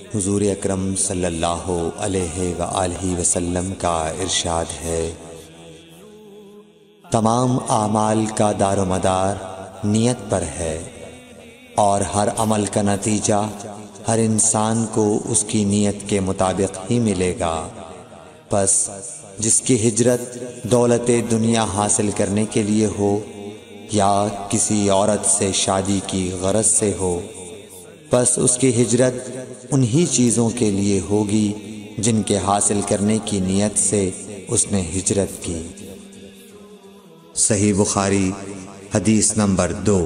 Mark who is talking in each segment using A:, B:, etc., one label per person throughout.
A: حضور اکرم صلی اللہ علیہ وآلہ وسلم کا ارشاد ہے، تمام اعمال کا دار و مدار نیت پر ہے، اور ہر عمل کا نتیجہ ہر انسان کو اس کی نیت کے مطابق ہی ملے گا۔ پس جس کی ہجرت دولت دنیا حاصل کرنے کے لیے ہو یا کسی عورت سے شادی کی غرض سے ہو، پس اس کی ہجرت انہی چیزوں کے لیے ہوگی جن کے حاصل کرنے کی نیت سے اس نے ہجرت کی۔ صحیح بخاری حدیث نمبر 2۔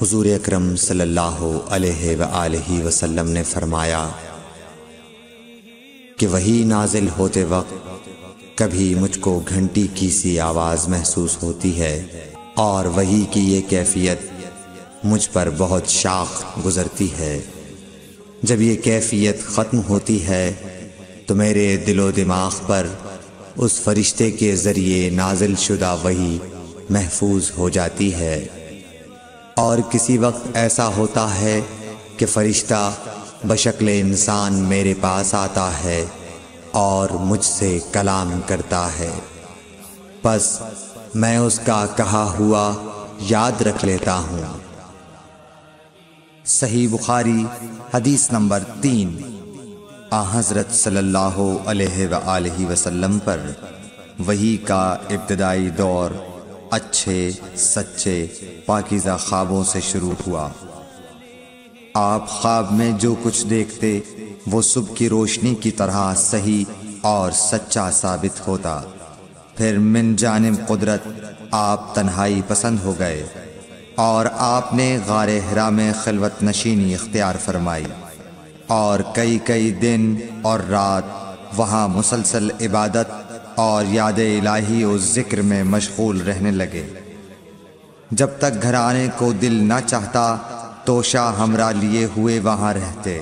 A: حضور اکرم صلی اللہ علیہ وآلہ وسلم نے فرمایا کہ وحی نازل ہوتے وقت کبھی مجھ کو گھنٹی کی سی آواز محسوس ہوتی ہے، اور وحی کی یہ کیفیت مجھ پر بہت شاخ گزرتی ہے۔ جب یہ کیفیت ختم ہوتی ہے تو میرے دل و دماغ پر اس فرشتے کے ذریعے نازل شدہ وحی محفوظ ہو جاتی ہے، اور کسی وقت ایسا ہوتا ہے کہ فرشتہ بشکل انسان میرے پاس آتا ہے اور مجھ سے کلام کرتا ہے، پس میں اس کا کہا ہوا یاد رکھ لیتا ہوں۔ صحیح بخاری حدیث نمبر 3۔ حضرت صلی اللہ علیہ وآلہ وسلم پر وحی کا ابتدائی دور اچھے سچے پاکیزہ خوابوں سے شروع ہوا۔ آپ خواب میں جو کچھ دیکھتے وہ صبح کی روشنی کی طرح صحیح اور سچا ثابت ہوتا۔ پھر من جانب قدرت آپ تنہائی پسند ہو گئے، اور آپ نے غار حرا میں خلوت نشینی اختیار فرمائی، اور کئی دن اور رات وہاں مسلسل عبادت اور یاد الہی و ذکر میں مشغول رہنے لگے۔ جب تک گھر آنے کو دل نہ چاہتا توشہ ہمراہ لیے ہوئے وہاں رہتے۔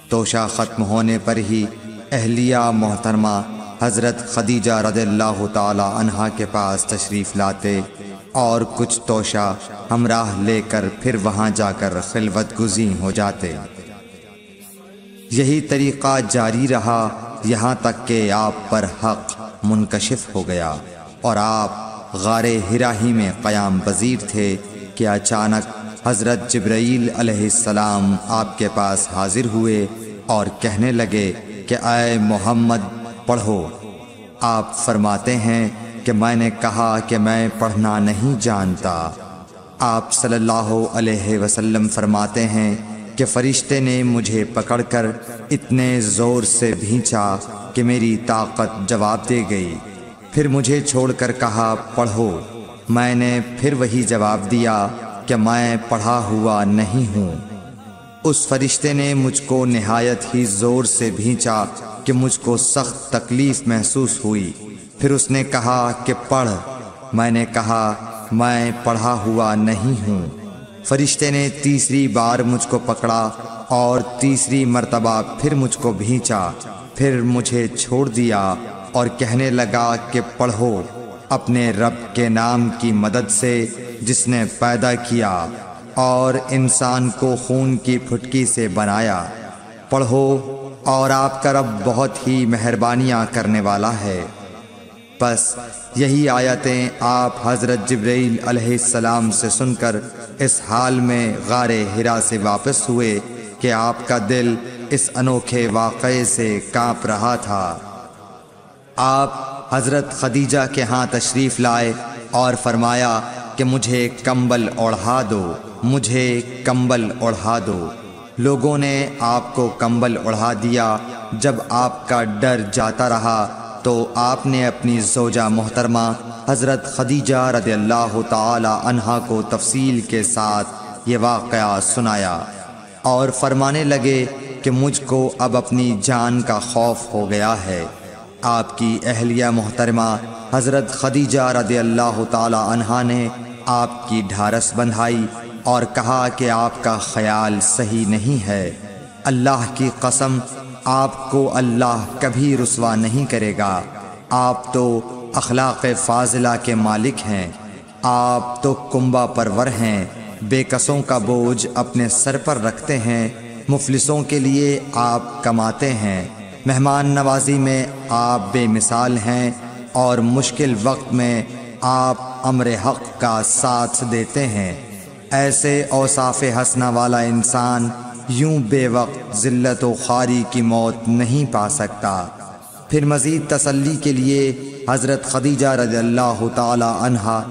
A: توشہ ختم ہونے پر ہی اہلیہ محترمہ حضرت خدیجہ رضی اللہ تعالی عنہا کے پاس تشریف لاتے، اور کچھ توشہ ہمراہ لے کر پھر وہاں جا کر خلوت گزین ہو جاتے۔ یہی طریقہ جاری رہا یہاں تک کہ آپ پر حق منکشف ہو گیا، اور آپ غار حرا ہی میں قیام پذیر تھے کہ اچانک حضرت جبرائیل علیہ السلام آپ کے پاس حاضر ہوئے اور کہنے لگے کہ اے محمد پڑھو۔ آپ فرماتے ہیں کہ میں نے کہا کہ میں پڑھنا نہیں جانتا۔ آپ صلی اللہ علیہ وسلم فرماتے ہیں کہ فرشتے نے مجھے پکڑ کر اتنے زور سے بھینچا کہ میری طاقت جواب دے گئی۔ پھر مجھے چھوڑ کر کہا پڑھو۔ میں نے پھر وہی جواب دیا کہ میں پڑھا ہوا نہیں ہوں۔ اس فرشتے نے مجھ کو نہایت ہی زور سے بھینچا کہ مجھ کو سخت تکلیف محسوس ہوئی۔ پھر اس نے کہا کہ پڑھ۔ میں نے کہا میں پڑھا ہوا نہیں ہوں۔ فرشتے نے تیسری بار مجھ کو پکڑا اور تیسری مرتبہ پھر مجھ کو بھینچا، پھر مجھے چھوڑ دیا اور کہنے لگا کہ پڑھو اپنے رب کے نام کی مدد سے جس نے پیدا کیا اور انسان کو خون کی پھٹکی سے بنایا۔ پڑھو اور آپ کا رب بہت ہی مہربانیاں کرنے والا ہے۔ بس یہی آیتیں آپ حضرت جبرائیل علیہ السلام سے سن کر اس حال میں غار حرا سے واپس ہوئے کہ آپ کا دل اس انوکھے واقعے سے کانپ رہا تھا۔ آپ حضرت خدیجہ کے ہاں تشریف لائے اور فرمایا کہ مجھے کمبل اوڑھا دو، مجھے کمبل اوڑھا دو۔ لوگوں نے آپ کو کمبل اوڑھا دیا۔ جب آپ کا ڈر جاتا رہا تو آپ نے اپنی زوجہ محترمہ حضرت خدیجہ رضی اللہ تعالی عنہا کو تفصیل کے ساتھ یہ واقعہ سنایا، اور فرمانے لگے کہ مجھ کو اب اپنی جان کا خوف ہو گیا ہے۔ آپ کی اہلیہ محترمہ حضرت خدیجہ رضی اللہ تعالی عنہا نے آپ کی ڈھارس بندھائی اور کہا کہ آپ کا خیال صحیح نہیں ہے۔ اللہ کی قسم آپ کو اللہ کبھی رسوا نہیں کرے گا۔ آپ تو اخلاق فاضلہ کے مالک ہیں، آپ تو کنبہ پرور ہیں، بے کسوں کا بوجھ اپنے سر پر رکھتے ہیں مفلسوں کے لیے آپ کماتے ہیں، مہمان نوازی میں آپ بے مثال ہیں، اور مشکل وقت میں آپ امر حق کا ساتھ دیتے ہیں۔ ایسے اوصاف حسنہ والا انسان یوں بے وقت ذلت و خواری کی موت نہیں پا سکتا۔ پھر مزید تسلی کے لیے حضرت خدیجہ رضی اللہ تعالی عنہا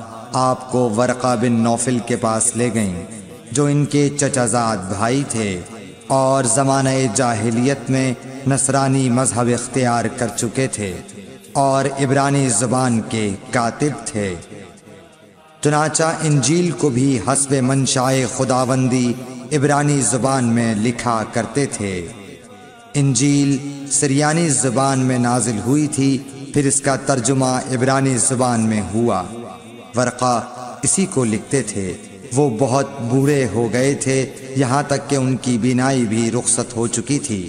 A: آپ کو ورقہ بن نوفل کے پاس لے گئیں، جو ان کے چچا زاد بھائی تھے اور زمانہ جاہلیت میں نصرانی مذہب اختیار کر چکے تھے اور عبرانی زبان کے کاتب تھے۔ چنانچہ انجیل کو بھی حسب منشائے خداوندی عبرانی زبان میں لکھا کرتے تھے۔ انجیل سریانی زبان میں نازل ہوئی تھی، پھر اس کا ترجمہ عبرانی زبان میں ہوا۔ ورقہ اسی کو لکھتے تھے۔ وہ بہت بوڑھے ہو گئے تھے، یہاں تک کہ ان کی بینائی بھی رخصت ہو چکی تھی۔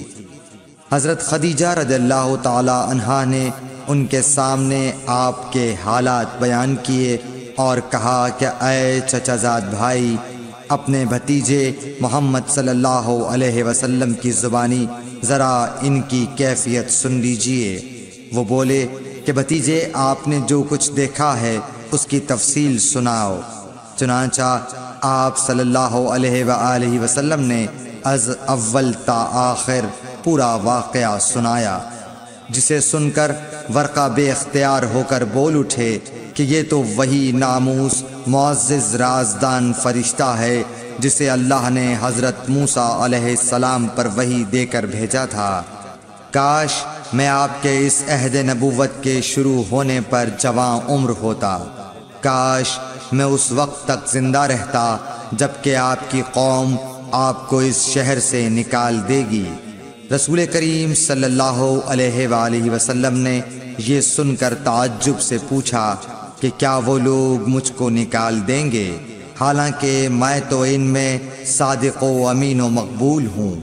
A: حضرت خدیجہ رضی اللہ تعالی عنہا نے ان کے سامنے آپ کے حالات بیان کیے اور کہا کہ اے چچا زاد بھائی، اپنے بھتیجے محمد صلی اللہ علیہ وسلم کی زبانی ذرا ان کی کیفیت سن لیجئے۔ وہ بولے کہ بھتیجے، آپ نے جو کچھ دیکھا ہے اس کی تفصیل سناؤ۔ چنانچہ آپ صلی اللہ علیہ وآلہ وسلم نے از اول تا آخر پورا واقعہ سنایا، جسے سن کر ورقہ بے اختیار ہو کر بول اٹھے کہ یہ تو وہی ناموس معزز رازدان فرشتہ ہے جسے اللہ نے حضرت موسیٰ علیہ السلام پر وحی دے کر بھیجا تھا۔ کاش میں آپ کے اس عہد نبوت کے شروع ہونے پر جواں عمر ہوتا، کاش میں اس وقت تک زندہ رہتا جبکہ آپ کی قوم آپ کو اس شہر سے نکال دے گی۔ رسول کریم صلی اللہ علیہ وآلہ وسلم نے یہ سن کر تعجب سے پوچھا کہ کیا وہ لوگ مجھ کو نکال دیں گے، حالانکہ میں تو ان میں صادق و امین و مقبول ہوں۔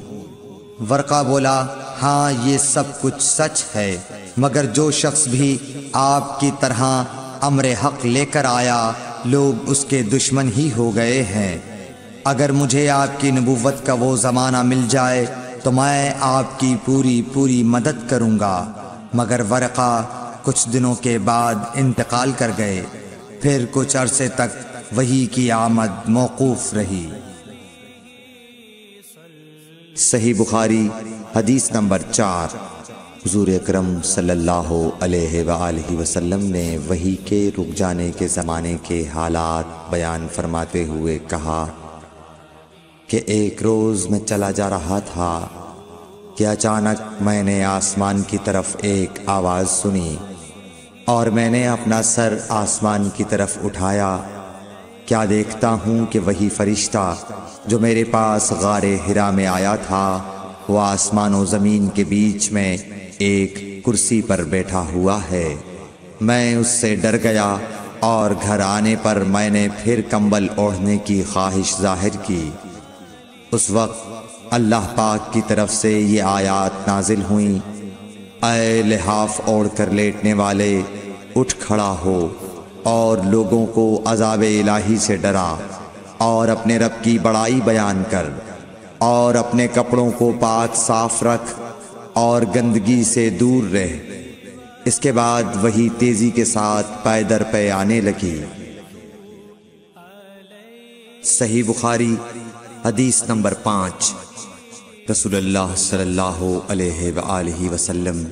A: ورقہ بولا، ہاں یہ سب کچھ سچ ہے، مگر جو شخص بھی آپ کی طرح امر حق لے کر آیا لوگ اس کے دشمن ہی ہو گئے ہیں۔ اگر مجھے آپ کی نبوت کا وہ زمانہ مل جائے تو میں آپ کی پوری مدد کروں گا، مگر ورقہ کچھ دنوں کے بعد انتقال کر گئے۔ پھر کچھ عرصے تک وحی کی آمد موقوف رہی۔ صحیح بخاری حدیث نمبر 4۔ حضور اکرم صلی اللہ علیہ وآلہ وسلم نے وحی کے رک جانے کے زمانے کے حالات بیان فرماتے ہوئے کہا کہ ایک روز میں چلا جا رہا تھا کہ اچانک میں نے آسمان کی طرف ایک آواز سنی اور میں نے اپنا سر آسمان کی طرف اٹھایا۔ کیا دیکھتا ہوں کہ وہی فرشتہ جو میرے پاس غار حرا میں آیا تھا وہ آسمان و زمین کے بیچ میں ایک کرسی پر بیٹھا ہوا ہے۔ میں اس سے ڈر گیا اور گھر آنے پر میں نے پھر کمبل اوڑھنے کی خواہش ظاہر کی۔ اس وقت اللہ پاک کی طرف سے یہ آیات نازل ہوئیں، اے لحاف اوڑھ کر لیٹنے والے، اٹھ کھڑا ہو اور لوگوں کو عذاب الہی سے ڈرا اور اپنے رب کی بڑائی بیان کر اور اپنے کپڑوں کو پاک صاف رکھ اور گندگی سے دور رہ۔ اس کے بعد وہی تیزی کے ساتھ پے در پے آنے لگی۔ صحیح بخاری حدیث نمبر 5۔ رسول اللہ صلی اللہ علیہ وآلہ وسلم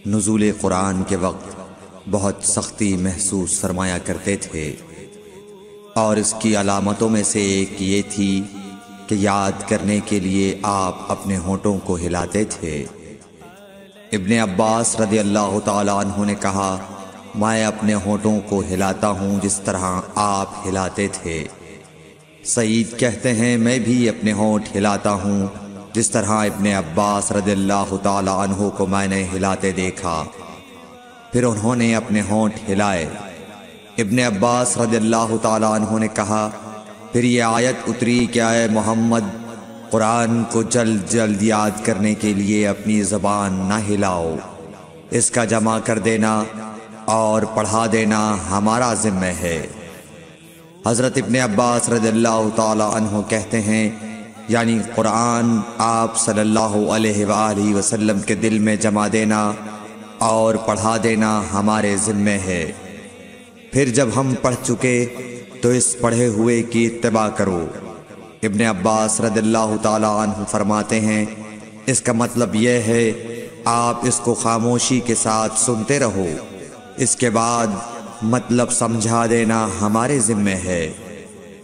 A: نزول قرآن کے وقت بہت سختی محسوس فرمایا کرتے تھے، اور اس کی علامتوں میں سے ایک یہ تھی کہ یاد کرنے کے لیے آپ اپنے ہونٹوں کو ہلاتے تھے۔ ابن عباس رضی اللہ تعالیٰ عنہ نے کہا، میں اپنے ہونٹوں کو ہلاتا ہوں جس طرح آپ ہلاتے تھے۔ سعید کہتے ہیں، میں بھی اپنے ہونٹ ہلاتا ہوں جس طرح ابن عباس رضی اللہ تعالیٰ عنہ کو میں نے ہلاتے دیکھا۔ پھر انہوں نے اپنے ہونٹ ہلائے۔ ابن عباس رضی اللہ تعالیٰ عنہ نے کہا، پھر یہ آیت اتری کہ اے محمد، قرآن کو جلد جلد یاد کرنے کے لیے اپنی زبان نہ ہلاؤ، اس کا جمع کر دینا اور پڑھا دینا ہمارا ذمہ ہے۔ حضرت ابن عباس رضی اللہ تعالی عنہ کہتے ہیں یعنی قرآن آپ صلی اللہ علیہ وآلہ وسلم کے دل میں جما دینا اور پڑھا دینا ہمارے ذمے ہے۔ پھر جب ہم پڑھ چکے تو اس پڑھے ہوئے کی اتباع کرو۔ ابن عباس رضی اللہ تعالی عنہ فرماتے ہیں اس کا مطلب یہ ہے آپ اس کو خاموشی کے ساتھ سنتے رہو، اس کے بعد مطلب سمجھا دینا ہمارے ذمے ہے،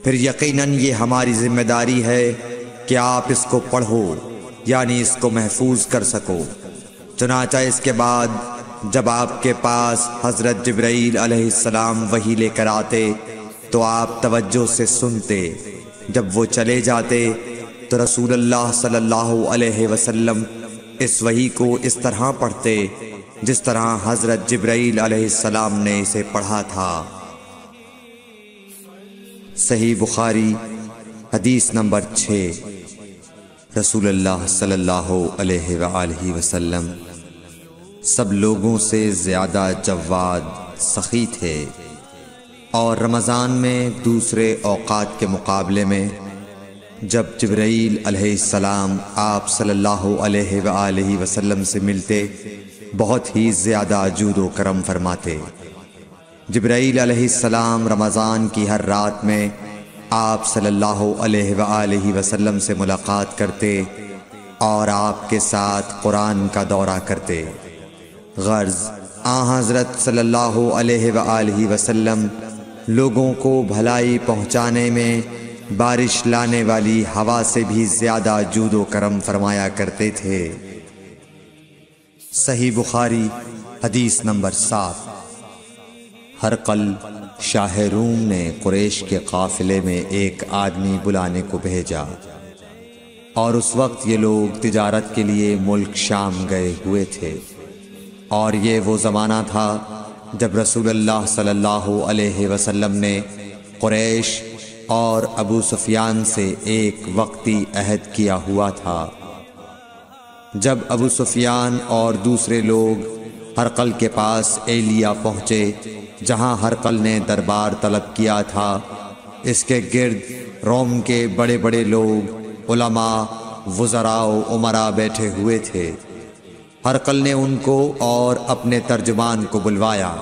A: پھر یقیناً یہ ہماری ذمہ داری ہے کہ آپ اس کو پڑھو یعنی اس کو محفوظ کر سکو۔ چنانچہ اس کے بعد جب آپ کے پاس حضرت جبرائیل علیہ السلام وحی لے کر آتے تو آپ توجہ سے سنتے، جب وہ چلے جاتے تو رسول اللہ صلی اللہ علیہ وسلم اس وحی کو اس طرح پڑھتے جس طرح حضرت جبرائیل علیہ السلام نے اسے پڑھا تھا۔ صحیح بخاری حدیث نمبر 6۔ رسول اللہ صلی اللہ علیہ وآلہ وسلم سب لوگوں سے زیادہ جواد سخی تھے، اور رمضان میں دوسرے اوقات کے مقابلے میں جب جبرائیل علیہ السلام آپ صلی اللہ علیہ وآلہ وسلم سے ملتے بہت ہی زیادہ جود و کرم فرماتے۔ جبرائیل علیہ السلام رمضان کی ہر رات میں آپ صلی اللہ علیہ وآلہ وسلم سے ملاقات کرتے اور آپ کے ساتھ قرآن کا دورہ کرتے۔ غرض حضرت صلی اللہ علیہ وآلہ وسلم لوگوں کو بھلائی پہنچانے میں بارش لانے والی ہوا سے بھی زیادہ جود و کرم فرمایا کرتے تھے۔ صحیح بخاری حدیث نمبر 7۔ ہرقل شاہ روم نے قریش کے قافلے میں ایک آدمی بلانے کو بھیجا، اور اس وقت یہ لوگ تجارت کے لیے ملک شام گئے ہوئے تھے، اور یہ وہ زمانہ تھا جب رسول اللہ صلی اللہ علیہ وسلم نے قریش اور ابو سفیان سے ایک وقتی عہد کیا ہوا تھا۔ جب ابو سفیان اور دوسرے لوگ ہرقل کے پاس ایلیا پہنچے جہاں ہرقل نے دربار طلب کیا تھا، اس کے گرد روم کے بڑے بڑے لوگ، علماء، وزراء و امراء بیٹھے ہوئے تھے۔ ہرقل نے ان کو اور اپنے ترجمان کو بلوایا،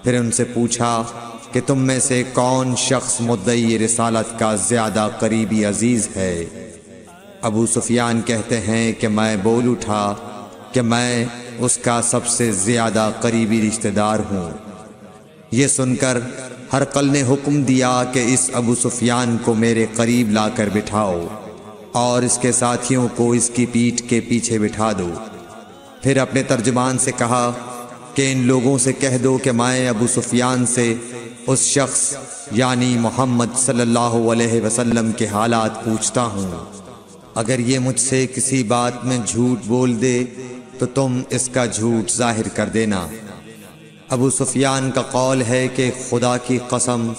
A: پھر ان سے پوچھا کہ تم میں سے کون شخص مدعی رسالت کا زیادہ قریبی عزیز ہے؟ ابو سفیان کہتے ہیں کہ میں بول اٹھا کہ میں اس کا سب سے زیادہ قریبی رشتہ دار ہوں۔ یہ سن کر ہرقل نے حکم دیا کہ اس ابو سفیان کو میرے قریب لا کر بٹھاؤ اور اس کے ساتھیوں کو اس کی پیٹھ کے پیچھے بٹھا دو۔ پھر اپنے ترجمان سے کہا کہ ان لوگوں سے کہہ دو کہ میں ابو سفیان سے اس شخص یعنی محمد صلی اللہ علیہ وسلم کے حالات پوچھتا ہوں، اگر یہ مجھ سے کسی بات میں جھوٹ بول دے تو تم اس کا جھوٹ ظاہر کر دینا۔ ابو سفیان کا قول ہے کہ خدا کی قسم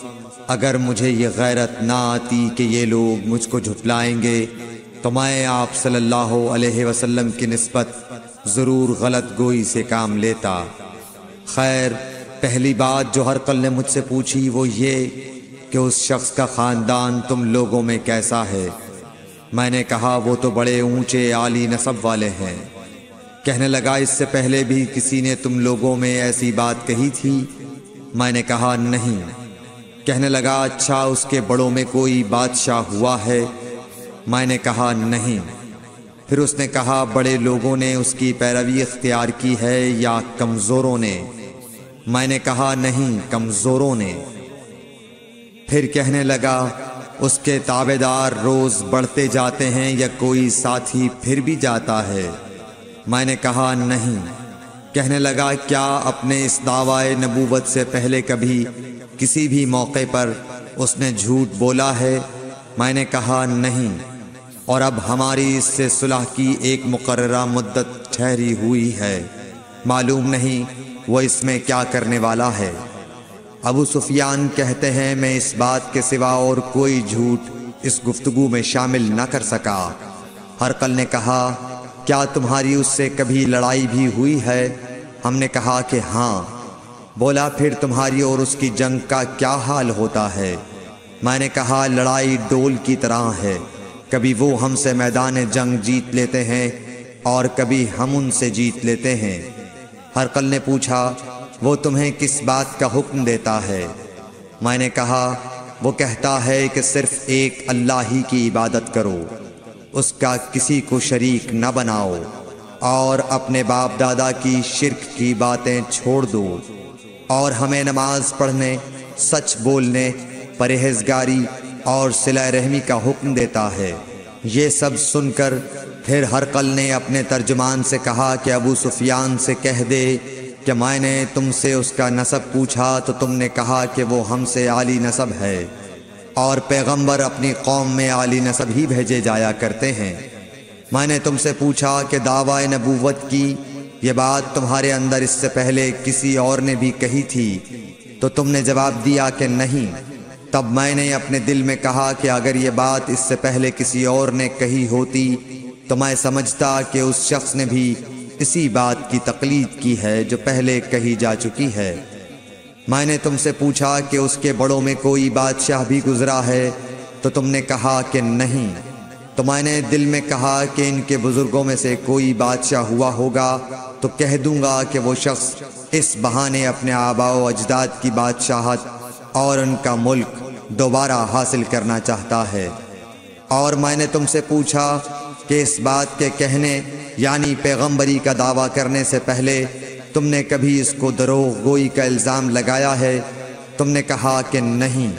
A: اگر مجھے یہ غیرت نہ آتی کہ یہ لوگ مجھ کو جھٹلائیں گے تو میں آپ صلی اللہ علیہ وسلم کی نسبت ضرور غلط گوئی سے کام لیتا۔ خیر، پہلی بات جو ہرقل نے مجھ سے پوچھی وہ یہ کہ اس شخص کا خاندان تم لوگوں میں کیسا ہے؟ میں نے کہا وہ تو بڑے اونچے عالی نسب والے ہیں۔ کہنے لگا اس سے پہلے بھی کسی نے تم لوگوں میں ایسی بات کہی تھی؟ میں نے کہا نہیں۔ کہنے لگا اچھا اس کے بڑوں میں کوئی بادشاہ ہوا ہے؟ میں نے کہا نہیں۔ پھر اس نے کہا بڑے لوگوں نے اس کی پیروی اختیار کی ہے یا کمزوروں نے؟ میں نے کہا نہیں، کمزوروں نے۔ پھر کہنے لگا اس کے تابعدار روز بڑھتے جاتے ہیں یا کوئی ساتھی پھر بھی جاتا ہے؟ میں نے کہا نہیں۔ کہنے لگا کیا اپنے اس دعوی نبوت سے پہلے کبھی کسی بھی موقع پر اس نے جھوٹ بولا ہے؟ میں نے کہا نہیں، اور اب ہماری اس سے صلح کی ایک مقررہ مدت ٹھہری ہوئی ہے، معلوم نہیں وہ اس میں کیا کرنے والا ہے۔ ابو سفیان کہتے ہیں میں اس بات کے سوا اور کوئی جھوٹ اس گفتگو میں شامل نہ کر سکا۔ ہرقل نے کہا کیا تمہاری اس سے کبھی لڑائی بھی ہوئی ہے؟ ہم نے کہا کہ ہاں۔ بولا پھر تمہاری اور اس کی جنگ کا کیا حال ہوتا ہے؟ میں نے کہا لڑائی ڈول کی طرح ہے، کبھی وہ ہم سے میدان جنگ جیت لیتے ہیں اور کبھی ہم ان سے جیت لیتے ہیں۔ ہرقل نے پوچھا، وہ تمہیں کس بات کا حکم دیتا ہے؟ میں نے کہا، وہ کہتا ہے کہ صرف ایک اللہ ہی کی عبادت کرو، اس کا کسی کو شریک نہ بناؤ، اور اپنے باپ دادا کی شرک کی باتیں چھوڑ دو، اور ہمیں نماز پڑھنے، سچ بولنے، پرہیزگاری اور صلہ رحمی کا حکم دیتا ہے۔ یہ سب سن کر پھر ہرقل نے اپنے ترجمان سے کہا کہ ابو سفیان سے کہہ دے کہ میں نے تم سے اس کا نسب پوچھا تو تم نے کہا کہ وہ ہم سے عالی نسب ہے، اور پیغمبر اپنی قوم میں عالی نسب ہی بھیجے جایا کرتے ہیں۔ میں نے تم سے پوچھا کہ دعویٰ نبوت کی یہ بات تمہارے اندر اس سے پہلے کسی اور نے بھی کہی تھی، تو تم نے جواب دیا کہ نہیں۔ تب میں نے اپنے دل میں کہا کہ اگر یہ بات اس سے پہلے کسی اور نے کہی ہوتی تو میں سمجھتا کہ اس شخص نے بھی اسی بات کی تقلید کی ہے جو پہلے کہی جا چکی ہے۔ میں نے تم سے پوچھا کہ اس کے بڑوں میں کوئی بادشاہ بھی گزرا ہے، تو تم نے کہا کہ نہیں۔ تو میں نے دل میں کہا کہ ان کے بزرگوں میں سے کوئی بادشاہ ہوا ہوگا تو کہہ دوں گا کہ وہ شخص اس بہانے اپنے آباء و اجداد کی بادشاہت اور ان کا ملک دوبارہ حاصل کرنا چاہتا ہے۔ اور میں نے تم سے پوچھا کہ اس بات کے کہنے یعنی پیغمبری کا دعویٰ کرنے سے پہلے تم نے کبھی اس کو دروغ گوئی کا الزام لگایا ہے؟ تم نے کہا کہ نہیں۔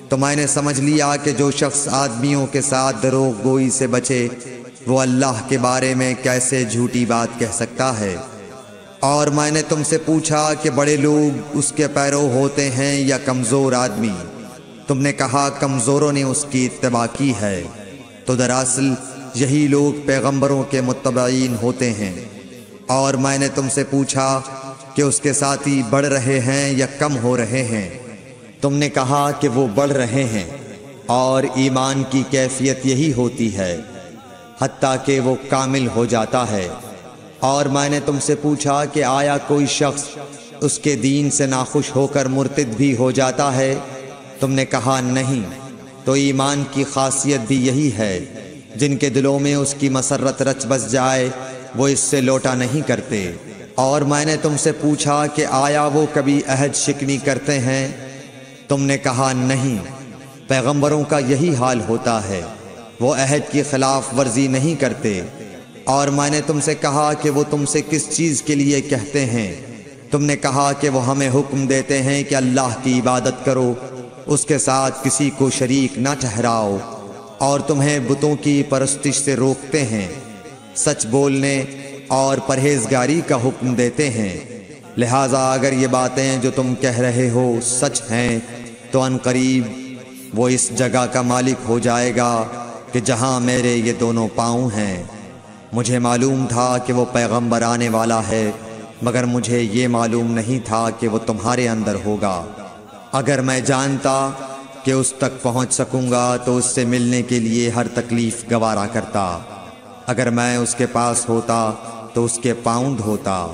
A: تو میں نے سمجھ لیا کہ جو شخص آدمیوں کے ساتھ دروغ گوئی سے بچے وہ اللہ کے بارے میں کیسے جھوٹی بات کہہ سکتا ہے۔ اور میں نے تم سے پوچھا کہ بڑے لوگ اس کے پیرو ہوتے ہیں یا کمزور آدمی؟ تم نے کہا کمزوروں نے اس کی اتباع کی ہے۔ تو دراصل یہی لوگ پیغمبروں کے متبعین ہوتے ہیں۔ اور میں نے تم سے پوچھا کہ اس کے ساتھی بڑھ رہے ہیں یا کم ہو رہے ہیں؟ تم نے کہا کہ وہ بڑھ رہے ہیں، اور ایمان کی کیفیت یہی ہوتی ہے حتیٰ کہ وہ کامل ہو جاتا ہے۔ اور میں نے تم سے پوچھا کہ آیا کوئی شخص اس کے دین سے ناخوش ہو کر مرتد بھی ہو جاتا ہے؟ تم نے کہا نہیں۔ تو ایمان کی خاصیت بھی یہی ہے، جن کے دلوں میں اس کی مسرت رچ بس جائے وہ اس سے لوٹا نہیں کرتے۔ اور میں نے تم سے پوچھا کہ آیا وہ کبھی عہد شکنی کرتے ہیں؟ تم نے کہا نہیں۔ پیغمبروں کا یہی حال ہوتا ہے، وہ عہد کی خلاف ورزی نہیں کرتے۔ اور میں نے تم سے کہا کہ وہ تم سے کس چیز کے لیے کہتے ہیں؟ تم نے کہا کہ وہ ہمیں حکم دیتے ہیں کہ اللہ کی عبادت کرو، اس کے ساتھ کسی کو شریک نہ ٹھہراؤ، اور تمہیں بتوں کی پرستش سے روکتے ہیں، سچ بولنے اور پرہیزگاری کا حکم دیتے ہیں۔ لہٰذا اگر یہ باتیں جو تم کہہ رہے ہو سچ ہیں تو ان قریب وہ اس جگہ کا مالک ہو جائے گا کہ جہاں میرے یہ دونوں پاؤں ہیں۔ مجھے معلوم تھا کہ وہ پیغمبر آنے والا ہے، مگر مجھے یہ معلوم نہیں تھا کہ وہ تمہارے اندر ہوگا۔ اگر میں جانتا کہ اس تک پہنچ سکوں گا تو اس سے ملنے کے لیے ہر تکلیف گوارا کرتا۔ اگر میں اس کے پاس ہوتا تو اس کے پاؤں دھوتا۔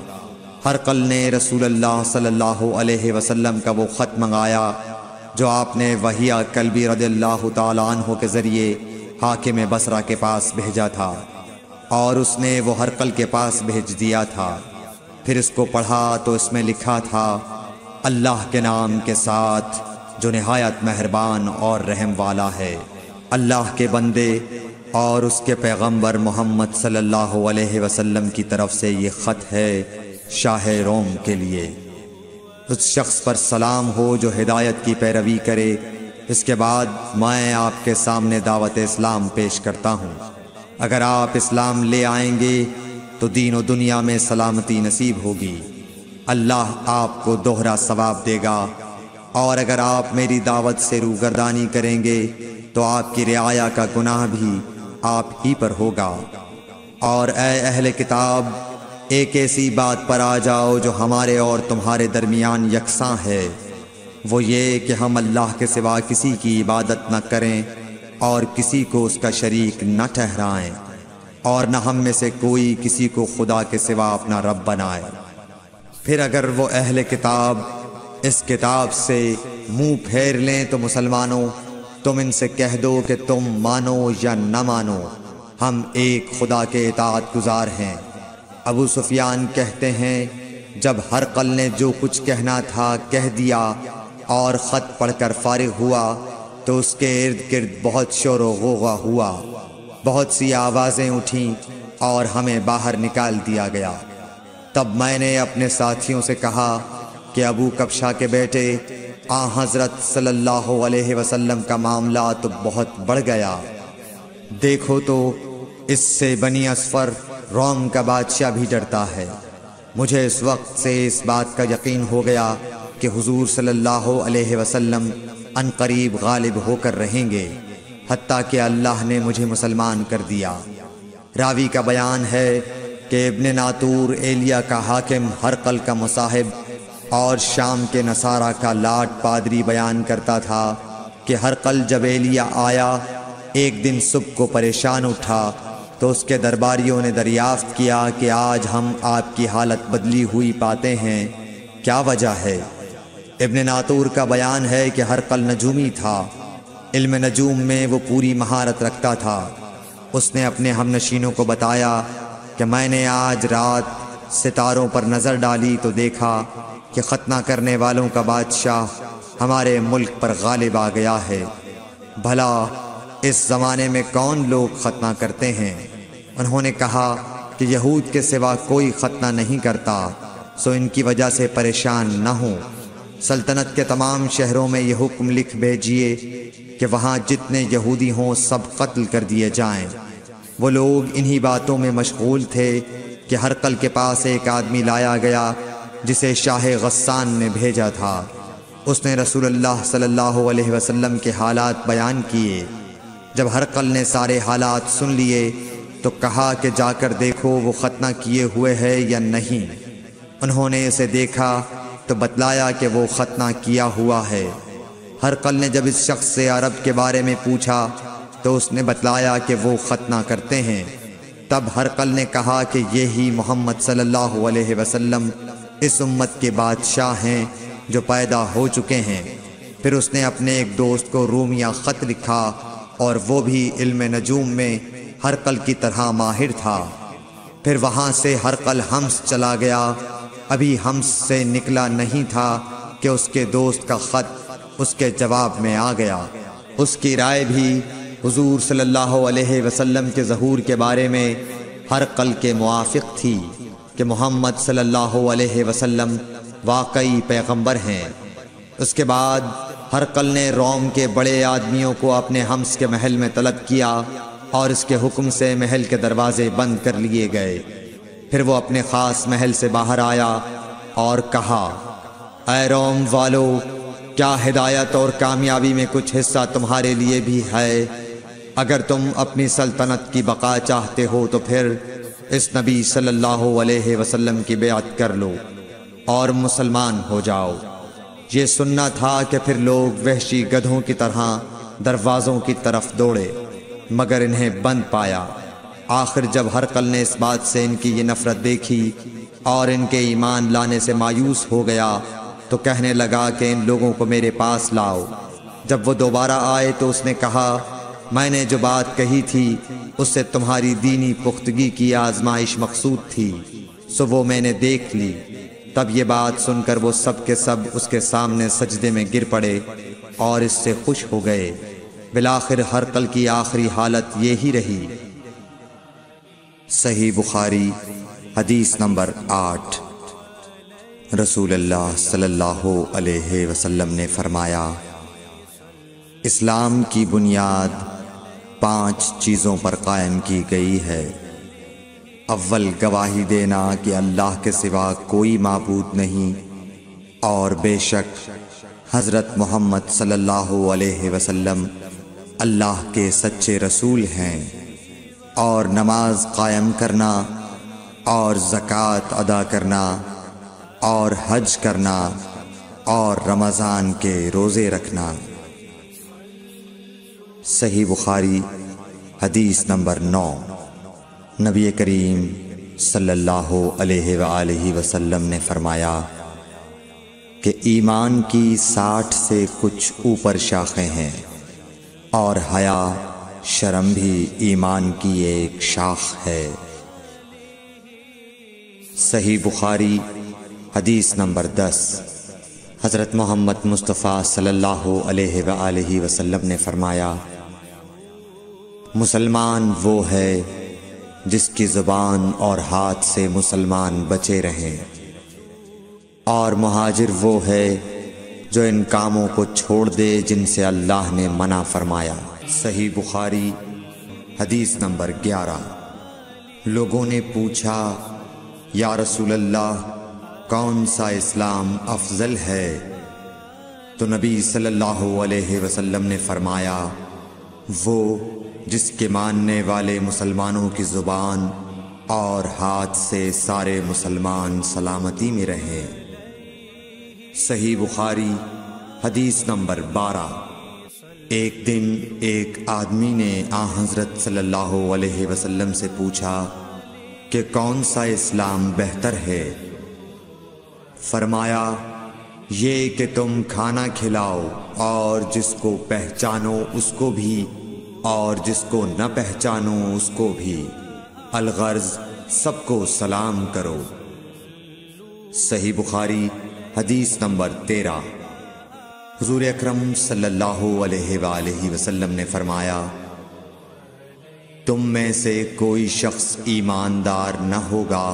A: ہرقل نے رسول اللہ صلی اللہ علیہ وسلم کا وہ خط منگایا جو آپ نے وحیہ کلبی رضی اللہ تعالیٰ عنہ کے ذریعے حاکم بصرہ کے پاس بھیجا تھا، اور اس نے وہ ہرقل کے پاس بھیج دیا تھا۔ پھر اس کو پڑھا تو اس میں لکھا تھا، اللہ کے نام کے ساتھ جو نہایت مہربان اور رحم والا ہے۔ اللہ کے بندے اور اس کے پیغمبر محمد صلی اللہ علیہ وسلم کی طرف سے یہ خط ہے شاہ روم کے لیے۔ اس شخص پر سلام ہو جو ہدایت کی پیروی کرے۔ اس کے بعد میں آپ کے سامنے دعوت اسلام پیش کرتا ہوں۔ اگر آپ اسلام لے آئیں گے تو دین و دنیا میں سلامتی نصیب ہوگی، اللہ آپ کو دوہرا ثواب دے گا، اور اگر آپ میری دعوت سے روگردانی کریں گے تو آپ کی رعایا کا گناہ بھی آپ ہی پر ہوگا۔ اور اے اہل کتاب، ایک ایسی بات پر آ جاؤ جو ہمارے اور تمہارے درمیان یکساں ہے، وہ یہ کہ ہم اللہ کے سوا کسی کی عبادت نہ کریں اور کسی کو اس کا شریک نہ ٹھہرائیں، اور نہ ہم میں سے کوئی کسی کو خدا کے سوا اپنا رب بنائے۔ پھر اگر وہ اہل کتاب اس کتاب سے منہ پھیر لیں تو مسلمانوں، تم ان سے کہہ دو کہ تم مانو یا نہ مانو، ہم ایک خدا کے اطاعت گزار ہیں۔ ابو سفیان کہتے ہیں جب ہرقل نے جو کچھ کہنا تھا کہہ دیا اور خط پڑھ کر فارغ ہوا تو اس کے ارد گرد بہت شور و غوغا ہوا، بہت سی آوازیں اٹھیں اور ہمیں باہر نکال دیا گیا۔ تب میں نے اپنے ساتھیوں سے کہا کہ ابو کبشہ کے بیٹے حضرت صلی اللہ علیہ وسلم کا معاملہ تو بہت بڑھ گیا، دیکھو تو اس سے بنی اصفر روم کا بادشاہ بھی ڈرتا ہے۔ مجھے اس وقت سے اس بات کا یقین ہو گیا کہ حضور صلی اللہ علیہ وسلم ان قریب غالب ہو کر رہیں گے، حتیٰ کہ اللہ نے مجھے مسلمان کر دیا۔ راوی کا بیان ہے کہ ابن ناطور ایلیا کا حاکم ہرقل کا مصاحب اور شام کے نصارہ کا لاٹ پادری بیان کرتا تھا کہ ہرقل جب ایلیا آیا ایک دن صبح کو پریشان اٹھا تو اس کے درباریوں نے دریافت کیا کہ آج ہم آپ کی حالت بدلی ہوئی پاتے ہیں، کیا وجہ ہے؟ ابن ناطور کا بیان ہے کہ ہرقل نجومی تھا، علم نجوم میں وہ پوری مہارت رکھتا تھا۔ اس نے اپنے ہم نشینوں کو بتایا کہ میں نے آج رات ستاروں پر نظر ڈالی تو دیکھا کہ ختنہ کرنے والوں کا بادشاہ ہمارے ملک پر غالب آ گیا ہے۔ بھلا اس زمانے میں کون لوگ ختنہ کرتے ہیں؟ انہوں نے کہا کہ یہود کے سوا کوئی ختنہ نہیں کرتا، سو ان کی وجہ سے پریشان نہ ہوں۔ سلطنت کے تمام شہروں میں یہ حکم لکھ بھیجیے کہ وہاں جتنے یہودی ہوں سب قتل کر دیے جائیں۔ وہ لوگ انہی باتوں میں مشغول تھے کہ ہرقل کے پاس ایک آدمی لایا گیا جسے شاہ غسان نے بھیجا تھا۔ اس نے رسول اللہ صلی اللہ علیہ وسلم کے حالات بیان کیے۔ جب ہرقل نے سارے حالات سن لیے تو کہا کہ جا کر دیکھو وہ ختنہ کیے ہوئے ہے یا نہیں۔ انہوں نے اسے دیکھا تو بتلایا کہ وہ ختنہ کیا ہوا ہے۔ ہرقل نے جب اس شخص سے عرب کے بارے میں پوچھا تو اس نے بتلایا کہ وہ ختنہ کرتے ہیں۔ تب ہرقل نے کہا کہ یہی محمد صلی اللہ علیہ وسلم اس امت کے بادشاہ ہیں جو پیدا ہو چکے ہیں۔ پھر اس نے اپنے ایک دوست کو رومیہ خط لکھا اور وہ بھی علم نجوم میں ہرقل کی طرح ماہر تھا۔ پھر وہاں سے ہرقل حمص چلا گیا، ابھی حمص سے نکلا نہیں تھا کہ اس کے دوست کا خط اس کے جواب میں آ گیا۔ اس کی رائے بھی حضور صلی اللہ علیہ وسلم کے ظہور کے بارے میں ہرقل کے موافق تھی کہ محمد صلی اللہ علیہ وسلم واقعی پیغمبر ہیں۔ اس کے بعد ہرقل نے روم کے بڑے آدمیوں کو اپنے حمص کے محل میں طلب کیا اور اس کے حکم سے محل کے دروازے بند کر لیے گئے۔ پھر وہ اپنے خاص محل سے باہر آیا اور کہا، اے روم والو، کیا ہدایت اور کامیابی میں کچھ حصہ تمہارے لیے بھی ہے؟ اگر تم اپنی سلطنت کی بقا چاہتے ہو تو پھر اس نبی صلی اللہ علیہ وسلم کی بیعت کر لو اور مسلمان ہو جاؤ۔ یہ سننا تھا کہ پھر لوگ وحشی گدھوں کی طرح دروازوں کی طرف دوڑے، مگر انہیں بند پایا۔ آخر جب ہرقل نے اس بات سے ان کی یہ نفرت دیکھی اور ان کے ایمان لانے سے مایوس ہو گیا تو کہنے لگا کہ ان لوگوں کو میرے پاس لاؤ۔ جب وہ دوبارہ آئے تو اس نے کہا، میں نے جو بات کہی تھی اس سے تمہاری دینی پختگی کی آزمائش مقصود تھی، سو وہ میں نے دیکھ لی۔ تب یہ بات سن کر وہ سب کے سب اس کے سامنے سجدے میں گر پڑے اور اس سے خوش ہو گئے۔ بالآخر ہرقل کی آخری حالت یہی رہی۔ صحیح بخاری حدیث نمبر 8۔ رسول اللہ صلی اللہ علیہ وسلم نے فرمایا، اسلام کی بنیاد 5 چیزوں پر قائم کی گئی ہے۔ اول، گواہی دینا کہ اللہ کے سوا کوئی معبود نہیں اور بے شک حضرت محمد صلی اللہ علیہ وسلم اللہ کے سچے رسول ہیں، اور نماز قائم کرنا اور زکوٰۃ ادا کرنا اور حج کرنا اور رمضان کے روزے رکھنا۔ صحیح بخاری حدیث نمبر 9۔ نبی کریم صلی اللہ علیہ وآلہ وسلم نے فرمایا کہ ایمان کی 60 سے کچھ اوپر شاخیں ہیں۔ اور حیا شرم بھی ایمان کی ایک شاخ ہے۔ صحیح بخاری حدیث نمبر 10۔ حضرت محمد مصطفیٰ صلی اللہ علیہ وآلہ وسلم نے فرمایا، مسلمان وہ ہے جس کی زبان اور ہاتھ سے مسلمان بچے رہیں، اور مہاجر وہ ہے جو ان کاموں کو چھوڑ دے جن سے اللہ نے منع فرمایا۔ صحیح بخاری حدیث نمبر 11۔ لوگوں نے پوچھا، یا رسول اللہ، کون سا اسلام افضل ہے؟ تو نبی صلی اللہ علیہ وسلم نے فرمایا، وہ جس کے ماننے والے مسلمانوں کی زبان اور ہاتھ سے سارے مسلمان سلامتی میں رہیں۔ صحیح بخاری حدیث نمبر 12۔ ایک دن ایک آدمی نے حضرت صلی اللہ علیہ وسلم سے پوچھا کہ کون سا اسلام بہتر ہے؟ فرمایا، یہ کہ تم کھانا کھلاؤ اور جس کو پہچانو اس کو بھی اور جس کو نہ پہچانو اس کو بھی، الغرض سب کو سلام کرو۔ صحیح بخاری حدیث نمبر 13۔ حضور اکرم صلی اللہ علیہ وآلہ وسلم نے فرمایا، تم میں سے کوئی شخص ایماندار نہ ہوگا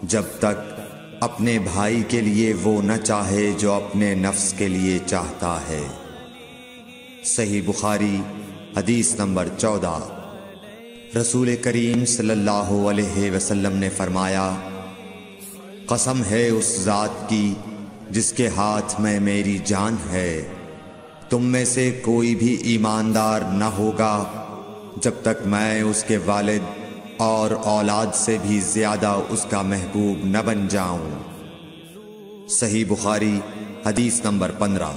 A: جب تک اپنے بھائی کے لیے وہ نہ چاہے جو اپنے نفس کے لیے چاہتا ہے۔ صحیح بخاری حدیث نمبر 14۔ رسول کریم صلی اللہ علیہ وسلم نے فرمایا، قسم ہے اس ذات کی جس کے ہاتھ میں میری جان ہے، تم میں سے کوئی بھی ایماندار نہ ہوگا جب تک میں اس کے والد اور اولاد سے بھی زیادہ اس کا محبوب نہ بن جاؤں۔ صحیح بخاری حدیث نمبر 15۔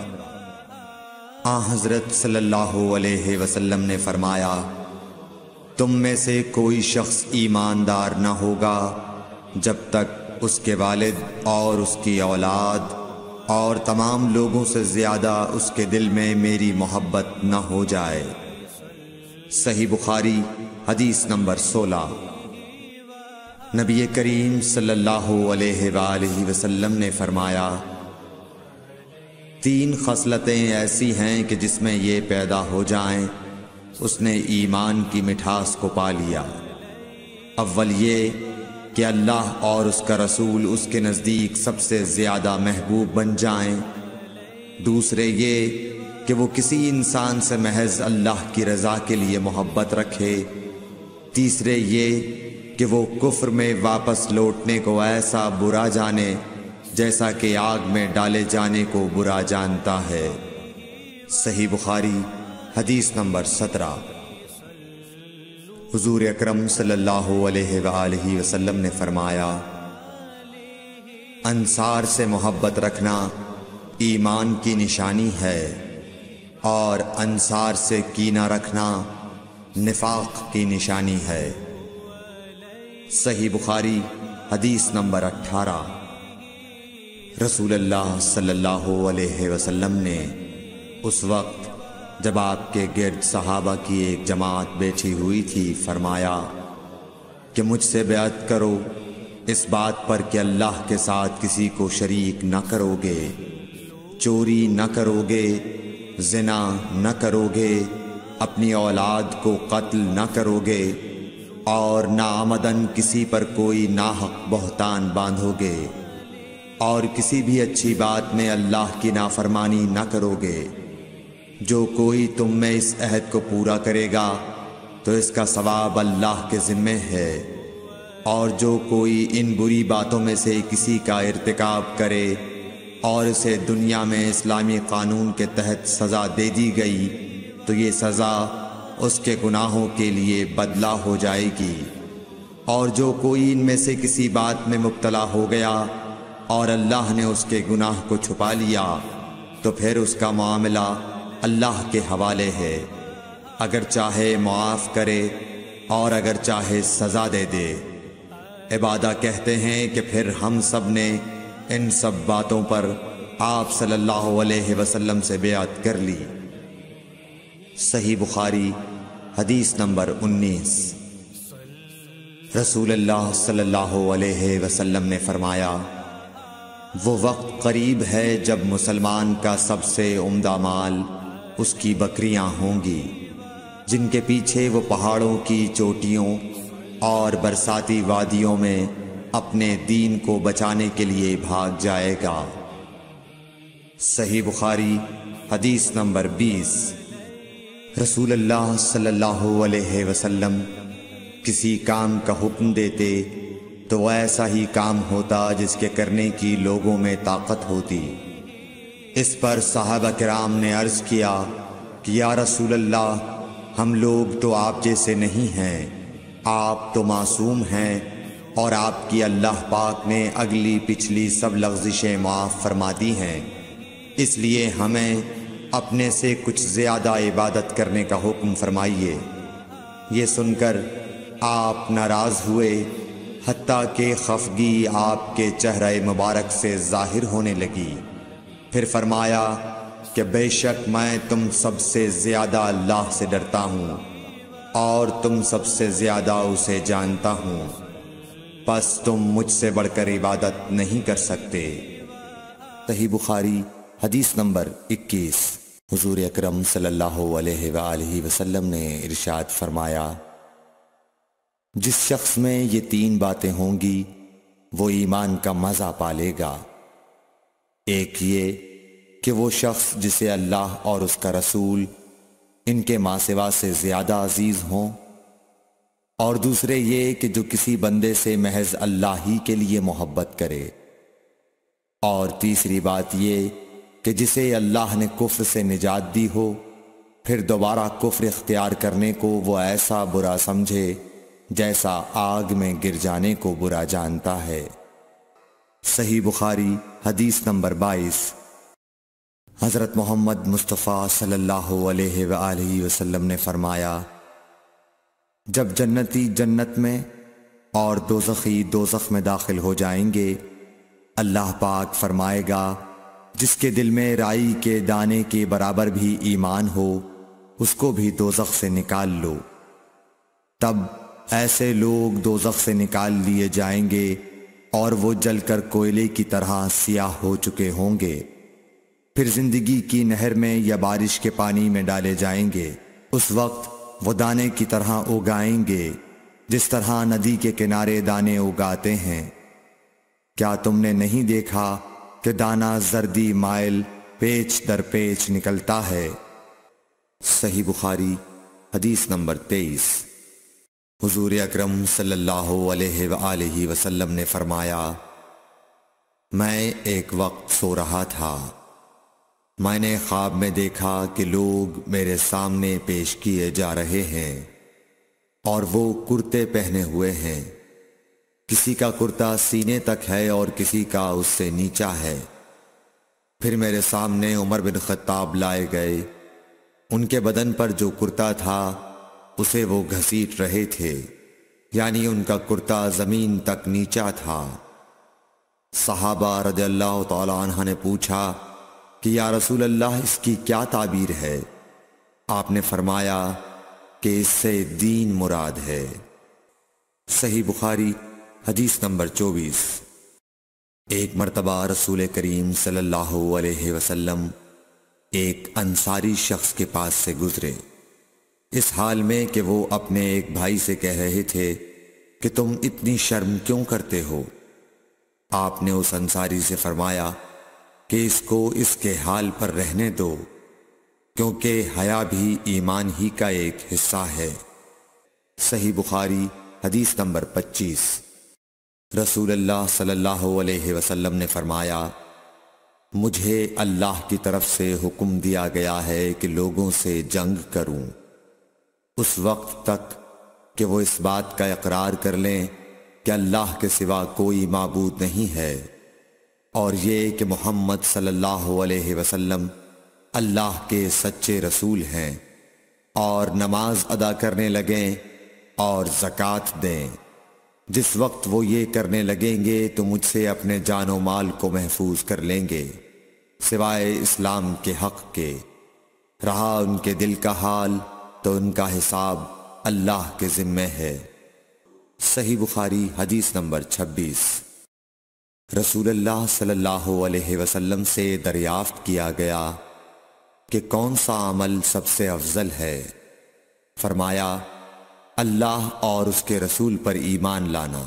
A: حضرت صلی اللہ علیہ وسلم نے فرمایا، تم میں سے کوئی شخص ایماندار نہ ہوگا جب تک اس کے والد اور اس کی اولاد اور تمام لوگوں سے زیادہ اس کے دل میں میری محبت نہ ہو جائے۔ صحیح بخاری حدیث نمبر 16۔ نبی کریم صلی اللہ علیہ وآلہ وسلم نے فرمایا، 3 خصلتیں ایسی ہیں کہ جس میں یہ پیدا ہو جائیں اس نے ایمان کی مٹھاس کو پا لیا۔ اول یہ کہ اللہ اور اس کا رسول اس کے نزدیک سب سے زیادہ محبوب بن جائیں، دوسرے یہ کہ وہ کسی انسان سے محض اللہ کی رضا کے لیے محبت رکھے، تیسرے یہ کہ وہ کفر میں واپس لوٹنے کو ایسا برا جانے جیسا کہ آگ میں ڈالے جانے کو برا جانتا ہے۔ صحیح بخاری حدیث نمبر 17۔ حضور اکرم صلی اللہ علیہ وآلہ وسلم نے فرمایا، انصار سے محبت رکھنا ایمان کی نشانی ہے، اور انصار سے کینہ رکھنا نفاق کی نشانی ہے۔ صحیح بخاری حدیث نمبر 18۔ رسول اللہ صلی اللہ علیہ وسلم نے اس وقت جب آپ کے گرد صحابہ کی ایک جماعت بیٹھی ہوئی تھی فرمایا کہ مجھ سے بیعت کرو اس بات پر کہ اللہ کے ساتھ کسی کو شریک نہ کرو گے، چوری نہ کرو گے، زنا نہ کرو گے، اپنی اولاد کو قتل نہ کرو گے، اور ناعمدن کسی پر کوئی ناحق بہتان باندھو گے، اور کسی بھی اچھی بات میں اللہ کی نافرمانی نہ کرو گے۔ جو کوئی تم میں اس عہد کو پورا کرے گا تو اس کا ثواب اللہ کے ذمے ہے، اور جو کوئی ان بری باتوں میں سے کسی کا ارتکاب کرے اور اسے دنیا میں اسلامی قانون کے تحت سزا دے دی گئی تو یہ سزا اس کے گناہوں کے لیے بدلہ ہو جائے گی، اور جو کوئی ان میں سے کسی بات میں مبتلا ہو گیا اور اللہ نے اس کے گناہ کو چھپا لیا تو پھر اس کا معاملہ اللہ کے حوالے ہے، اگر چاہے معاف کرے اور اگر چاہے سزا دے دے۔ عبادہ کہتے ہیں کہ پھر ہم سب نے ان سب باتوں پر آپ صلی اللہ علیہ وسلم سے بیعت کر لی۔ صحیح بخاری حدیث نمبر 19۔ رسول اللہ صلی اللہ علیہ وسلم نے فرمایا، وہ وقت قریب ہے جب مسلمان کا سب سے عمدہ مال اس کی بکریاں ہوں گی، جن کے پیچھے وہ پہاڑوں کی چوٹیوں اور برساتی وادیوں میں اپنے دین کو بچانے کے لیے بھاگ جائے گا۔ صحیح بخاری حدیث نمبر 20۔ رسول اللہ صلی اللہ علیہ وسلم کسی کام کا حکم دیتے تو ایسا ہی کام ہوتا جس کے کرنے کی لوگوں میں طاقت ہوتی۔ اس پر صحابہ کرام نے عرض کیا کہ یا رسول اللہ، ہم لوگ تو آپ جیسے نہیں ہیں، آپ تو معصوم ہیں اور آپ کی اللہ پاک نے اگلی پچھلی سب لغزشیں معاف فرما دی ہیں، اس لیے ہمیں اپنے سے کچھ زیادہ عبادت کرنے کا حکم فرمائیے۔ یہ سن کر آپ ناراض ہوئے، حتیٰ کہ خفگی آپ کے چہرہ مبارک سے ظاہر ہونے لگی۔ پھر فرمایا کہ بے شک میں تم سب سے زیادہ اللہ سے ڈرتا ہوں اور تم سب سے زیادہ اسے جانتا ہوں، پس تم مجھ سے بڑھ کر عبادت نہیں کر سکتے۔ صحیح بخاری حدیث نمبر 21۔ حضور اکرم صلی اللہ علیہ وآلہ وسلم نے ارشاد فرمایا، جس شخص میں یہ 3 باتیں ہوں گی وہ ایمان کا مزہ پالے گا۔ ایک یہ کہ وہ شخص جسے اللہ اور اس کا رسول ان کے ماں سوا سے زیادہ عزیز ہوں، اور دوسرے یہ کہ جو کسی بندے سے محض اللہ ہی کے لیے محبت کرے، اور تیسری بات یہ کہ جسے اللہ نے کفر سے نجات دی ہو، پھر دوبارہ کفر اختیار کرنے کو وہ ایسا برا سمجھے جیسا آگ میں گر جانے کو برا جانتا ہے۔ صحیح بخاری حدیث نمبر 22۔ حضرت محمد مصطفیٰ صلی اللہ علیہ وآلہ وسلم نے فرمایا، جب جنتی جنت میں اور دوزخی دوزخ میں داخل ہو جائیں گے، اللہ پاک فرمائے گا، جس کے دل میں رائی کے دانے کے برابر بھی ایمان ہو، اس کو بھی دوزخ سے نکال لو۔ تب ایسے لوگ دوزخ سے نکال لیے جائیں گے اور وہ جل کر کوئلے کی طرح سیاہ ہو چکے ہوں گے، پھر زندگی کی نہر میں یا بارش کے پانی میں ڈالے جائیں گے۔ اس وقت وہ دانے کی طرح اگائیں گے جس طرح ندی کے کنارے دانے اگاتے ہیں۔ کیا تم نے نہیں دیکھا کہ دانہ زردی مائل پیچ در پیچ نکلتا ہے؟ صحیح بخاری حدیث نمبر 23۔ حضور اکرم صلی اللہ علیہ وآلہ وسلم نے فرمایا، میں ایک وقت سو رہا تھا، میں نے خواب میں دیکھا کہ لوگ میرے سامنے پیش کیے جا رہے ہیں اور وہ کرتے پہنے ہوئے ہیں، کسی کا کرتا سینے تک ہے اور کسی کا اس سے نیچا ہے۔ پھر میرے سامنے عمر بن خطاب لائے گئے، ان کے بدن پر جو کرتا تھا اسے وہ گھسیٹ رہے تھے، یعنی ان کا کرتا زمین تک نیچا تھا۔ صحابہ رضی اللہ تعالی عنہ نے پوچھا کہ یا رسول اللہ، اس کی کیا تعبیر ہے؟ آپ نے فرمایا کہ اس سے دین مراد ہے۔ صحیح بخاری حدیث نمبر 24۔ ایک مرتبہ رسول کریم صلی اللہ علیہ وسلم ایک انصاری شخص کے پاس سے گزرے، اس حال میں کہ وہ اپنے ایک بھائی سے کہہ رہے تھے کہ تم اتنی شرم کیوں کرتے ہو؟ آپ نے اس انصاری سے فرمایا کہ اس کو اس کے حال پر رہنے دو، کیونکہ حیا بھی ایمان ہی کا ایک حصہ ہے۔ صحیح بخاری حدیث نمبر 25۔ رسول اللہ صلی اللہ علیہ وسلم نے فرمایا، مجھے اللہ کی طرف سے حکم دیا گیا ہے کہ لوگوں سے جنگ کروں اس وقت تک کہ وہ اس بات کا اقرار کر لیں کہ اللہ کے سوا کوئی معبود نہیں ہے، اور یہ کہ محمد صلی اللہ علیہ وسلم اللہ کے سچے رسول ہیں، اور نماز ادا کرنے لگیں اور زکوٰۃ دیں۔ جس وقت وہ یہ کرنے لگیں گے تو مجھ سے اپنے جان و مال کو محفوظ کر لیں گے، سوائے اسلام کے حق کے۔ رہا ان کے دل کا حال تو ان کا حساب اللہ کے ذمے ہے۔ صحیح بخاری حدیث نمبر 26۔ رسول اللہ صلی اللہ علیہ وسلم سے دریافت کیا گیا کہ کون سا عمل سب سے افضل ہے؟ فرمایا اللہ اور اس کے رسول پر ایمان لانا۔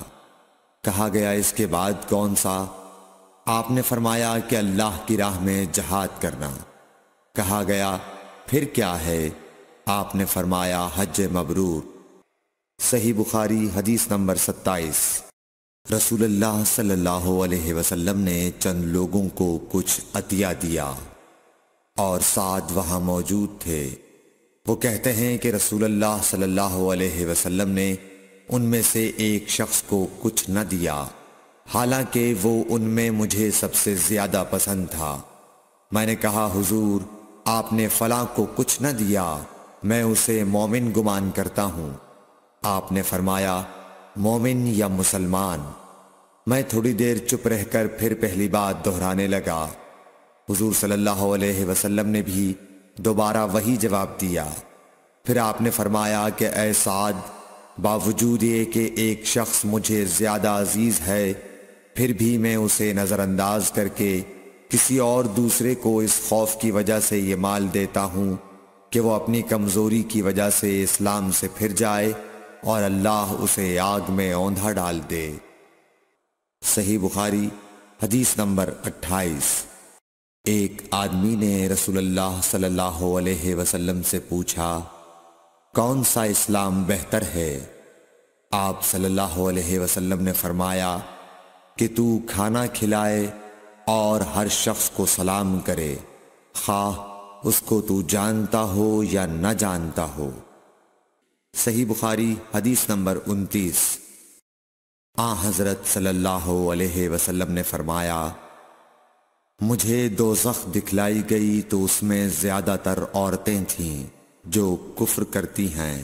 A: کہا گیا اس کے بعد کون سا؟ آپ نے فرمایا کہ اللہ کی راہ میں جہاد کرنا۔ کہا گیا پھر کیا ہے؟ آپ نے فرمایا حج مبرور۔ صحیح بخاری حدیث نمبر 27۔ رسول اللہ صلی اللہ علیہ وسلم نے چند لوگوں کو کچھ عطیہ دیا اور سعد وہاں موجود تھے۔ وہ کہتے ہیں کہ رسول اللہ صلی اللہ علیہ وسلم نے ان میں سے ایک شخص کو کچھ نہ دیا، حالانکہ وہ ان میں مجھے سب سے زیادہ پسند تھا۔ میں نے کہا حضور آپ نے فلاں کو کچھ نہ دیا، میں اسے مومن گمان کرتا ہوں۔ آپ نے فرمایا مومن یا مسلمان؟ میں تھوڑی دیر چپ رہ کر پھر پہلی بات دہرانے لگا۔ حضور صلی اللہ علیہ وسلم نے بھی دوبارہ وہی جواب دیا۔ پھر آپ نے فرمایا کہ اے سعد، باوجود یہ کہ ایک شخص مجھے زیادہ عزیز ہے، پھر بھی میں اسے نظر انداز کر کے کسی اور دوسرے کو اس خوف کی وجہ سے یہ مال دیتا ہوں کہ وہ اپنی کمزوری کی وجہ سے اسلام سے پھر جائے اور اللہ اسے آگ میں اوندھا ڈال دے۔ صحیح بخاری حدیث نمبر 28۔ ایک آدمی نے رسول اللہ صلی اللہ علیہ وسلم سے پوچھا کون سا اسلام بہتر ہے؟ آپ صلی اللہ علیہ وسلم نے فرمایا کہ تو کھانا کھلائے اور ہر شخص کو سلام کرے، خواہ اس کو تو جانتا ہو یا نہ جانتا ہو۔ صحیح بخاری حدیث نمبر 29۔ حضرت صلی اللہ علیہ وسلم نے فرمایا مجھے دوزخ دکھلائی گئی تو اس میں زیادہ تر عورتیں تھیں جو کفر کرتی ہیں۔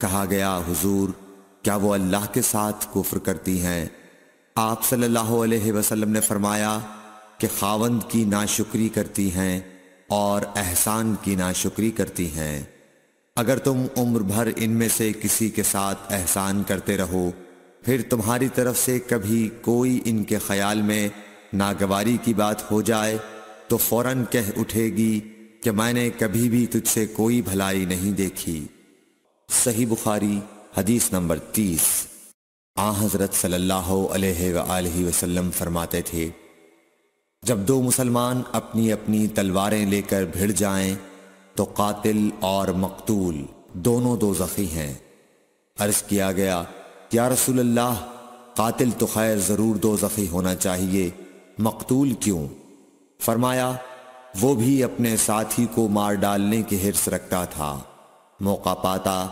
A: کہا گیا حضور کیا وہ اللہ کے ساتھ کفر کرتی ہیں؟ آپ صلی اللہ علیہ وسلم نے فرمایا کہ خاوند کی ناشکری کرتی ہیں اور احسان کی ناشکری کرتی ہیں۔ اگر تم عمر بھر ان میں سے کسی کے ساتھ احسان کرتے رہو، پھر تمہاری طرف سے کبھی کوئی ان کے خیال میں ناگواری کی بات ہو جائے تو فوراً کہہ اٹھے گی کہ میں نے کبھی بھی تجھ سے کوئی بھلائی نہیں دیکھی۔ صحیح بخاری حدیث نمبر 30۔ حضرت صلی اللہ علیہ وآلہ وسلم فرماتے تھے جب دو مسلمان اپنی اپنی تلواریں لے کر بھڑ جائیں تو قاتل اور مقتول دونوں دوزخی ہیں۔ عرض کیا گیا یا رسول اللہ قاتل تو خیر ضرور دوزخی ہونا چاہیے، مقتول کیوں؟ فرمایا وہ بھی اپنے ساتھی کو مار ڈالنے کی حرص رکھتا تھا، موقع پاتا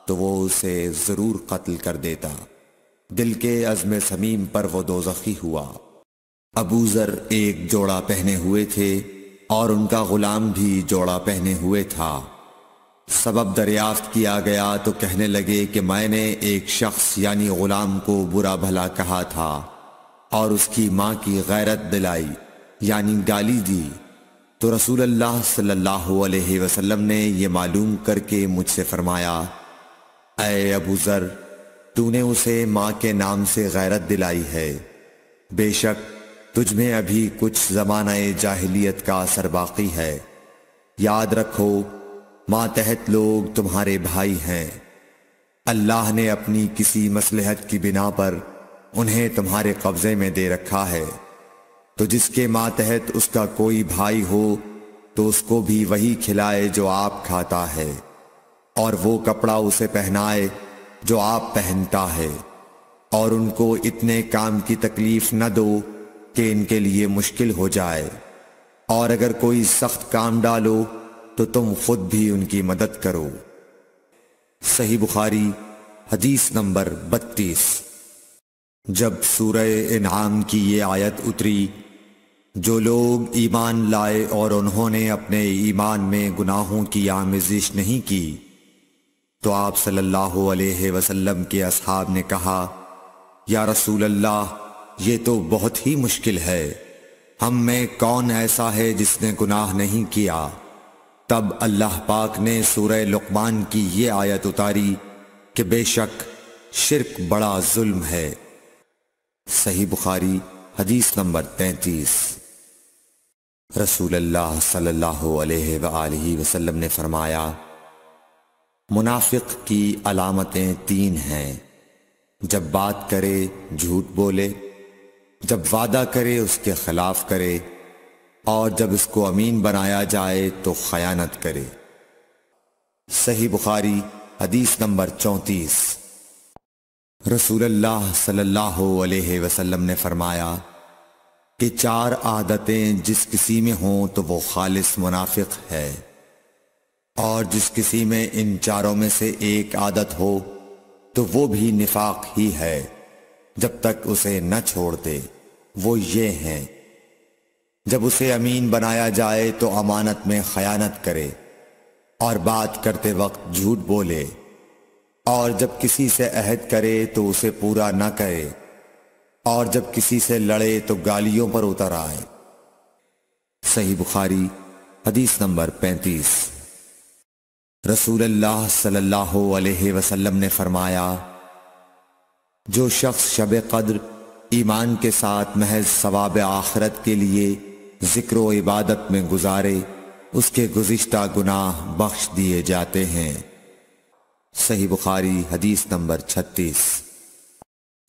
A: تو وہ اسے ضرور قتل کر دیتا۔ دل کے عزم صمیم پر وہ دوزخی ہوا۔ ابو ذر ایک جوڑا پہنے ہوئے تھے اور ان کا غلام بھی جوڑا پہنے ہوئے تھا۔ سبب دریافت کیا گیا تو کہنے لگے کہ میں نے ایک شخص یعنی غلام کو برا بھلا کہا تھا اور اس کی ماں کی غیرت دلائی یعنی گالی دی، تو رسول اللہ صلی اللہ علیہ وسلم نے یہ معلوم کر کے مجھ سے فرمایا اے ابو ذر، تو نے اسے ماں کے نام سے غیرت دلائی ہے، بے شک تجھ میں ابھی کچھ زمانہ جاہلیت کا اثر باقی ہے۔ یاد رکھو ماتحت لوگ تمہارے بھائی ہیں، اللہ نے اپنی کسی مصلحت کی بنا پر انہیں تمہارے قبضے میں دے رکھا ہے، تو جس کے ماتحت اس کا کوئی بھائی ہو تو اس کو بھی وہی کھلائے جو آپ کھاتا ہے، اور وہ کپڑا اسے پہنائے جو آپ پہنتا ہے، اور ان کو اتنے کام کی تکلیف نہ دو کہ ان کے لیے مشکل ہو جائے، اور اگر کوئی سخت کام ڈالو تو تم خود بھی ان کی مدد کرو۔ صحیح بخاری حدیث نمبر 32۔ جب سورہ انعام کی یہ آیت اتری جو لوگ ایمان لائے اور انہوں نے اپنے ایمان میں گناہوں کی آمیزش نہیں کی، تو آپ صلی اللہ علیہ وسلم کے اصحاب نے کہا یا رسول اللہ یہ تو بہت ہی مشکل ہے، ہم میں کون ایسا ہے جس نے گناہ نہیں کیا؟ تب اللہ پاک نے سورہ لقمان کی یہ آیت اتاری کہ بے شک شرک بڑا ظلم ہے۔ صحیح بخاری حدیث نمبر 33۔ رسول اللہ صلی اللہ علیہ وآلہ وسلم نے فرمایا، منافق کی علامتیں 3 ہیں: جب بات کرے جھوٹ بولے، جب وعدہ کرے اس کے خلاف کرے، اور جب اس کو امین بنایا جائے تو خیانت کرے۔ صحیح بخاری حدیث نمبر 34۔ رسول اللہ صلی اللہ علیہ وسلم نے فرمایا کہ 4 عادتیں جس کسی میں ہوں تو وہ خالص منافق ہے، اور جس کسی میں ان 4 میں سے ایک عادت ہو تو وہ بھی نفاق ہی ہے جب تک اسے نہ چھوڑ دے۔ وہ یہ ہیں: جب اسے امین بنایا جائے تو امانت میں خیانت کرے، اور بات کرتے وقت جھوٹ بولے، اور جب کسی سے عہد کرے تو اسے پورا نہ کرے، اور جب کسی سے لڑے تو گالیوں پر اتر آئے۔ صحیح بخاری حدیث نمبر 35۔ رسول اللہ صلی اللہ علیہ وسلم نے فرمایا، جو شخص شب قدر ایمان کے ساتھ محض ثواب آخرت کے لیے ذکر و عبادت میں گزارے، اس کے گزشتہ گناہ بخش دیے جاتے ہیں۔ صحیح بخاری حدیث نمبر 36۔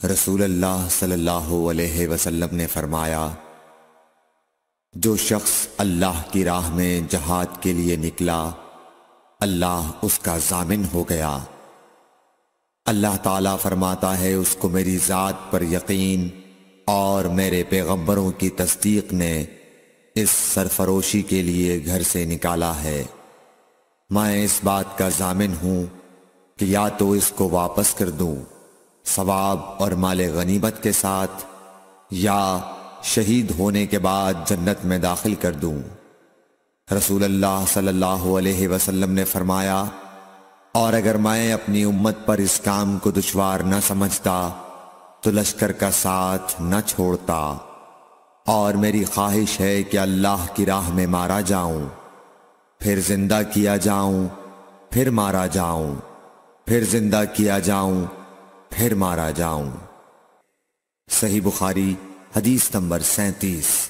A: رسول اللہ صلی اللہ علیہ وسلم نے فرمایا، جو شخص اللہ کی راہ میں جہاد کے لیے نکلا، اللہ اس کا ضامن ہو گیا۔ اللہ تعالیٰ فرماتا ہے، اس کو میری ذات پر یقین اور میرے پیغمبروں کی تصدیق نے اس سرفروشی کے لیے گھر سے نکالا ہے۔ میں اس بات کا ضامن ہوں کہ یا تو اس کو واپس کر دوں ثواب اور مال غنیمت کے ساتھ، یا شہید ہونے کے بعد جنت میں داخل کر دوں۔ رسول اللہ صلی اللہ علیہ وسلم نے فرمایا، اور اگر میں اپنی امت پر اس کام کو دشوار نہ سمجھتا تو لشکر کا ساتھ نہ چھوڑتا، اور میری خواہش ہے کہ اللہ کی راہ میں مارا جاؤں، پھر زندہ کیا جاؤں، پھر مارا جاؤں، پھر زندہ کیا جاؤں، پھر مارا جاؤں۔ صحیح بخاری حدیث نمبر 37۔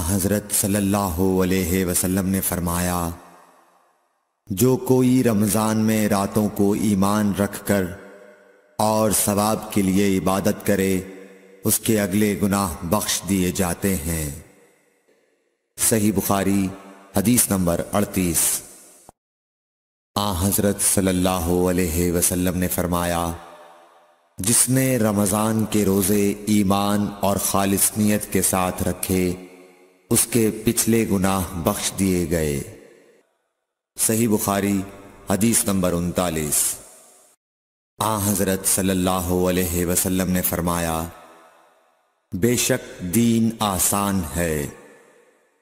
A: حضرت صلی اللہ علیہ وسلم نے فرمایا، جو کوئی رمضان میں راتوں کو ایمان رکھ کر اور ثواب کے لیے عبادت کرے، اس کے اگلے گناہ بخش دیے جاتے ہیں۔ صحیح بخاری حدیث نمبر 38۔ حضرت صلی اللہ علیہ وسلم نے فرمایا، جس نے رمضان کے روزے ایمان اور خالص نیت کے ساتھ رکھے، اس کے پچھلے گناہ بخش دیے گئے۔ صحیح بخاری حدیث نمبر 39۔ حضرت صلی اللہ علیہ وسلم نے فرمایا، بے شک دین آسان ہے،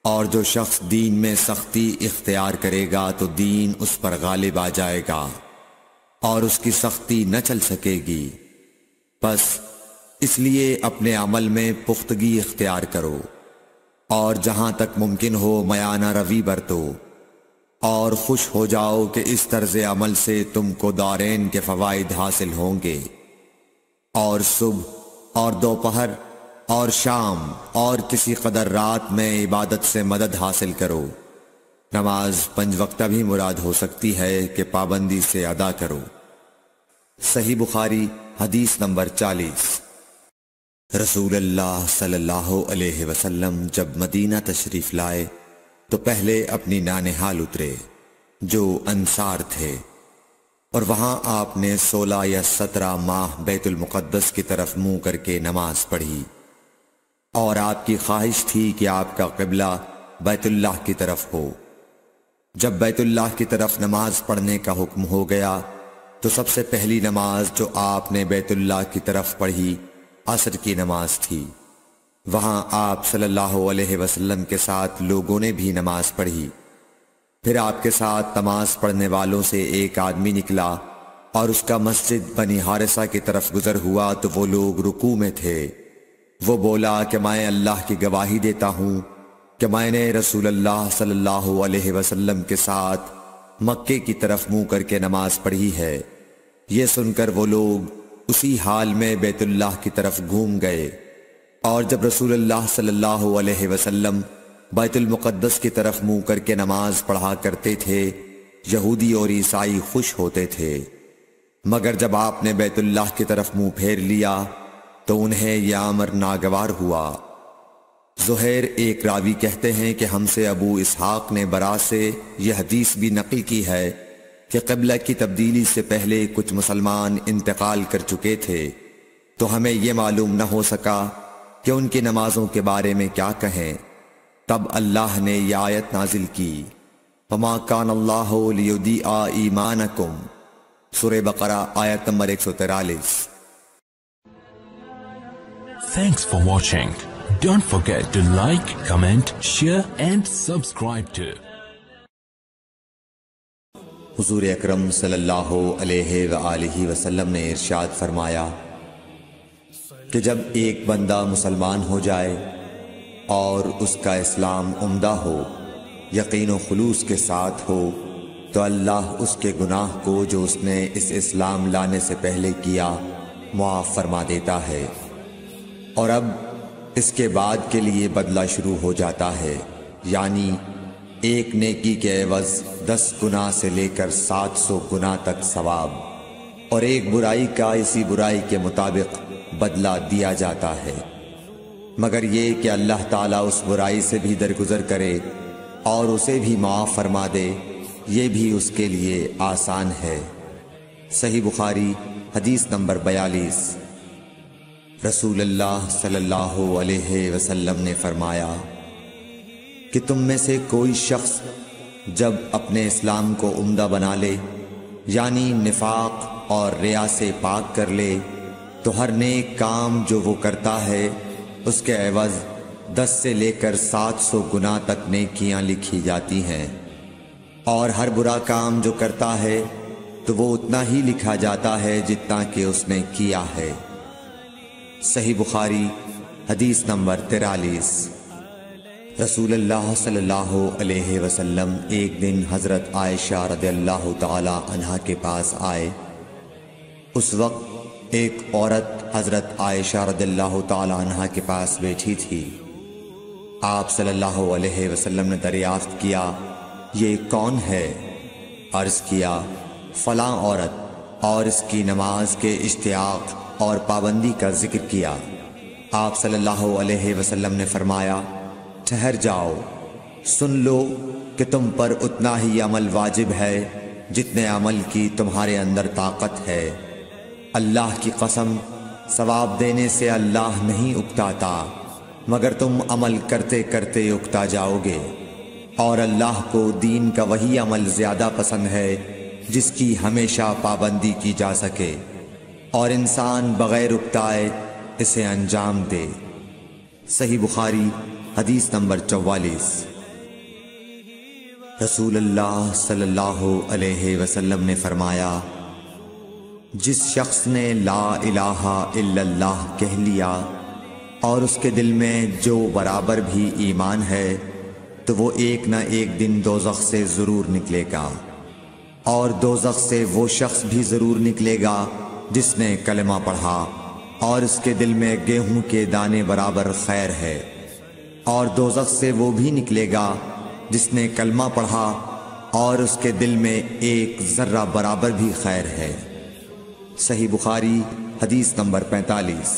A: اور جو شخص دین میں سختی اختیار کرے گا تو دین اس پر غالب آ جائے گا اور اس کی سختی نہ چل سکے گی۔ بس اس لیے اپنے عمل میں پختگی اختیار کرو، اور جہاں تک ممکن ہو میانہ روی برتو، اور خوش ہو جاؤ کہ اس طرز عمل سے تم کو دارین کے فوائد حاصل ہوں گے، اور صبح اور دوپہر اور شام اور کسی قدر رات میں عبادت سے مدد حاصل کرو۔ نماز 5 وقتہ بھی مراد ہو سکتی ہے کہ پابندی سے ادا کرو۔ صحیح بخاری حدیث نمبر 40۔ رسول اللہ صلی اللہ علیہ وسلم جب مدینہ تشریف لائے تو پہلے اپنی نانہال اترے جو انصار تھے، اور وہاں آپ نے 16 یا 17 ماہ بیت المقدس کی طرف منہ کر کے نماز پڑھی، اور آپ کی خواہش تھی کہ آپ کا قبلہ بیت اللہ کی طرف ہو۔ جب بیت اللہ کی طرف نماز پڑھنے کا حکم ہو گیا تو سب سے پہلی نماز جو آپ نے بیت اللہ کی طرف پڑھی عصر کی نماز تھی۔ وہاں آپ صلی اللہ علیہ وسلم کے ساتھ لوگوں نے بھی نماز پڑھی۔ پھر آپ کے ساتھ نماز پڑھنے والوں سے ایک آدمی نکلا اور اس کا مسجد بنی حارثہ کی طرف گزر ہوا تو وہ لوگ رکوع میں تھے۔ وہ بولا کہ میں اللہ کی گواہی دیتا ہوں کہ میں نے رسول اللہ صلی اللہ علیہ وسلم کے ساتھ مکے کی طرف منہ کر کے نماز پڑھی ہے۔ یہ سن کر وہ لوگ اسی حال میں بیت اللہ کی طرف گھوم گئے، اور جب رسول اللہ صلی اللہ علیہ وسلم بیت المقدس کی طرف منہ کر کے نماز پڑھا کرتے تھے، یہودی اور عیسائی خوش ہوتے تھے، مگر جب آپ نے بیت اللہ کی طرف منہ پھیر لیا تو انہیں یہ امر ناگوار ہوا۔ زہیر ایک راوی کہتے ہیں کہ ہم سے ابو اسحاق نے برا سے یہ حدیث بھی نقل کی ہے کہ قبلہ کی تبدیلی سے پہلے کچھ مسلمان انتقال کر چکے تھے، تو ہمیں یہ معلوم نہ ہو سکا کہ ان کی نمازوں کے بارے میں کیا کہیں۔ تب اللہ نے یہ آیت نازل کی، وَمَا كَانَ اللَّهُ لِيُضِيعَ إِيمَانَكُمْ، سورہ بقرہ آیت number 143۔
B: Thanks for watching. Don't forget to like, comment, share and subscribe to.
A: حضور اکرم صلی اللہ علیہ وآلہ وسلم نے ارشاد فرمایا کہ جب ایک بندہ مسلمان ہو جائے اور اس کا اسلام عمدہ ہو، یقین و خلوص کے ساتھ ہو، تو اللہ اس کے گناہ کو جو اس نے اس اسلام لانے سے پہلے کیا معاف فرما دیتا ہے، اور اب اس کے بعد کے لیے بدلہ شروع ہو جاتا ہے، یعنی ایک نیکی کے عوض 10 گناہ سے لے کر 700 گناہ تک ثواب، اور ایک برائی کا اسی برائی کے مطابق بدلہ دیا جاتا ہے، مگر یہ کہ اللہ تعالیٰ اس برائی سے بھی درگزر کرے اور اسے بھی معاف فرما دے، یہ بھی اس کے لیے آسان ہے۔ صحیح بخاری حدیث نمبر 42۔ رسول اللہ صلی اللہ علیہ وسلم نے فرمایا کہ تم میں سے کوئی شخص جب اپنے اسلام کو عمدہ بنا لے، یعنی نفاق اور ریا سے پاک کر لے، تو ہر نیک کام جو وہ کرتا ہے اس کے عوض 10 سے لے کر 700 گناہ تک نیکیاں لکھی جاتی ہیں، اور ہر برا کام جو کرتا ہے تو وہ اتنا ہی لکھا جاتا ہے جتنا کہ اس نے کیا ہے۔ صحیح بخاری حدیث نمبر 43۔ رسول اللہ صلی اللہ علیہ وسلم ایک دن حضرت عائشہ رضی اللہ تعالی عنہا کے پاس آئے۔ اس وقت ایک عورت حضرت عائشہ رضی اللہ تعالی عنہا کے پاس بیٹھی تھی۔ آپ صلی اللہ علیہ وسلم نے دریافت کیا، یہ کون ہے؟ عرض کیا، فلاں عورت، اور اس کی نماز کے اشتیاق اور پابندی کا ذکر کیا۔ آپ صلی اللہ علیہ وسلم نے فرمایا، ٹھہر جاؤ، سن لو کہ تم پر اتنا ہی عمل واجب ہے جتنے عمل کی تمہارے اندر طاقت ہے۔ اللہ کی قسم، ثواب دینے سے اللہ نہیں اکتاتا، مگر تم عمل کرتے کرتے اکتا جاؤ گے، اور اللہ کو دین کا وہی عمل زیادہ پسند ہے جس کی ہمیشہ پابندی کی جا سکے، اور انسان بغیر اکتائے اسے انجام دے۔ صحیح بخاری حدیث نمبر 44۔ رسول اللہ صلی اللہ علیہ وسلم نے فرمایا، جس شخص نے لا الہ الا اللہ کہہ لیا اور اس کے دل میں جو برابر بھی ایمان ہے، تو وہ ایک نہ ایک دن دوزخ سے ضرور نکلے گا، اور دوزخ سے وہ شخص بھی ضرور نکلے گا جس نے کلمہ پڑھا اور اس کے دل میں گیہوں کے دانے برابر خیر ہے، اور دوزخ سے وہ بھی نکلے گا جس نے کلمہ پڑھا اور اس کے دل میں ایک ذرہ برابر بھی خیر ہے۔ صحیح بخاری حدیث نمبر 45۔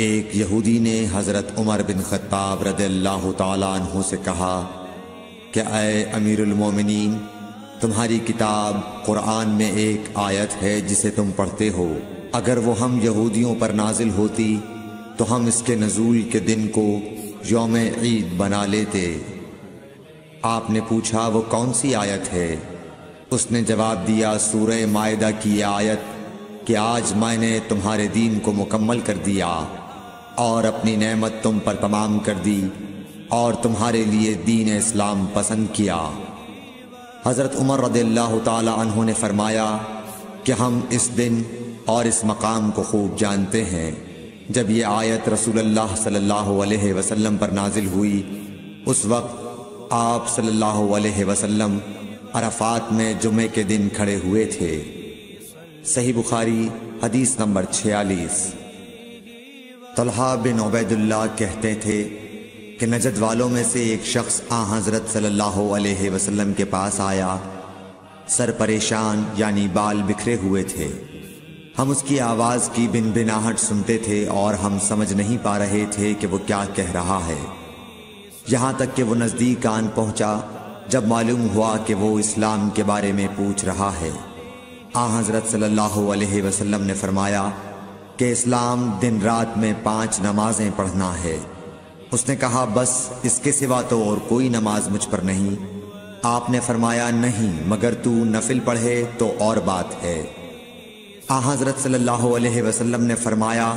A: ایک یہودی نے حضرت عمر بن خطاب رضی اللہ تعالیٰ عنہ سے کہا کہ اے امیر المومنین، تمہاری کتاب قرآن میں ایک آیت ہے جسے تم پڑھتے ہو، اگر وہ ہم یہودیوں پر نازل ہوتی تو ہم اس کے نزول کے دن کو یوم عید بنا لیتے۔ آپ نے پوچھا، وہ کون سی آیت ہے؟ اس نے جواب دیا، سورہ مائدہ کی یہ آیت کہ آج میں نے تمہارے دین کو مکمل کر دیا اور اپنی نعمت تم پر تمام کر دی اور تمہارے لیے دین اسلام پسند کیا۔ حضرت عمر رضی اللہ تعالی عنہ نے فرمایا کہ ہم اس دن اور اس مقام کو خوب جانتے ہیں۔ جب یہ آیت رسول اللہ صلی اللہ علیہ وسلم پر نازل ہوئی اس وقت آپ صلی اللہ علیہ وسلم عرفات میں جمعے کے دن کھڑے ہوئے تھے۔ صحیح بخاری حدیث نمبر 46۔ طلحہ بن عبید اللہ کہتے تھے کہ نجد والوں میں سے ایک شخص حضرت صلی اللہ علیہ وسلم کے پاس آیا، سر پریشان یعنی بال بکھرے ہوئے تھے۔ ہم اس کی آواز کی بن بناہٹ سنتے تھے اور ہم سمجھ نہیں پا رہے تھے کہ وہ کیا کہہ رہا ہے، یہاں تک کہ وہ نزدیک آن پہنچا جب معلوم ہوا کہ وہ اسلام کے بارے میں پوچھ رہا ہے۔ حضرت صلی اللہ علیہ وسلم نے فرمایا کہ اسلام دن رات میں 5 نمازیں پڑھنا ہے۔ اس نے کہا بس اس کے سوا تو اور کوئی نماز مجھ پر نہیں۔ آپ نے فرمایا نہیں مگر تو نفل پڑھے تو اور بات ہے۔ حضرت صلی اللہ علیہ وسلم نے فرمایا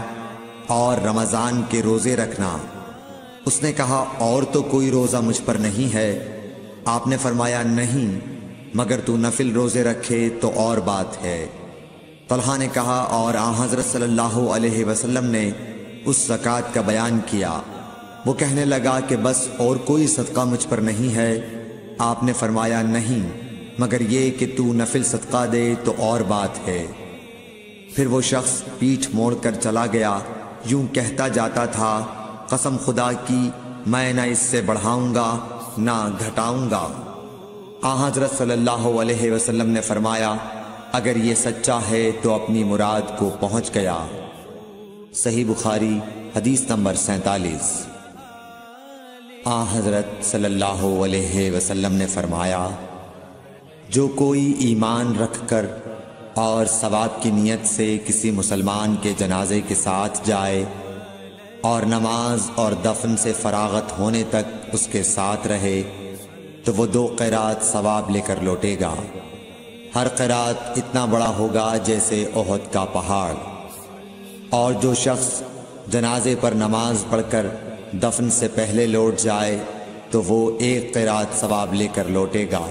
A: اور رمضان کے روزے رکھنا۔ اس نے کہا اور تو کوئی روزہ مجھ پر نہیں ہے۔ آپ نے فرمایا نہیں مگر تو نفل روزے رکھے تو اور بات ہے۔ طلحہ نے کہا اور حضرت صلی اللہ علیہ وسلم نے اس زکوٰۃ کا بیان کیا۔ وہ کہنے لگا کہ بس اور کوئی صدقہ مجھ پر نہیں ہے۔ آپ نے فرمایا نہیں مگر یہ کہ تو نفل صدقہ دے تو اور بات ہے۔ پھر وہ شخص پیٹھ موڑ کر چلا گیا، یوں کہتا جاتا تھا قسم خدا کی میں نہ اس سے بڑھاؤں گا نہ گھٹاؤں گا۔ حضرت صلی اللہ علیہ وسلم نے فرمایا اگر یہ سچا ہے تو اپنی مراد کو پہنچ گیا۔ صحیح بخاری حدیث نمبر 47۔ حضرت صلی اللہ علیہ وسلم نے فرمایا جو کوئی ایمان رکھ کر اور ثواب کی نیت سے کسی مسلمان کے جنازے کے ساتھ جائے اور نماز اور دفن سے فراغت ہونے تک اس کے ساتھ رہے تو وہ 2 قیرات ثواب لے کر لوٹے گا۔ ہر قیرات اتنا بڑا ہوگا جیسے احد کا پہاڑ۔ اور جو شخص جنازے پر نماز پڑھ کر دفن سے پہلے لوٹ جائے تو وہ 1 قیرات ثواب لے کر لوٹے گا۔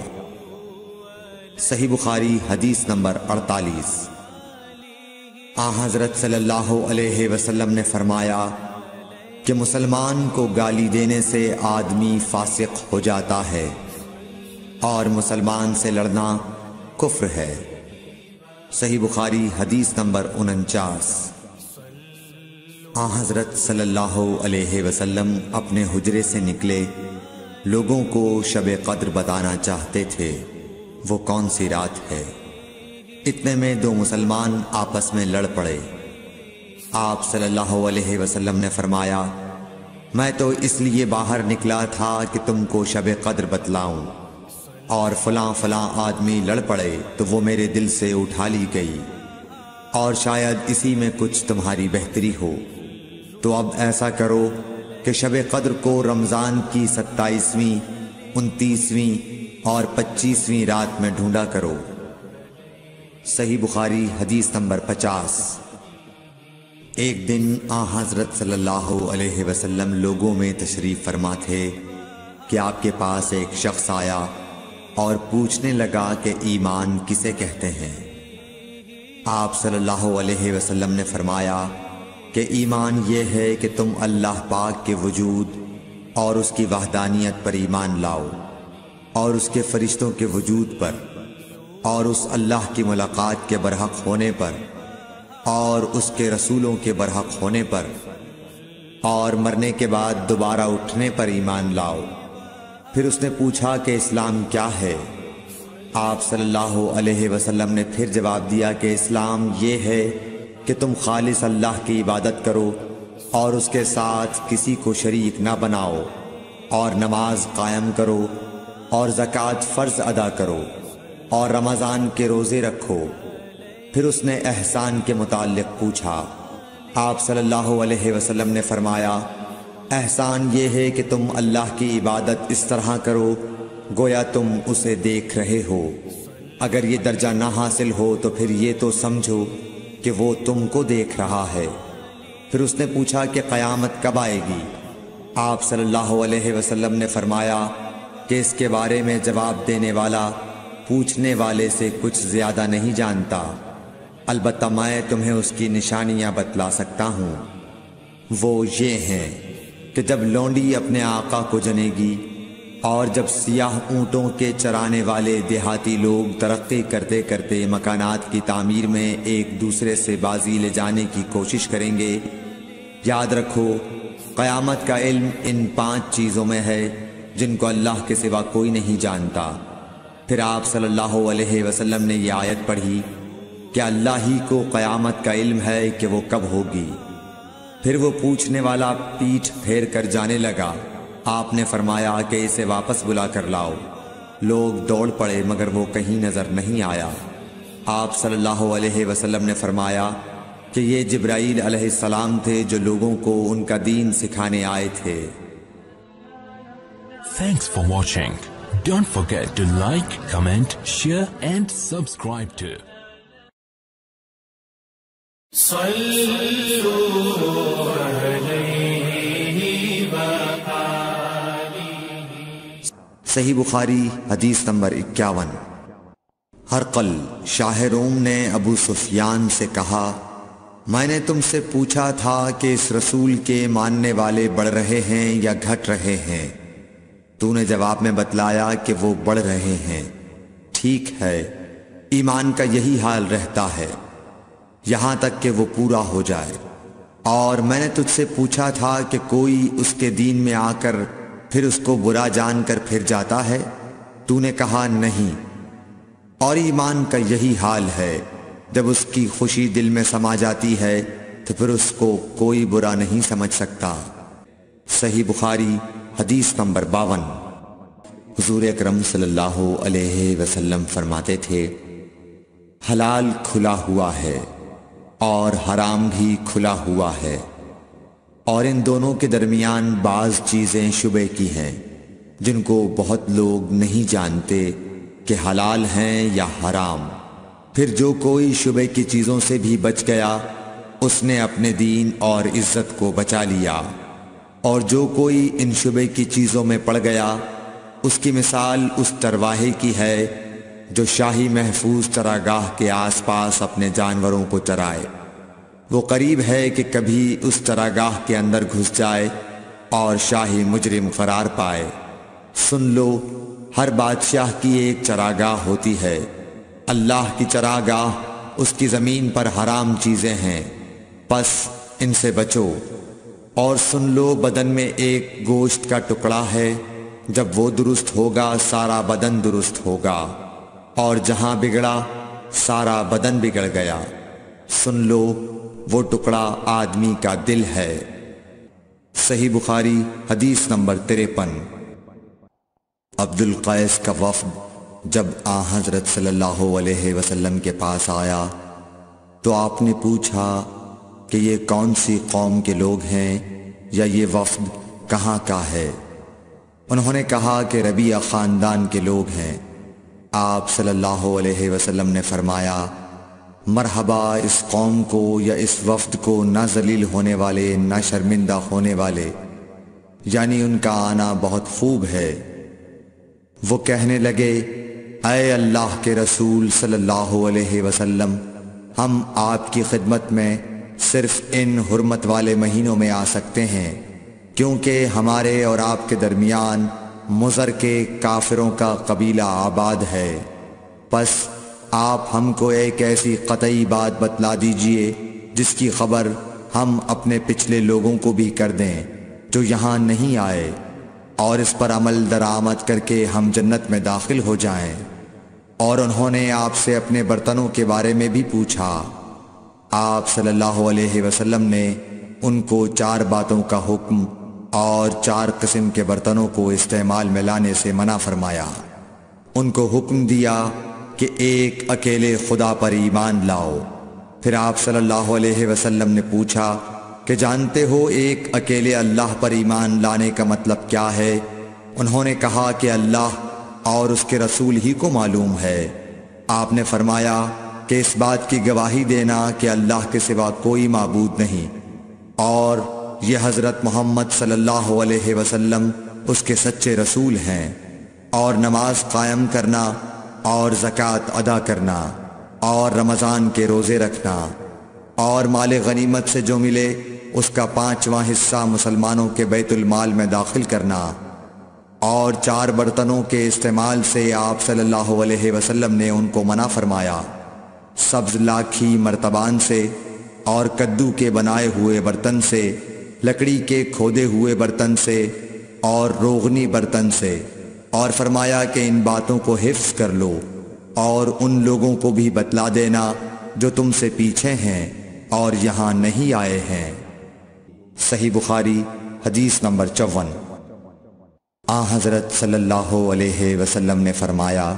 A: صحیح بخاری حدیث نمبر 48۔ حضرت صلی اللہ علیہ وسلم نے فرمایا کہ مسلمان کو گالی دینے سے آدمی فاسق ہو جاتا ہے اور مسلمان سے لڑنا کفر ہے۔ صحیح بخاری حدیث نمبر 49۔ حضرت صلی اللہ علیہ وسلم اپنے حجرے سے نکلے، لوگوں کو شب قدر بتانا چاہتے تھے وہ کون سی رات ہے۔ اتنے میں 2 مسلمان آپس میں لڑ پڑے۔ آپ صلی اللہ علیہ وسلم نے فرمایا میں تو اس لیے باہر نکلا تھا کہ تم کو شب قدر بتلاؤں، اور فلاں فلاں آدمی لڑ پڑے تو وہ میرے دل سے اٹھا لی گئی، اور شاید اسی میں کچھ تمہاری بہتری ہو، تو اب ایسا کرو کہ شب قدر کو رمضان کی 27ویں، 29ویں اور 25ویں رات میں ڈھونڈا کرو۔ صحیح بخاری حدیث نمبر 50۔ ایک دن حضرت صلی اللہ علیہ وسلم لوگوں میں تشریف فرما تھے کہ آپ کے پاس ایک شخص آیا اور پوچھنے لگا کہ ایمان کسے کہتے ہیں۔ آپ صلی اللہ علیہ وسلم نے فرمایا کہ ایمان یہ ہے کہ تم اللہ پاک کے وجود اور اس کی وحدانیت پر ایمان لاؤ، اور اس کے فرشتوں کے وجود پر، اور اس اللہ کی ملاقات کے برحق ہونے پر، اور اس کے رسولوں کے برحق ہونے پر، اور مرنے کے بعد دوبارہ اٹھنے پر ایمان لاؤ۔ پھر اس نے پوچھا کہ اسلام کیا ہے؟ آپ صلی اللہ علیہ وسلم نے پھر جواب دیا کہ اسلام یہ ہے کہ تم خالص اللہ کی عبادت کرو اور اس کے ساتھ کسی کو شریک نہ بناؤ، اور نماز قائم کرو، اور زکوٰۃ فرض ادا کرو، اور رمضان کے روزے رکھو۔ پھر اس نے احسان کے متعلق پوچھا۔ آپ صلی اللہ علیہ وسلم نے فرمایا احسان یہ ہے کہ تم اللہ کی عبادت اس طرح کرو گویا تم اسے دیکھ رہے ہو۔ اگر یہ درجہ نہ حاصل ہو تو پھر یہ تو سمجھو کہ وہ تم کو دیکھ رہا ہے۔ پھر اس نے پوچھا کہ قیامت کب آئے گی؟ آپ صلی اللہ علیہ وسلم نے فرمایا کہ اس کے بارے میں جواب دینے والا پوچھنے والے سے کچھ زیادہ نہیں جانتا، البتہ میں تمہیں اس کی نشانیاں بتلا سکتا ہوں۔ وہ یہ ہیں: کہ جب لونڈی اپنے آقا کو جنے گی اور جب سیاہ اونٹوں کے چرانے والے دیہاتی لوگ ترقی کرتے کرتے مکانات کی تعمیر میں ایک دوسرے سے بازی لے جانے کی کوشش کریں گے، یاد رکھو قیامت کا علم ان 5 چیزوں میں ہے جن کو اللہ کے سوا کوئی نہیں جانتا۔ پھر آپ صلی اللہ علیہ وسلم نے یہ آیت پڑھی کہ اللہ ہی کو قیامت کا علم ہے کہ وہ کب ہوگی۔ پھر وہ پوچھنے والا پیٹھ پھیر کر جانے لگا۔ آپ نے فرمایا کہ اسے واپس بلا کر لاؤ۔ لوگ دوڑ پڑے مگر وہ کہیں نظر نہیں آیا۔ آپ صلی اللہ علیہ وسلم نے فرمایا کہ یہ جبرائیل علیہ السلام تھے جو لوگوں کو ان کا دین سکھانے آئے تھے۔
B: Thanks for watching. Don't forget to like, comment, share and subscribe to
A: صحیح بخاری حدیث نمبر 51۔ ہرقل شاہ روم نے ابو سفیان سے کہا، میں نے تم سے پوچھا تھا کہ اس رسول کے ماننے والے بڑھ رہے ہیں یا گھٹ رہے ہیں؟ تو نے جواب میں بتلایا کہ وہ بڑھ رہے ہیں۔ ٹھیک ہے، ایمان کا یہی حال رہتا ہے یہاں تک کہ وہ پورا ہو جائے۔ اور میں نے تجھ سے پوچھا تھا کہ کوئی اس کے دین میں آ کر پھر اس کو برا جان کر پھر جاتا ہے؟ تو نے کہا نہیں۔ اور ایمان کا یہی حال ہے، جب اس کی خوشی دل میں سما جاتی ہے تو پھر اس کو کوئی برا نہیں سمجھ سکتا۔ صحیح بخاری حدیث نمبر 52۔ حضور اکرم صلی اللہ علیہ وسلم فرماتے تھے، حلال کھلا ہوا ہے اور حرام بھی کھلا ہوا ہے، اور ان دونوں کے درمیان بعض چیزیں شبے کی ہیں جن کو بہت لوگ نہیں جانتے کہ حلال ہیں یا حرام۔ پھر جو کوئی شبے کی چیزوں سے بھی بچ گیا اس نے اپنے دین اور عزت کو بچا لیا، اور جو کوئی ان شبے کی چیزوں میں پڑ گیا اس کی مثال اس چرواہے کی ہے جو شاہی محفوظ چراگاہ کے آس پاس اپنے جانوروں کو چرائے۔ وہ قریب ہے کہ کبھی اس چراگاہ کے اندر گھس جائے اور شاہی مجرم قرار پائے۔ سن لو، ہر بادشاہ کی ایک چراگاہ ہوتی ہے، اللہ کی چراگاہ اس کی زمین پر حرام چیزیں ہیں، پس ان سے بچو۔ اور سن لو، بدن میں ایک گوشت کا ٹکڑا ہے، جب وہ درست ہوگا سارا بدن درست ہوگا، اور جہاں بگڑا سارا بدن بگڑ گیا۔ سن لو، وہ ٹکڑا آدمی کا دل ہے۔ صحیح بخاری حدیث نمبر 53۔ عبد القیس کا وفد جب حضرت صلی اللہ علیہ وسلم کے پاس آیا تو آپ نے پوچھا کہ یہ کون سی قوم کے لوگ ہیں یا یہ وفد کہاں کا ہے؟ انہوں نے کہا کہ ربیعہ خاندان کے لوگ ہیں۔ آپ صلی اللہ علیہ وسلم نے فرمایا، مرحبا اس قوم کو یا اس وفد کو، نہ ذلیل ہونے والے نہ شرمندہ ہونے والے، یعنی ان کا آنا بہت خوب ہے۔ وہ کہنے لگے، اے اللہ کے رسول صلی اللہ علیہ وسلم، ہم آپ کی خدمت میں صرف ان حرمت والے مہینوں میں آ سکتے ہیں، کیونکہ ہمارے اور آپ کے درمیان مضر کے کافروں کا قبیلہ آباد ہے۔ پس آپ ہم کو ایک ایسی قطعی بات بتلا دیجئے جس کی خبر ہم اپنے پچھلے لوگوں کو بھی کر دیں جو یہاں نہیں آئے، اور اس پر عمل درآمد کر کے ہم جنت میں داخل ہو جائیں۔ اور انہوں نے آپ سے اپنے برتنوں کے بارے میں بھی پوچھا۔ آپ صلی اللہ علیہ وسلم نے ان کو 4 باتوں کا حکم اور 4 قسم کے برتنوں کو استعمال میں لانے سے منع فرمایا۔ ان کو حکم دیا کہ ایک اکیلے خدا پر ایمان لاؤ۔ پھر آپ صلی اللہ علیہ وسلم نے پوچھا کہ جانتے ہو ایک اکیلے اللہ پر ایمان لانے کا مطلب کیا ہے؟ انہوں نے کہا کہ اللہ اور اس کے رسول ہی کو معلوم ہے۔ آپ نے فرمایا کہ اس بات کی گواہی دینا کہ اللہ کے سوا کوئی معبود نہیں، اور یہ حضرت محمد صلی اللہ علیہ وسلم اس کے سچے رسول ہیں، اور نماز قائم کرنا اور زکوٰۃ ادا کرنا اور رمضان کے روزے رکھنا، اور مال غنیمت سے جو ملے اس کا 5واں حصہ مسلمانوں کے بیت المال میں داخل کرنا، اور 4 برتنوں کے استعمال سے آپ صلی اللہ علیہ وسلم نے ان کو منع فرمایا، سبز لاکھی مرتبان سے اور کدو کے بنائے ہوئے برتن سے، لکڑی کے کھودے ہوئے برتن سے اور روغنی برتن سے، اور فرمایا کہ ان باتوں کو حفظ کر لو اور ان لوگوں کو بھی بتلا دینا جو تم سے پیچھے ہیں اور یہاں نہیں آئے ہیں۔ صحیح بخاری حدیث نمبر 54۔ حضرت صلی اللہ علیہ وسلم نے فرمایا،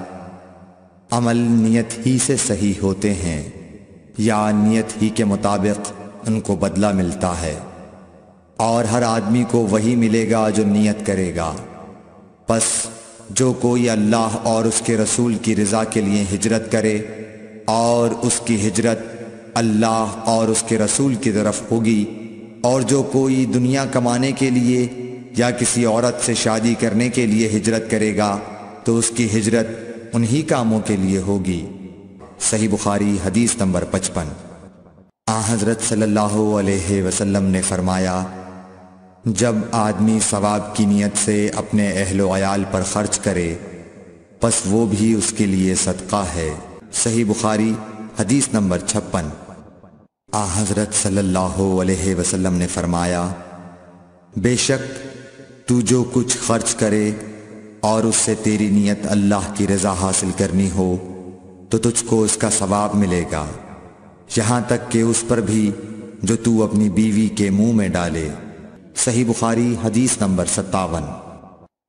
A: عمل نیت ہی سے صحیح ہوتے ہیں یا نیت ہی کے مطابق ان کو بدلہ ملتا ہے، اور ہر آدمی کو وہی ملے گا جو نیت کرے گا۔ پس جو کوئی اللہ اور اس کے رسول کی رضا کے لیے ہجرت کرے اور اس کی ہجرت اللہ اور اس کے رسول کی طرف ہوگی، اور جو کوئی دنیا کمانے کے لیے یا کسی عورت سے شادی کرنے کے لیے ہجرت کرے گا تو اس کی ہجرت انہی کاموں کے لیے ہوگی۔ صحیح بخاری حدیث نمبر 55۔ حضرت صلی اللہ علیہ وسلم نے فرمایا، جب آدمی ثواب کی نیت سے اپنے اہل و عیال پر خرچ کرے پس وہ بھی اس کے لیے صدقہ ہے۔ صحیح بخاری حدیث نمبر 56۔ حضرت صلی اللہ علیہ وسلم نے فرمایا، بے شک تو جو کچھ خرچ کرے اور اس سے تیری نیت اللہ کی رضا حاصل کرنی ہو تو تجھ کو اس کا ثواب ملے گا، یہاں تک کہ اس پر بھی جو تو اپنی بیوی کے منہ میں ڈالے۔ صحیح بخاری حدیث نمبر 57۔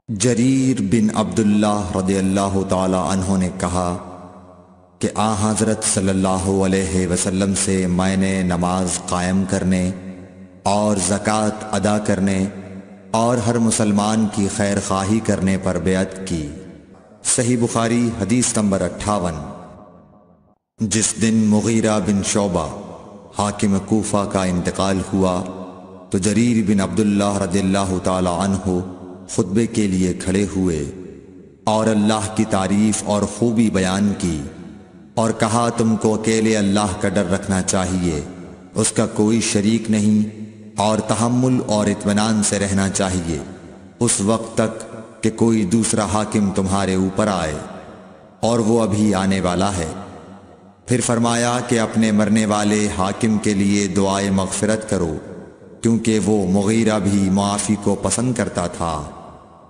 A: جریر بن عبداللہ رضی اللہ تعالی عنہ نے کہا کہ حضرت صلی اللہ علیہ وسلم سے میں نے نماز قائم کرنے اور زکوٰۃ ادا کرنے اور ہر مسلمان کی خیر خواہی کرنے پر بیعت کی۔ صحیح بخاری حدیث نمبر 58۔ جس دن مغیرہ بن شعبہ حاکم کوفہ کا انتقال ہوا تو جریر بن عبداللہ رضی اللہ تعالی عنہ خطبے کے لیے کھڑے ہوئے اور اللہ کی تعریف اور خوبی بیان کی، اور کہا تم کو اکیلے اللہ کا ڈر رکھنا چاہیے، اس کا کوئی شریک نہیں، اور تحمل اور اطمینان سے رہنا چاہیے اس وقت تک کہ کوئی دوسرا حاکم تمہارے اوپر آئے، اور وہ ابھی آنے والا ہے۔ پھر فرمایا کہ اپنے مرنے والے حاکم کے لیے دعائے مغفرت کرو، کیونکہ وہ مغیرہ بھی معافی کو پسند کرتا تھا۔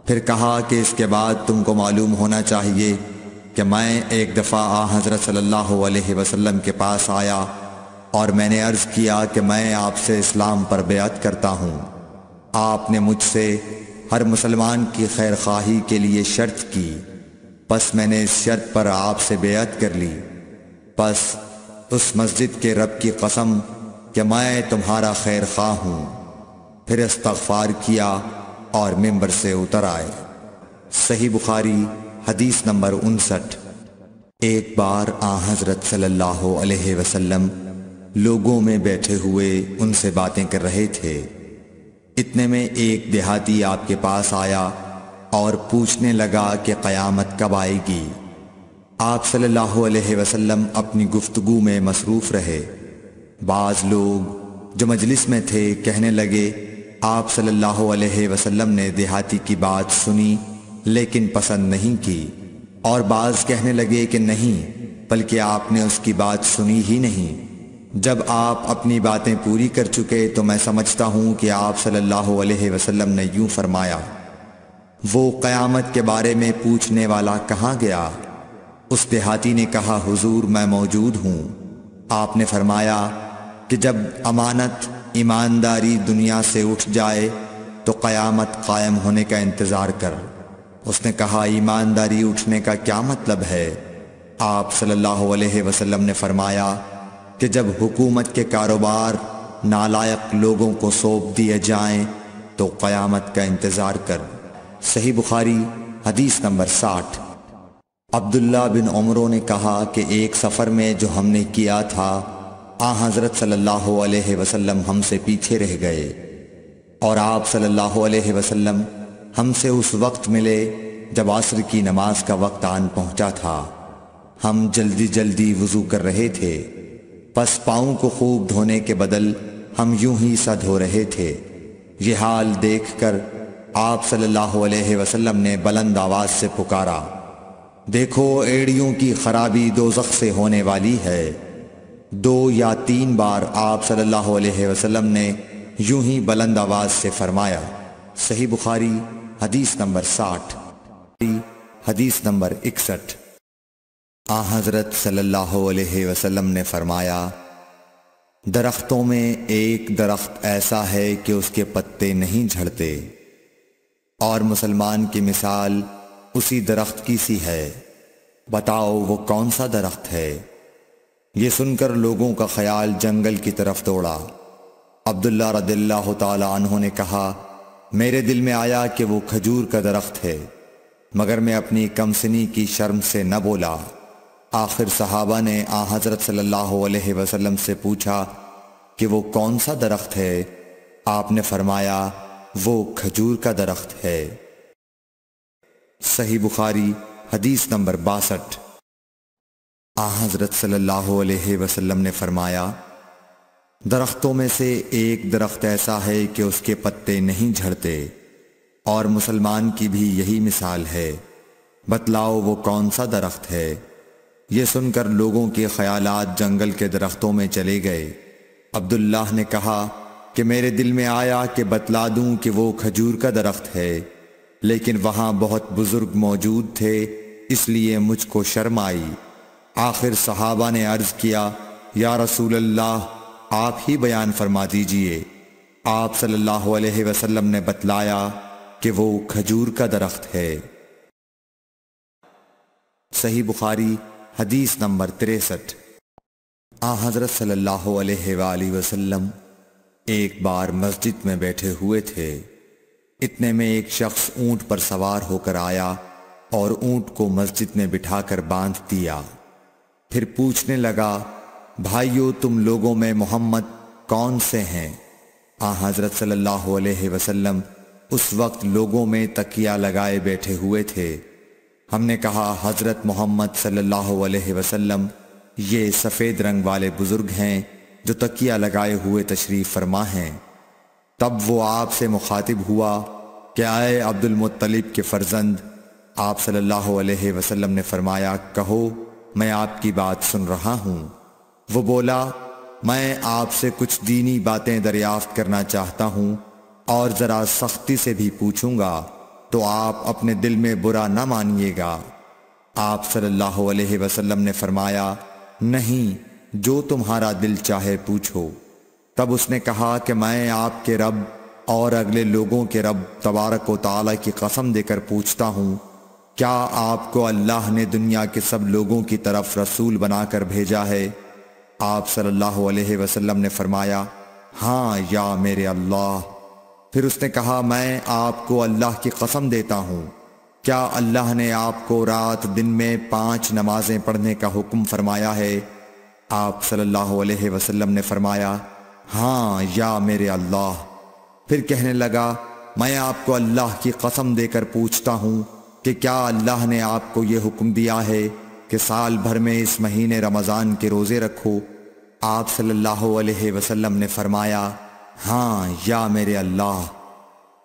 A: پھر کہا کہ اس کے بعد تم کو معلوم ہونا چاہیے کہ میں ایک دفعہ حضرت صلی اللہ علیہ وسلم کے پاس آیا اور میں نے عرض کیا کہ میں آپ سے اسلام پر بیعت کرتا ہوں۔ آپ نے مجھ سے ہر مسلمان کی خیر خواہی کے لیے شرط کی، پس میں نے اس شرط پر آپ سے بیعت کر لی۔ پس اس مسجد کے رب کی قسم کہ میں تمہارا خیر خواہ ہوں۔ پھر استغفار کیا اور ممبر سے اتر آئے۔ صحیح بخاری حدیث نمبر 59۔ ایک بار حضرت صلی اللہ علیہ وسلم لوگوں میں بیٹھے ہوئے ان سے باتیں کر رہے تھے، اتنے میں ایک دیہاتی آپ کے پاس آیا اور پوچھنے لگا کہ قیامت کب آئے گی۔ آپ صلی اللہ علیہ وسلم اپنی گفتگو میں مصروف رہے۔ بعض لوگ جو مجلس میں تھے کہنے لگے، آپ صلی اللہ علیہ وسلم نے دیہاتی کی بات سنی لیکن پسند نہیں کی، اور بعض کہنے لگے کہ نہیں بلکہ آپ نے اس کی بات سنی ہی نہیں۔ جب آپ اپنی باتیں پوری کر چکے تو میں سمجھتا ہوں کہ آپ صلی اللہ علیہ وسلم نے یوں فرمایا، وہ قیامت کے بارے میں پوچھنے والا کہاں گیا؟ اس دیہاتی نے کہا، حضور میں موجود ہوں۔ آپ نے فرمایا کہ جب امانت ایمانداری دنیا سے اٹھ جائے تو قیامت قائم ہونے کا انتظار کر۔ اس نے کہا، ایمانداری اٹھنے کا کیا مطلب ہے؟ آپ صلی اللہ علیہ وسلم نے فرمایا کہ جب حکومت کے کاروبار نالائق لوگوں کو سونپ دیے جائیں تو قیامت کا انتظار کر۔ صحیح بخاری حدیث نمبر 60۔ عبداللہ بن عمرو نے کہا کہ ایک سفر میں جو ہم نے کیا تھا حضرت صلی اللہ علیہ وسلم ہم سے پیچھے رہ گئے، اور آپ صلی اللہ علیہ وسلم ہم سے اس وقت ملے جب عصر کی نماز کا وقت آن پہنچا تھا۔ ہم جلدی جلدی وضو کر رہے تھے، پس پاؤں کو خوب دھونے کے بدل ہم یوں ہی سا دھو رہے تھے۔ یہ حال دیکھ کر آپ صلی اللہ علیہ وسلم نے بلند آواز سے پکارا، دیکھو ایڑیوں کی خرابی دوزخ سے ہونے والی ہے۔ 2 یا 3 بار آپ صلی اللہ علیہ وسلم نے یوں ہی بلند آواز سے فرمایا۔ صحیح بخاری حدیث نمبر 60، حدیث نمبر 61۔ حضرت صلی اللہ علیہ وسلم نے فرمایا، درختوں میں ایک درخت ایسا ہے کہ اس کے پتے نہیں جھڑتے، اور مسلمان کی مثال اسی درخت کی سی ہے، بتاؤ وہ کون سا درخت ہے؟ یہ سن کر لوگوں کا خیال جنگل کی طرف دوڑا۔ عبداللہ رضی اللہ تعالی عنہ نے کہا، میرے دل میں آیا کہ وہ کھجور کا درخت ہے، مگر میں اپنی کمسنی کی شرم سے نہ بولا۔ آخر صحابہ نے حضرت صلی اللہ علیہ وسلم سے پوچھا کہ وہ کون سا درخت ہے؟ آپ نے فرمایا، وہ کھجور کا درخت ہے۔ صحیح بخاری حدیث نمبر 62۔ حضرت صلی اللہ علیہ وسلم نے فرمایا، درختوں میں سے ایک درخت ایسا ہے کہ اس کے پتے نہیں جھڑتے، اور مسلمان کی بھی یہی مثال ہے، بتلاؤ وہ کون سا درخت ہے؟ یہ سن کر لوگوں کے خیالات جنگل کے درختوں میں چلے گئے۔ عبداللہ نے کہا کہ میرے دل میں آیا کہ بتلا دوں کہ وہ کھجور کا درخت ہے، لیکن وہاں بہت بزرگ موجود تھے، اس لیے مجھ کو شرم آئی۔ آخر صحابہ نے عرض کیا، یا رسول اللہ، آپ ہی بیان فرما دیجئے۔ آپ صلی اللہ علیہ وسلم نے بتلایا کہ وہ کھجور کا درخت ہے۔ صحیح بخاری حدیث نمبر 63۔ حضرت صلی اللہ علیہ وآلہ وسلم ایک بار مسجد میں بیٹھے ہوئے تھے، اتنے میں ایک شخص اونٹ پر سوار ہو کر آیا اور اونٹ کو مسجد میں بٹھا کر باندھ دیا۔ پھر پوچھنے لگا، بھائیو تم لوگوں میں محمد کون سے ہیں؟ حضرت صلی اللہ علیہ وسلم اس وقت لوگوں میں تکیہ لگائے بیٹھے ہوئے تھے۔ ہم نے کہا، حضرت محمد صلی اللہ علیہ وسلم یہ سفید رنگ والے بزرگ ہیں جو تکیہ لگائے ہوئے تشریف فرما ہیں۔ تب وہ آپ سے مخاطب ہوا کہ اے عبد المطلب کے فرزند۔ آپ صلی اللہ علیہ وسلم نے فرمایا، کہو میں آپ کی بات سن رہا ہوں۔ وہ بولا، میں آپ سے کچھ دینی باتیں دریافت کرنا چاہتا ہوں، اور ذرا سختی سے بھی پوچھوں گا تو آپ اپنے دل میں برا نہ مانیے گا۔ آپ صلی اللہ علیہ وسلم نے فرمایا، نہیں، جو تمہارا دل چاہے پوچھو۔ تب اس نے کہا کہ میں آپ کے رب اور اگلے لوگوں کے رب تبارک و تعالی کی قسم دے کر پوچھتا ہوں، کیا آپ کو اللہ نے دنیا کے سب لوگوں کی طرف رسول بنا کر بھیجا ہے؟ آپ صلی اللہ علیہ وسلم نے فرمایا، ہاں یا میرے اللہ۔ پھر اس نے کہا، میں آپ کو اللہ کی قسم دیتا ہوں، کیا اللہ نے آپ کو رات دن میں 5 نمازیں پڑھنے کا حکم فرمایا ہے؟ آپ صلی اللہ علیہ وسلم نے فرمایا، ہاں یا میرے اللہ۔ پھر کہنے لگا، میں آپ کو اللہ کی قسم دے کر پوچھتا ہوں کہ کیا اللہ نے آپ کو یہ حکم دیا ہے کہ سال بھر میں اس مہینے رمضان کے روزے رکھو؟ آپ صلی اللہ علیہ وسلم نے فرمایا، ہاں یا میرے اللہ۔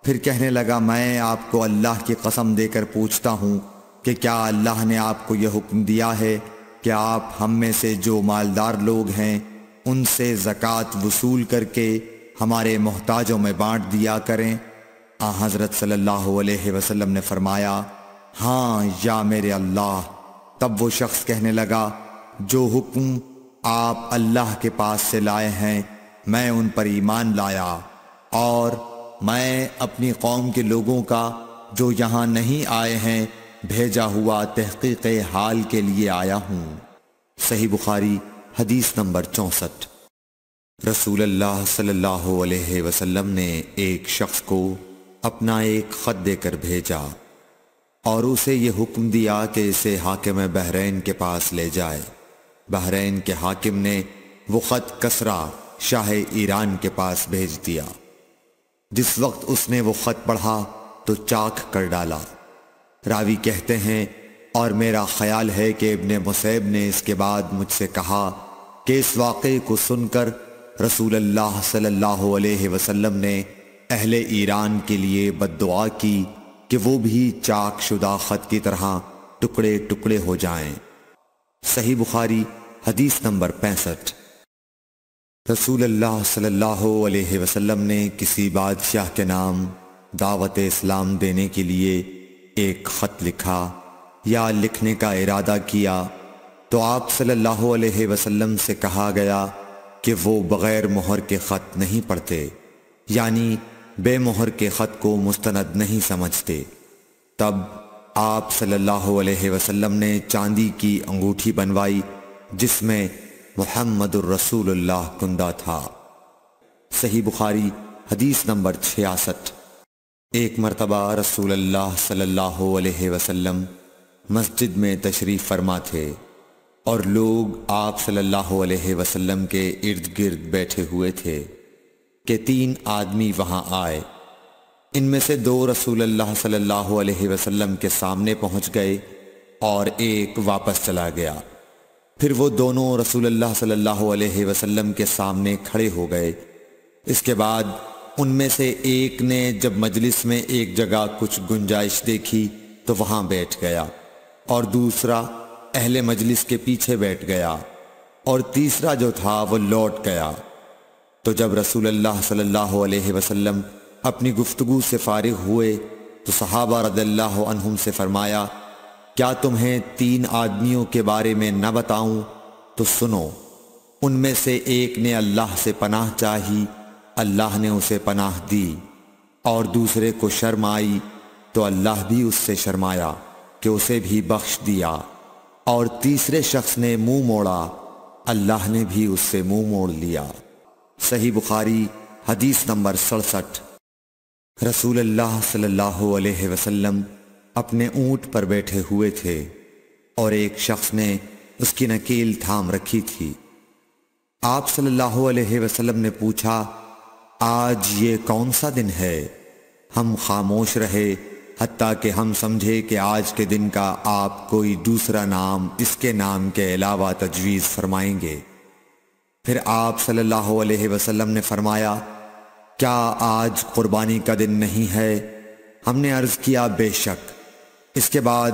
A: پھر کہنے لگا، میں آپ کو اللہ کی قسم دے کر پوچھتا ہوں کہ کیا اللہ نے آپ کو یہ حکم دیا ہے کہ آپ ہم میں سے جو مالدار لوگ ہیں ان سے زکوٰۃ وصول کر کے ہمارے محتاجوں میں بانٹ دیا کریں؟ حضرت صلی اللہ علیہ وسلم نے فرمایا، ہاں یا میرے اللہ۔ تب وہ شخص کہنے لگا، جو حکم آپ اللہ کے پاس سے لائے ہیں میں ان پر ایمان لایا، اور میں اپنی قوم کے لوگوں کا جو یہاں نہیں آئے ہیں بھیجا ہوا تحقیق حال کے لیے آیا ہوں۔ صحیح بخاری حدیث نمبر 64۔ رسول اللہ صلی اللہ علیہ وسلم نے ایک شخص کو اپنا ایک خط دے کر بھیجا اور اسے یہ حکم دیا کہ اسے حاکم بحرین کے پاس لے جائے۔ بحرین کے حاکم نے وہ خط کسریٰ شاہ ایران کے پاس بھیج دیا۔ جس وقت اس نے وہ خط پڑھا تو چاک کر ڈالا۔ راوی کہتے ہیں، اور میرا خیال ہے کہ ابن مسیب نے اس کے بعد مجھ سے کہا کہ اس واقعے کو سن کر رسول اللہ صلی اللہ علیہ وسلم نے اہل ایران کے لیے بد دعا کی کہ وہ بھی چاک شدہ خط کی طرح ٹکڑے ٹکڑے ہو جائیں۔ صحیح بخاری حدیث نمبر 65۔ رسول اللہ صلی اللہ علیہ وسلم نے کسی بادشاہ کے نام دعوت اسلام دینے کے لیے ایک خط لکھا یا لکھنے کا ارادہ کیا تو آپ صلی اللہ علیہ وسلم سے کہا گیا کہ وہ بغیر مہر کے خط نہیں پڑھتے، یعنی بے مہر کے خط کو مستند نہیں سمجھتے۔ تب آپ صلی اللہ علیہ وسلم نے چاندی کی انگوٹھی بنوائی جس میں محمد الرسول اللہ کندہ تھا۔ صحیح بخاری حدیث نمبر 66۔ ایک مرتبہ رسول اللہ صلی اللہ علیہ وسلم مسجد میں تشریف فرما تھے اور لوگ آپ صلی اللہ علیہ وسلم کے ارد گرد بیٹھے ہوئے تھے کہ 3 آدمی وہاں آئے۔ ان میں سے 2 رسول اللہ صلی اللہ علیہ وسلم کے سامنے پہنچ گئے اور ایک واپس چلا گیا۔ پھر وہ دونوں رسول اللہ صلی اللہ علیہ وسلم کے سامنے کھڑے ہو گئے۔ اس کے بعد ان میں سے ایک نے جب مجلس میں ایک جگہ کچھ گنجائش دیکھی تو وہاں بیٹھ گیا، اور دوسرا اہل مجلس کے پیچھے بیٹھ گیا، اور تیسرا جو تھا وہ لوٹ گیا۔ تو جب رسول اللہ صلی اللہ علیہ وسلم اپنی گفتگو سے فارغ ہوئے تو صحابہ رضی اللہ عنہم سے فرمایا، کیا تمہیں 3 آدمیوں کے بارے میں نہ بتاؤں؟ تو سنو۔ ان میں سے ایک نے اللہ سے پناہ چاہی، اللہ نے اسے پناہ دی، اور دوسرے کو شرم آئی تو اللہ بھی اس سے شرمایا کہ اسے بھی بخش دیا، اور تیسرے شخص نے منہ موڑا، اللہ نے بھی اس سے منہ موڑ لیا۔ صحیح بخاری حدیث نمبر 67۔ رسول اللہ صلی اللہ علیہ وسلم اپنے اونٹ پر بیٹھے ہوئے تھے اور ایک شخص نے اس کی نکیل تھام رکھی تھی۔ آپ صلی اللہ علیہ وسلم نے پوچھا، آج یہ کون سا دن ہے؟ ہم خاموش رہے حتیٰ کہ ہم سمجھے کہ آج کے دن کا آپ کوئی دوسرا نام اس کے نام کے علاوہ تجویز فرمائیں گے۔ پھر آپ صلی اللہ علیہ وسلم نے فرمایا، کیا آج قربانی کا دن نہیں ہے؟ ہم نے عرض کیا، بے شک۔ اس کے بعد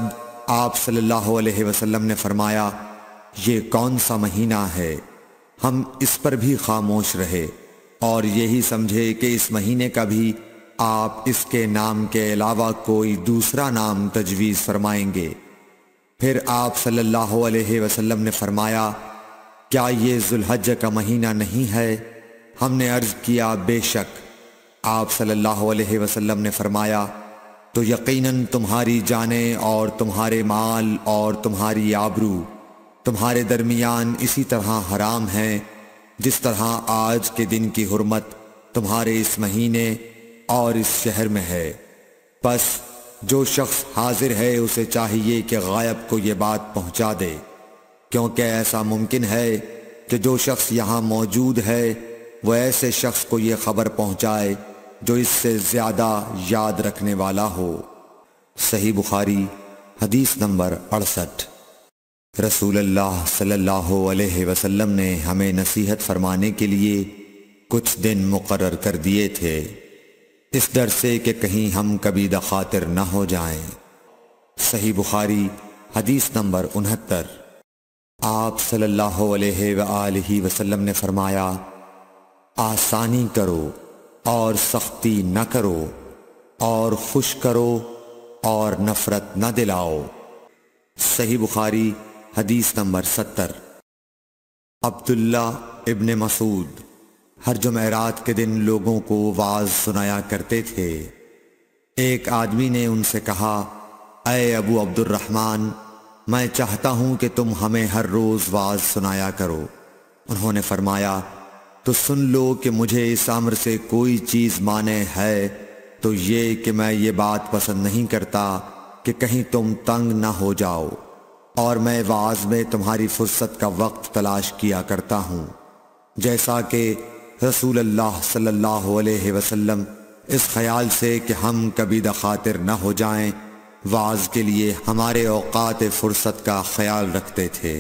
A: آپ صلی اللہ علیہ وسلم نے فرمایا، یہ کون سا مہینہ ہے؟ ہم اس پر بھی خاموش رہے اور یہی سمجھے کہ اس مہینے کا بھی آپ اس کے نام کے علاوہ کوئی دوسرا نام تجویز فرمائیں گے۔ پھر آپ صلی اللہ علیہ وسلم نے فرمایا، کیا یہ ذوالحجہ کا مہینہ نہیں ہے؟ ہم نے عرض کیا، بے شک۔ آپ صلی اللہ علیہ وسلم نے فرمایا، تو یقیناً تمہاری جانیں اور تمہارے مال اور تمہاری آبرو تمہارے درمیان اسی طرح حرام ہیں جس طرح آج کے دن کی حرمت تمہارے اس مہینے اور اس شہر میں ہے۔ پس جو شخص حاضر ہے اسے چاہیے کہ غائب کو یہ بات پہنچا دے، کیونکہ ایسا ممکن ہے کہ جو شخص یہاں موجود ہے وہ ایسے شخص کو یہ خبر پہنچائے جو اس سے زیادہ یاد رکھنے والا ہو۔ صحیح بخاری حدیث نمبر 68۔ رسول اللہ صلی اللہ علیہ وسلم نے ہمیں نصیحت فرمانے کے لیے کچھ دن مقرر کر دیے تھے، اس ڈر سے کہ کہیں ہم کبھی دخاطر نہ ہو جائیں۔ صحیح بخاری حدیث نمبر 69۔ آپ صلی اللہ علیہ وآلہ وسلم نے فرمایا، آسانی کرو اور سختی نہ کرو، اور خوش کرو اور نفرت نہ دلاؤ۔ صحیح بخاری حدیث نمبر 70۔ عبداللہ ابن مسعود ہر جمعرات کے دن لوگوں کو وعظ سنایا کرتے تھے۔ ایک آدمی نے ان سے کہا، اے ابو عبد الرحمن، میں چاہتا ہوں کہ تم ہمیں ہر روز وعظ سنایا کرو۔ انہوں نے فرمایا، تو سن لو کہ مجھے اس امر سے کوئی چیز مانع ہے تو یہ کہ میں یہ بات پسند نہیں کرتا کہ کہیں تم تنگ نہ ہو جاؤ، اور میں وعظ میں تمہاری فرصت کا وقت تلاش کیا کرتا ہوں، جیسا کہ رسول اللہ صلی اللہ علیہ وسلم اس خیال سے کہ ہم کبھی دخاطر نہ ہو جائیں وعظ کے لیے ہمارے اوقات فرصت کا خیال رکھتے تھے۔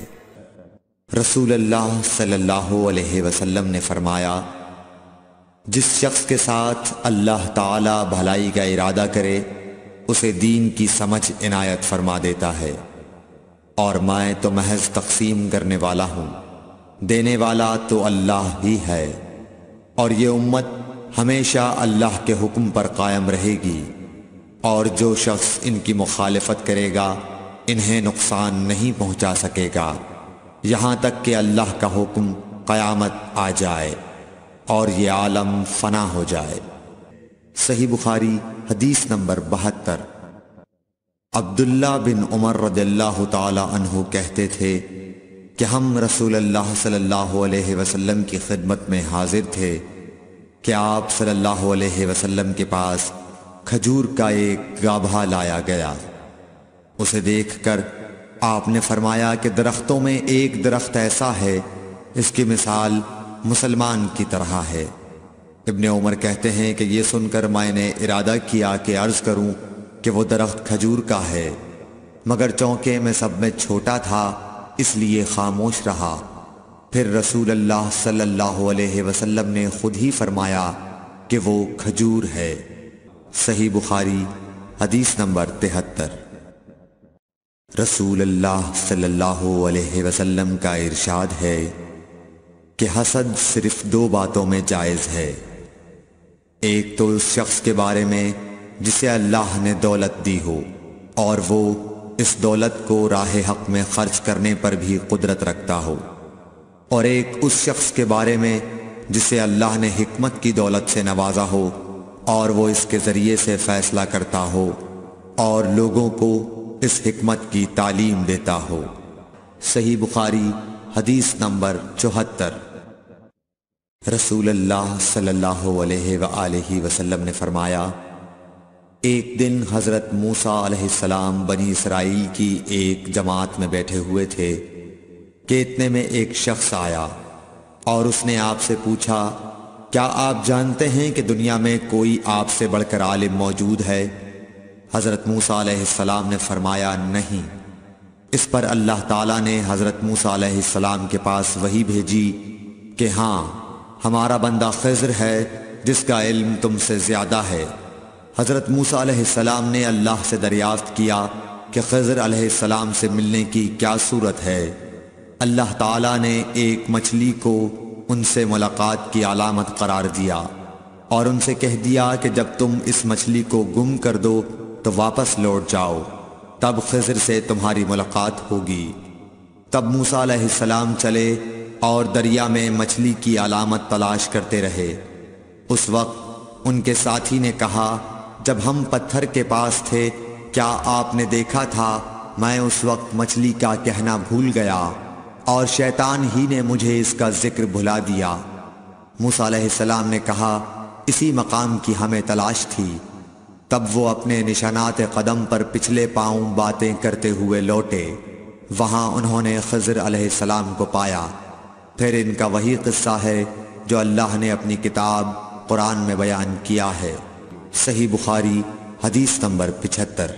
A: رسول اللہ صلی اللہ علیہ وسلم نے فرمایا، جس شخص کے ساتھ اللہ تعالی بھلائی کا ارادہ کرے اسے دین کی سمجھ عنایت فرما دیتا ہے، اور میں تو محض تقسیم کرنے والا ہوں، دینے والا تو اللہ ہی ہے، اور یہ امت ہمیشہ اللہ کے حکم پر قائم رہے گی، اور جو شخص ان کی مخالفت کرے گا انہیں نقصان نہیں پہنچا سکے گا یہاں تک کہ اللہ کا حکم قیامت آ جائے اور یہ عالم فنا ہو جائے۔ صحیح بخاری حدیث نمبر 72۔ عبداللہ بن عمر رضی اللہ تعالی عنہ کہتے تھے کہ ہم رسول اللہ صلی اللہ علیہ وسلم کی خدمت میں حاضر تھے کہ آپ صلی اللہ علیہ وسلم کے پاس کھجور کا ایک گابھا لایا گیا۔ اسے دیکھ کر آپ نے فرمایا کہ درختوں میں ایک درخت ایسا ہے اس کی مثال مسلمان کی طرح ہے۔ ابن عمر کہتے ہیں کہ یہ سن کر میں نے ارادہ کیا کہ عرض کروں کہ وہ درخت کھجور کا ہے، مگر چونکہ میں سب میں چھوٹا تھا اس لیے خاموش رہا۔ پھر رسول اللہ صلی اللہ علیہ وسلم نے خود ہی فرمایا کہ وہ کھجور ہے۔ صحیح بخاری حدیث نمبر 73۔ رسول اللہ صلی اللہ علیہ وسلم کا ارشاد ہے کہ حسد صرف دو باتوں میں جائز ہے، ایک تو اس شخص کے بارے میں جسے اللہ نے دولت دی ہو اور وہ اس دولت کو راہ حق میں خرچ کرنے پر بھی قدرت رکھتا ہو، اور ایک اس شخص کے بارے میں جسے اللہ نے حکمت کی دولت سے نوازا ہو اور وہ اس کے ذریعے سے فیصلہ کرتا ہو اور لوگوں کو اس حکمت کی تعلیم دیتا ہو۔ صحیح بخاری حدیث نمبر 74۔ رسول اللہ صلی اللہ علیہ وآلہ وسلم نے فرمایا، ایک دن حضرت موسیٰ علیہ السلام بنی اسرائیل کی ایک جماعت میں بیٹھے ہوئے تھے کہ اتنے میں ایک شخص آیا اور اس نے آپ سے پوچھا، کیا آپ جانتے ہیں کہ دنیا میں کوئی آپ سے بڑھ کر عالم موجود ہے؟ حضرت موسیٰ علیہ السلام نے فرمایا، نہیں۔ اس پر اللہ تعالیٰ نے حضرت موسیٰ علیہ السلام کے پاس وحی بھیجی کہ ہاں، ہمارا بندہ خضر ہے جس کا علم تم سے زیادہ ہے۔ حضرت موسیٰ علیہ السلام نے اللہ سے دریافت کیا کہ خضر علیہ السلام سے ملنے کی کیا صورت ہے؟ اللہ تعالیٰ نے ایک مچھلی کو ان سے ملاقات کی علامت قرار دیا اور ان سے کہہ دیا کہ جب تم اس مچھلی کو گم کر دو تو واپس لوٹ جاؤ، تب خضر سے تمہاری ملاقات ہوگی۔ تب موسیٰ علیہ السلام چلے اور دریا میں مچھلی کی علامت تلاش کرتے رہے۔ اس وقت ان کے ساتھی نے کہا، جب ہم پتھر کے پاس تھے کیا آپ نے دیکھا تھا؟ میں اس وقت مچھلی کا کہنا بھول گیا اور شیطان ہی نے مجھے اس کا ذکر بھلا دیا۔ موسیٰ علیہ السلام نے کہا، اسی مقام کی ہمیں تلاش تھی۔ تب وہ اپنے نشانات قدم پر پچھلے پاؤں باتیں کرتے ہوئے لوٹے، وہاں انہوں نے خضر علیہ السلام کو پایا۔ پھر ان کا وہی قصہ ہے جو اللہ نے اپنی کتاب قرآن میں بیان کیا ہے۔ صحیح بخاری حدیث نمبر 75۔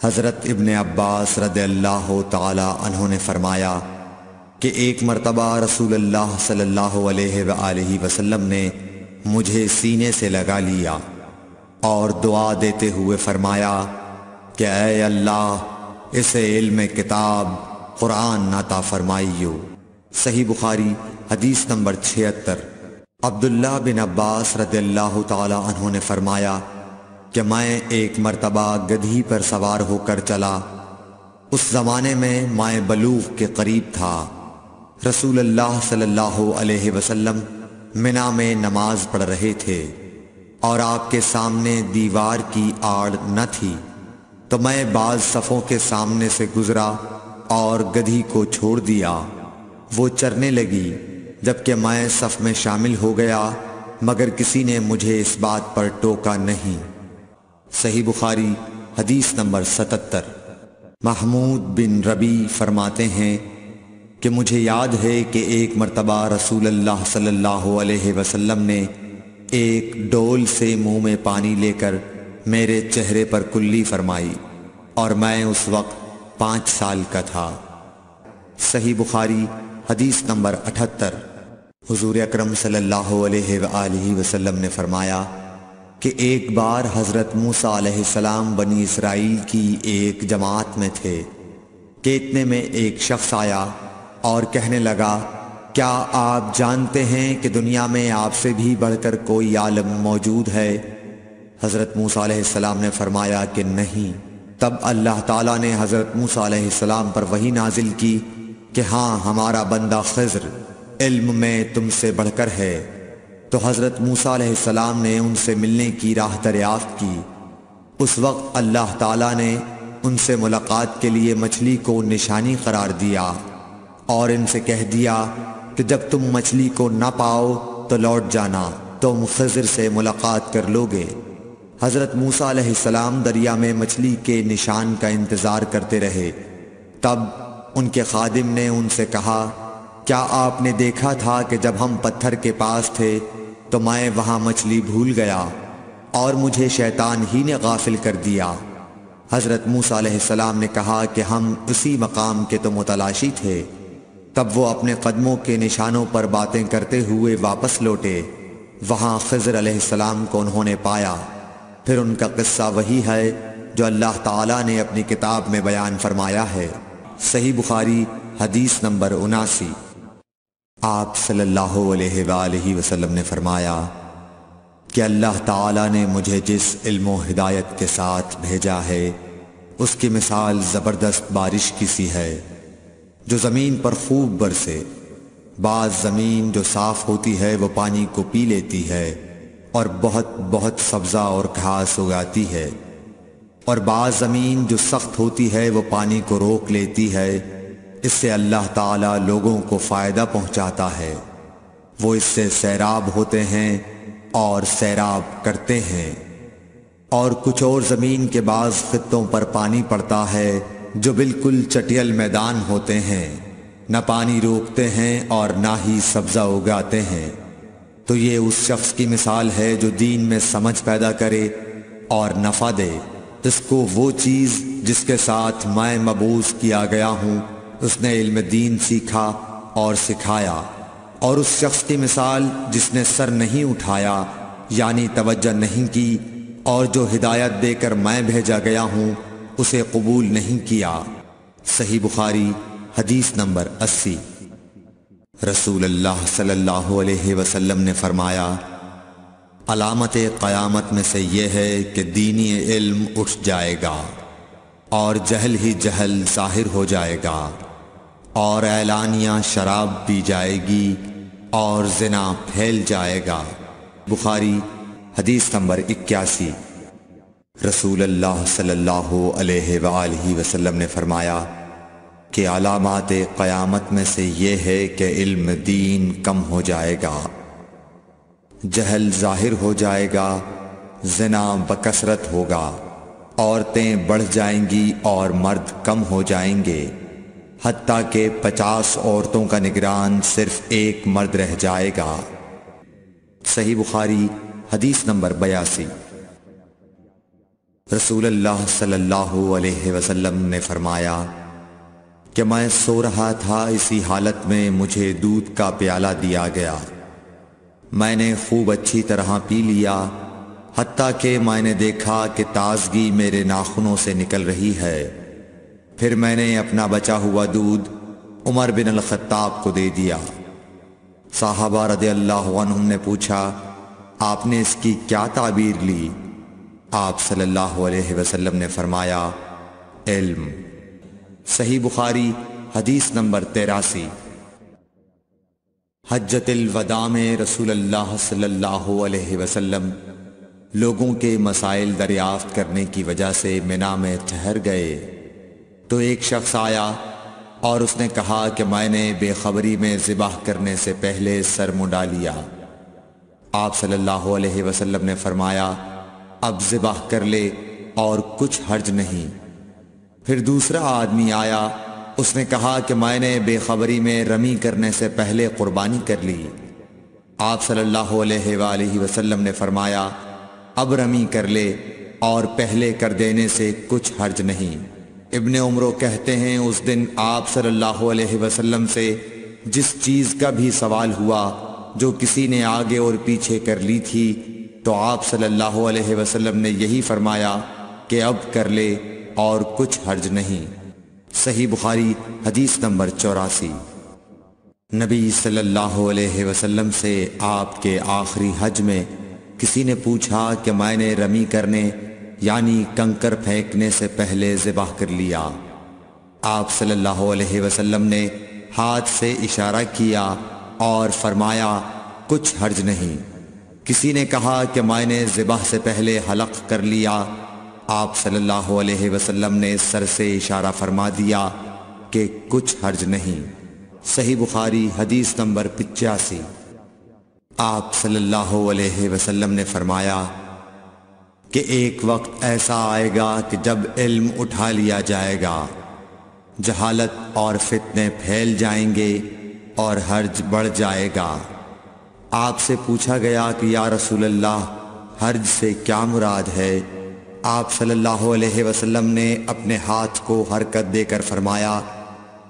A: حضرت ابن عباس رضی اللہ تعالی عنہ نے فرمایا کہ ایک مرتبہ رسول اللہ صلی اللہ علیہ وآلہ وسلم نے مجھے سینے سے لگا لیا اور دعا دیتے ہوئے فرمایا کہ اے اللہ اسے علم کتاب قرآن عطا فرمائیو۔ صحیح بخاری حدیث نمبر 76۔ عبداللہ بن عباس رضی اللہ تعالی عنہ نے فرمایا کہ میں ایک مرتبہ گدھی پر سوار ہو کر چلا، اس زمانے میں بلوغ کے قریب تھا۔ رسول اللہ صلی اللہ علیہ وسلم منی میں نماز پڑھ رہے تھے اور آپ کے سامنے دیوار کی آڑ نہ تھی، تو میں بعض صفوں کے سامنے سے گزرا اور گدھی کو چھوڑ دیا، وہ چرنے لگی، جبکہ میں صف میں شامل ہو گیا، مگر کسی نے مجھے اس بات پر ٹوکا نہیں۔ صحیح بخاری حدیث نمبر 77۔ محمود بن ربی فرماتے ہیں کہ مجھے یاد ہے کہ ایک مرتبہ رسول اللہ صلی اللہ علیہ وسلم نے ایک ڈول سے منہ میں پانی لے کر میرے چہرے پر کلی فرمائی اور میں اس وقت 5 سال کا تھا۔ صحیح بخاری حدیث نمبر 78۔ حضور اکرم صلی اللہ علیہ وآلہ وسلم نے فرمایا کہ ایک بار حضرت موسیٰ علیہ السلام بنی اسرائیل کی ایک جماعت میں تھے کہ اتنے میں ایک شخص آیا اور کہنے لگا، کیا آپ جانتے ہیں کہ دنیا میں آپ سے بھی بڑھ کر کوئی عالم موجود ہے؟ حضرت موسیٰ علیہ السلام نے فرمایا کہ نہیں۔ تب اللہ تعالیٰ نے حضرت موسیٰ علیہ السلام پر وحی نازل کی کہ ہاں، ہمارا بندہ خضر علم میں تم سے بڑھ کر ہے۔ تو حضرت موسیٰ علیہ السلام نے ان سے ملنے کی راہ دریافت کی۔ اس وقت اللہ تعالیٰ نے ان سے ملاقات کے لیے مچھلی کو نشانی قرار دیا اور ان سے کہہ دیا کہ جب تم مچھلی کو نہ پاؤ تو لوٹ جانا، تم خضر سے ملاقات کر لوگے۔ حضرت موسیٰ علیہ السلام دریا میں مچھلی کے نشان کا انتظار کرتے رہے۔ تب ان کے خادم نے ان سے کہا، کیا آپ نے دیکھا تھا کہ جب ہم پتھر کے پاس تھے تو میں وہاں مچھلی بھول گیا اور مجھے شیطان ہی نے غافل کر دیا؟ حضرت موسیٰ علیہ السلام نے کہا کہ ہم اسی مقام کے تو متلاشی تھے۔ تب وہ اپنے قدموں کے نشانوں پر باتیں کرتے ہوئے واپس لوٹے۔ وہاں خضر علیہ السلام کو انہوں نے پایا۔ پھر ان کا قصہ وہی ہے جو اللہ تعالیٰ نے اپنی کتاب میں بیان فرمایا ہے۔ صحیح بخاری حدیث نمبر 79۔ آپ صلی اللہ علیہ وآلہ وسلم نے فرمایا کہ اللہ تعالیٰ نے مجھے جس علم و ہدایت کے ساتھ بھیجا ہے اس کی مثال زبردست بارش کی سی ہے جو زمین پر خوب برسے۔ بعض زمین جو صاف ہوتی ہے وہ پانی کو پی لیتی ہے اور بہت سبزہ اور گھاس اگاتی ہے، اور بعض زمین جو سخت ہوتی ہے وہ پانی کو روک لیتی ہے۔ اس سے اللہ تعالیٰ لوگوں کو فائدہ پہنچاتا ہے، وہ اس سے سیراب ہوتے ہیں اور سیراب کرتے ہیں۔ اور کچھ اور زمین کے بعض خطوں پر پانی پڑتا ہے جو بالکل چٹیل میدان ہوتے ہیں، نہ پانی روکتے ہیں اور نہ ہی سبزہ اگاتے ہیں۔ تو یہ اس شخص کی مثال ہے جو دین میں سمجھ پیدا کرے اور نفع دے۔ اس کو وہ چیز جس کے ساتھ میں مبعوث کیا گیا ہوں اس نے علم دین سیکھا اور سکھایا، اور اس شخص کی مثال جس نے سر نہیں اٹھایا یعنی توجہ نہیں کی اور جو ہدایت دے کر میں بھیجا گیا ہوں اسے قبول نہیں کیا۔ صحیح بخاری حدیث نمبر 80۔ رسول اللہ صلی اللہ علیہ وسلم نے فرمایا، علامت قیامت میں سے یہ ہے کہ دینی علم اٹھ جائے گا اور جہل ہی جہل ظاہر ہو جائے گا، اور اعلانیہ شراب پی جائے گی اور زنا پھیل جائے گا۔ بخاری حدیث نمبر 81۔ رسول اللہ صلی اللہ علیہ وآلہ وسلم نے فرمایا کہ علامات قیامت میں سے یہ ہے کہ علم دین کم ہو جائے گا، جہل ظاہر ہو جائے گا، زنا بکثرت ہوگا، عورتیں بڑھ جائیں گی اور مرد کم ہو جائیں گے، حتیٰ کہ 50 عورتوں کا نگران صرف ایک مرد رہ جائے گا۔ صحیح بخاری حدیث نمبر 82۔ رسول اللہ صلی اللہ علیہ وسلم نے فرمایا کہ میں سو رہا تھا، اسی حالت میں مجھے دودھ کا پیالہ دیا گیا، میں نے خوب اچھی طرح پی لیا، حتیٰ کہ میں نے دیکھا کہ تازگی میرے ناخنوں سے نکل رہی ہے۔ پھر میں نے اپنا بچا ہوا دودھ عمر بن الخطاب کو دے دیا۔ صحابہ رضی اللہ عنہم نے پوچھا، آپ نے اس کی کیا تعبیر لی؟ آپ صلی اللہ علیہ وسلم نے فرمایا، علم۔ صحیح بخاری حدیث نمبر 83۔ حجۃ الوداع میں رسول اللہ صلی اللہ علیہ وسلم لوگوں کے مسائل دریافت کرنے کی وجہ سے منا میں ٹھہر گئے تو ایک شخص آیا اور اس نے کہا کہ میں نے بے خبری میں ذبح کرنے سے پہلے سر منڈا لیا۔ آپ صلی اللہ علیہ وسلم نے فرمایا، اب ذبح کر لے اور کچھ حرج نہیں۔ پھر دوسرا آدمی آیا، اس نے کہا کہ میں نے بے خبری میں رمی کرنے سے پہلے قربانی کر لی۔ آپ صلی اللہ علیہ وآلہ وسلم نے فرمایا، اب رمی کر لے اور پہلے کر دینے سے کچھ حرج نہیں۔ ابن عمرو کہتے ہیں اس دن آپ صلی اللہ علیہ وسلم سے جس چیز کا بھی سوال ہوا جو کسی نے آگے اور پیچھے کر لی تھی تو آپ صلی اللہ علیہ وسلم نے یہی فرمایا کہ اب کر لے اور کچھ حرج نہیں۔ صحیح بخاری حدیث نمبر 84۔ نبی صلی اللہ علیہ وسلم سے آپ کے آخری حج میں کسی نے پوچھا کہ میں نے رمی کرنے یعنی کنکر پھینکنے سے پہلے ذبح کر لیا۔ آپ صلی اللہ علیہ وسلم نے ہاتھ سے اشارہ کیا اور فرمایا کچھ حرج نہیں۔ کسی نے کہا کہ میں نے ذبح سے پہلے حلق کر لیا۔ آپ صلی اللہ علیہ وسلم نے سر سے اشارہ فرما دیا کہ کچھ حرج نہیں۔ صحیح بخاری حدیث نمبر 85۔ آپ صلی اللہ علیہ وسلم نے فرمایا کہ ایک وقت ایسا آئے گا کہ جب علم اٹھا لیا جائے گا، جہالت اور فتنے پھیل جائیں گے اور حرج بڑھ جائے گا۔ آپ سے پوچھا گیا کہ یا رسول اللہ حرج سے کیا مراد ہے؟ آپ صلی اللہ علیہ وسلم نے اپنے ہاتھ کو حرکت دے کر فرمایا،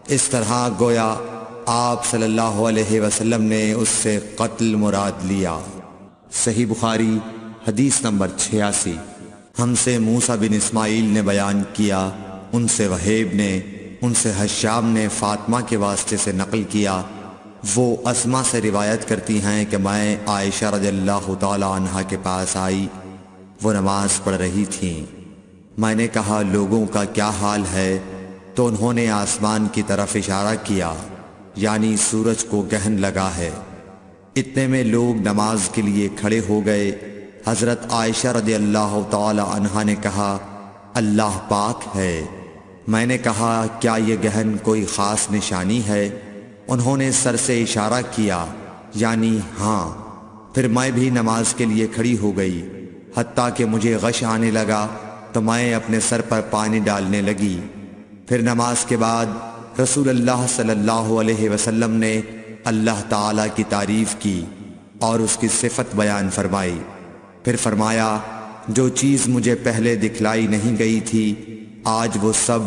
A: اس طرح گویا آپ صلی اللہ علیہ وسلم نے اس سے قتل مراد لیا۔ صحیح بخاری حدیث نمبر 86۔ ہم سے موسیٰ بن اسماعیل نے بیان کیا، ان سے وہیب نے، ان سے حشام نے فاطمہ کے واسطے سے نقل کیا۔ وہ اسما سے روایت کرتی ہیں کہ میں عائشہ رضی اللہ تعالی عنہا کے پاس آئی، وہ نماز پڑھ رہی تھیں۔ میں نے کہا لوگوں کا کیا حال ہے؟ تو انہوں نے آسمان کی طرف اشارہ کیا، یعنی سورج کو گہن لگا ہے۔ اتنے میں لوگ نماز کے لیے کھڑے ہو گئے۔ حضرت عائشہ رضی اللہ تعالی عنہا نے کہا اللہ پاک ہے۔ میں نے کہا کیا یہ گہن کوئی خاص نشانی ہے؟ انہوں نے سر سے اشارہ کیا، یعنی ہاں۔ پھر میں بھی نماز کے لیے کھڑی ہو گئی، حتیٰ کہ مجھے غش آنے لگا تو میں اپنے سر پر پانی ڈالنے لگی۔ پھر نماز کے بعد رسول اللہ صلی اللہ علیہ وسلم نے اللہ تعالیٰ کی تعریف کی اور اس کی صفت بیان فرمائی۔ پھر فرمایا جو چیز مجھے پہلے دکھلائی نہیں گئی تھی آج وہ سب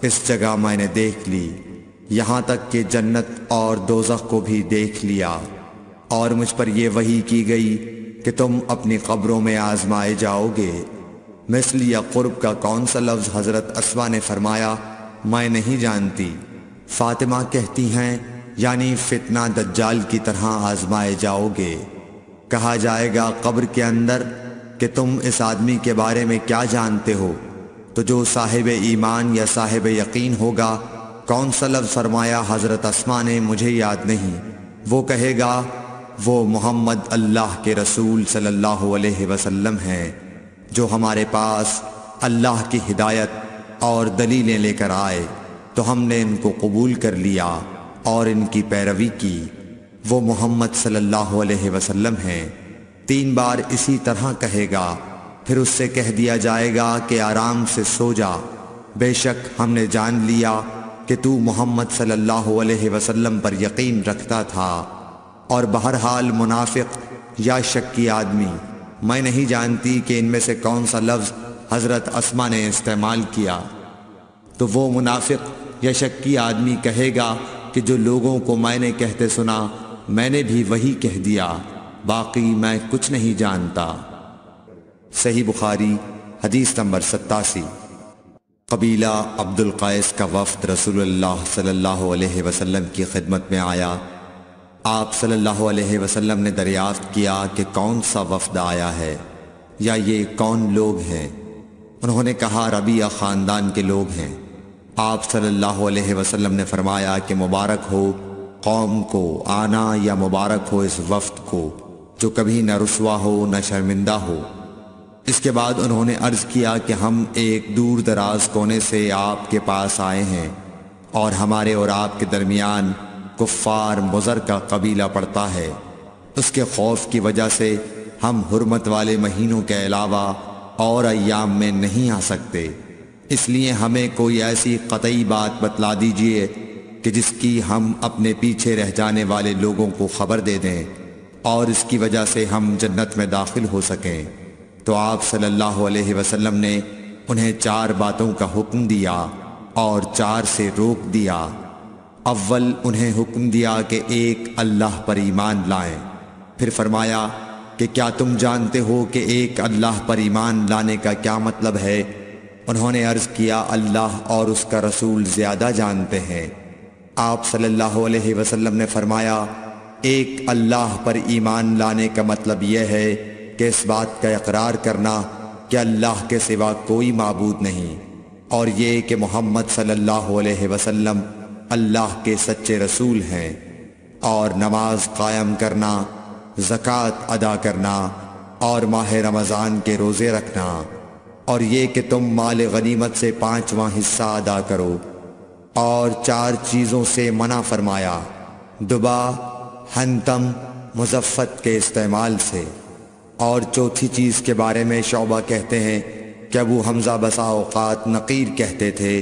A: اس جگہ میں نے دیکھ لی، یہاں تک کہ جنت اور دوزخ کو بھی دیکھ لیا، اور مجھ پر یہ وحی کی گئی کہ تم اپنی قبروں میں آزمائے جاؤ گے۔ مثل یا قرب کا کون سا لفظ؟ حضرت اسما نے فرمایا میں نہیں جانتی۔ فاطمہ کہتی ہیں یعنی فتنہ دجال کی طرح آزمائے جاؤ گے۔ کہا جائے گا قبر کے اندر کہ تم اس آدمی کے بارے میں کیا جانتے ہو؟ تو جو صاحب ایمان یا صاحب یقین ہوگا۔ کون سا لفظ فرمایا؟ حضرت اسما نے مجھے یاد نہیں۔ وہ کہے گا وہ محمد اللہ کے رسول صلی اللہ علیہ وسلم ہیں جو ہمارے پاس اللہ کی ہدایت اور دلیلیں لے کر آئے تو ہم نے ان کو قبول کر لیا اور ان کی پیروی کی۔ وہ محمد صلی اللہ علیہ وسلم ہیں۔ 3 بار اسی طرح کہے گا، پھر اس سے کہہ دیا جائے گا کہ آرام سے سو جا، بے شک ہم نے جان لیا کہ تو محمد صلی اللہ علیہ وسلم پر یقین رکھتا تھا۔ اور بہرحال منافق یا شکی آدمی، میں نہیں جانتی کہ ان میں سے کون سا لفظ حضرت اسما نے استعمال کیا۔ تو وہ منافق یا شکی آدمی کہے گا کہ جو لوگوں کو میں نے کہتے سنا میں نے بھی وہی کہہ دیا، باقی میں کچھ نہیں جانتا۔ صحیح بخاری حدیث نمبر 87۔ قبیلہ عبد القیس کا وفد رسول اللہ صلی اللہ علیہ وسلم کی خدمت میں آیا۔ آپ صلی اللہ علیہ وسلم نے دریافت کیا کہ کون سا وفد آیا ہے یا یہ کون لوگ ہیں؟ انہوں نے کہا ربیعہ خاندان کے لوگ ہیں۔ آپ صلی اللہ علیہ وسلم نے فرمایا کہ مبارک ہو قوم کو آنا یا مبارک ہو اس وفد کو جو کبھی نہ رسوا ہو نہ شرمندہ ہو۔ اس کے بعد انہوں نے عرض کیا کہ ہم ایک دور دراز کونے سے آپ کے پاس آئے ہیں اور ہمارے اور آپ کے درمیان کفار مضر کا قبیلہ پڑتا ہے۔ اس کے خوف کی وجہ سے ہم حرمت والے مہینوں کے علاوہ اور ایام میں نہیں آ سکتے، اس لیے ہمیں کوئی ایسی قطعی بات بتلا دیجئے کہ جس کی ہم اپنے پیچھے رہ جانے والے لوگوں کو خبر دے دیں اور اس کی وجہ سے ہم جنت میں داخل ہو سکیں۔ تو آپ صلی اللہ علیہ وسلم نے انہیں 4 باتوں کا حکم دیا اور 4 سے روک دیا۔ اول انہیں حکم دیا کہ ایک اللہ پر ایمان لائیں، پھر فرمایا کہ کیا تم جانتے ہو کہ ایک اللہ پر ایمان لانے کا کیا مطلب ہے؟ انہوں نے عرض کیا اللہ اور اس کا رسول زیادہ جانتے ہیں۔ آپ صلی اللہ علیہ وسلم نے فرمایا ایک اللہ پر ایمان لانے کا مطلب یہ ہے کہ اس بات کا اقرار کرنا کہ اللہ کے سوا کوئی معبود نہیں، اور یہ کہ محمد صلی اللہ علیہ وسلم اللہ کے سچے رسول ہیں، اور نماز قائم کرنا، زکوٰۃ ادا کرنا اور ماہ رمضان کے روزے رکھنا، اور یہ کہ تم مال غنیمت سے 5واں حصہ ادا کرو، اور 4 چیزوں سے منع فرمایا، دبا، حنتم، مزفت کے استعمال سے۔ اور چوتھی چیز کے بارے میں شعبہ کہتے ہیں کہ ابو حمزہ بسا اوقات نقیر کہتے تھے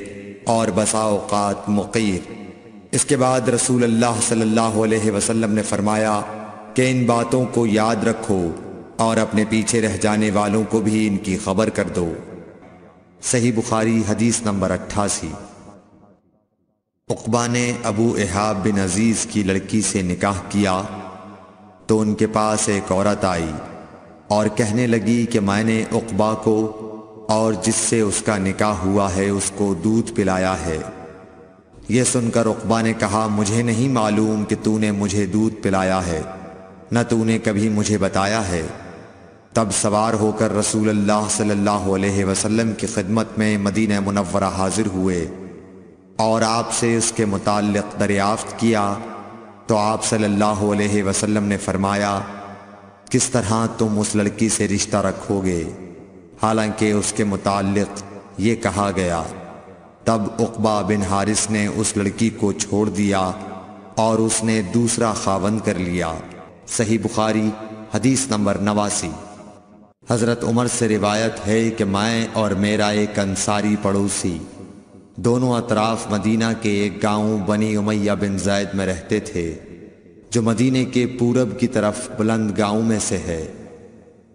A: اور بسا اوقات مقیر۔ اس کے بعد رسول اللہ صلی اللہ علیہ وسلم نے فرمایا کہ ان باتوں کو یاد رکھو اور اپنے پیچھے رہ جانے والوں کو بھی ان کی خبر کر دو۔ صحیح بخاری حدیث نمبر 88۔ عقبہ نے ابو احاب بن عزیز کی لڑکی سے نکاح کیا تو ان کے پاس ایک عورت آئی اور کہنے لگی کہ میں نے عقبہ کو اور جس سے اس کا نکاح ہوا ہے اس کو دودھ پلایا ہے۔ یہ سن کر عقبہ نے کہا مجھے نہیں معلوم کہ تو نے مجھے دودھ پلایا ہے، نہ تو نے کبھی مجھے بتایا ہے۔ تب سوار ہو کر رسول اللہ صلی اللہ علیہ وسلم کی خدمت میں مدینہ منورہ حاضر ہوئے اور آپ سے اس کے متعلق دریافت کیا تو آپ صلی اللہ علیہ وسلم نے فرمایا کس طرح تم اس لڑکی سے رشتہ رکھو گے، حالانکہ اس کے متعلق یہ کہا گیا۔ تب عقبہ بن حارث نے اس لڑکی کو چھوڑ دیا اور اس نے دوسرا خاوند کر لیا۔ صحیح بخاری حدیث نمبر 89۔ حضرت عمر سے روایت ہے کہ میں اور میرا ایک انصاری پڑوسی دونوں اطراف مدینہ کے ایک گاؤں بنی امیہ بن زید میں رہتے تھے، جو مدینے کے پورب کی طرف بلند گاؤں میں سے ہے۔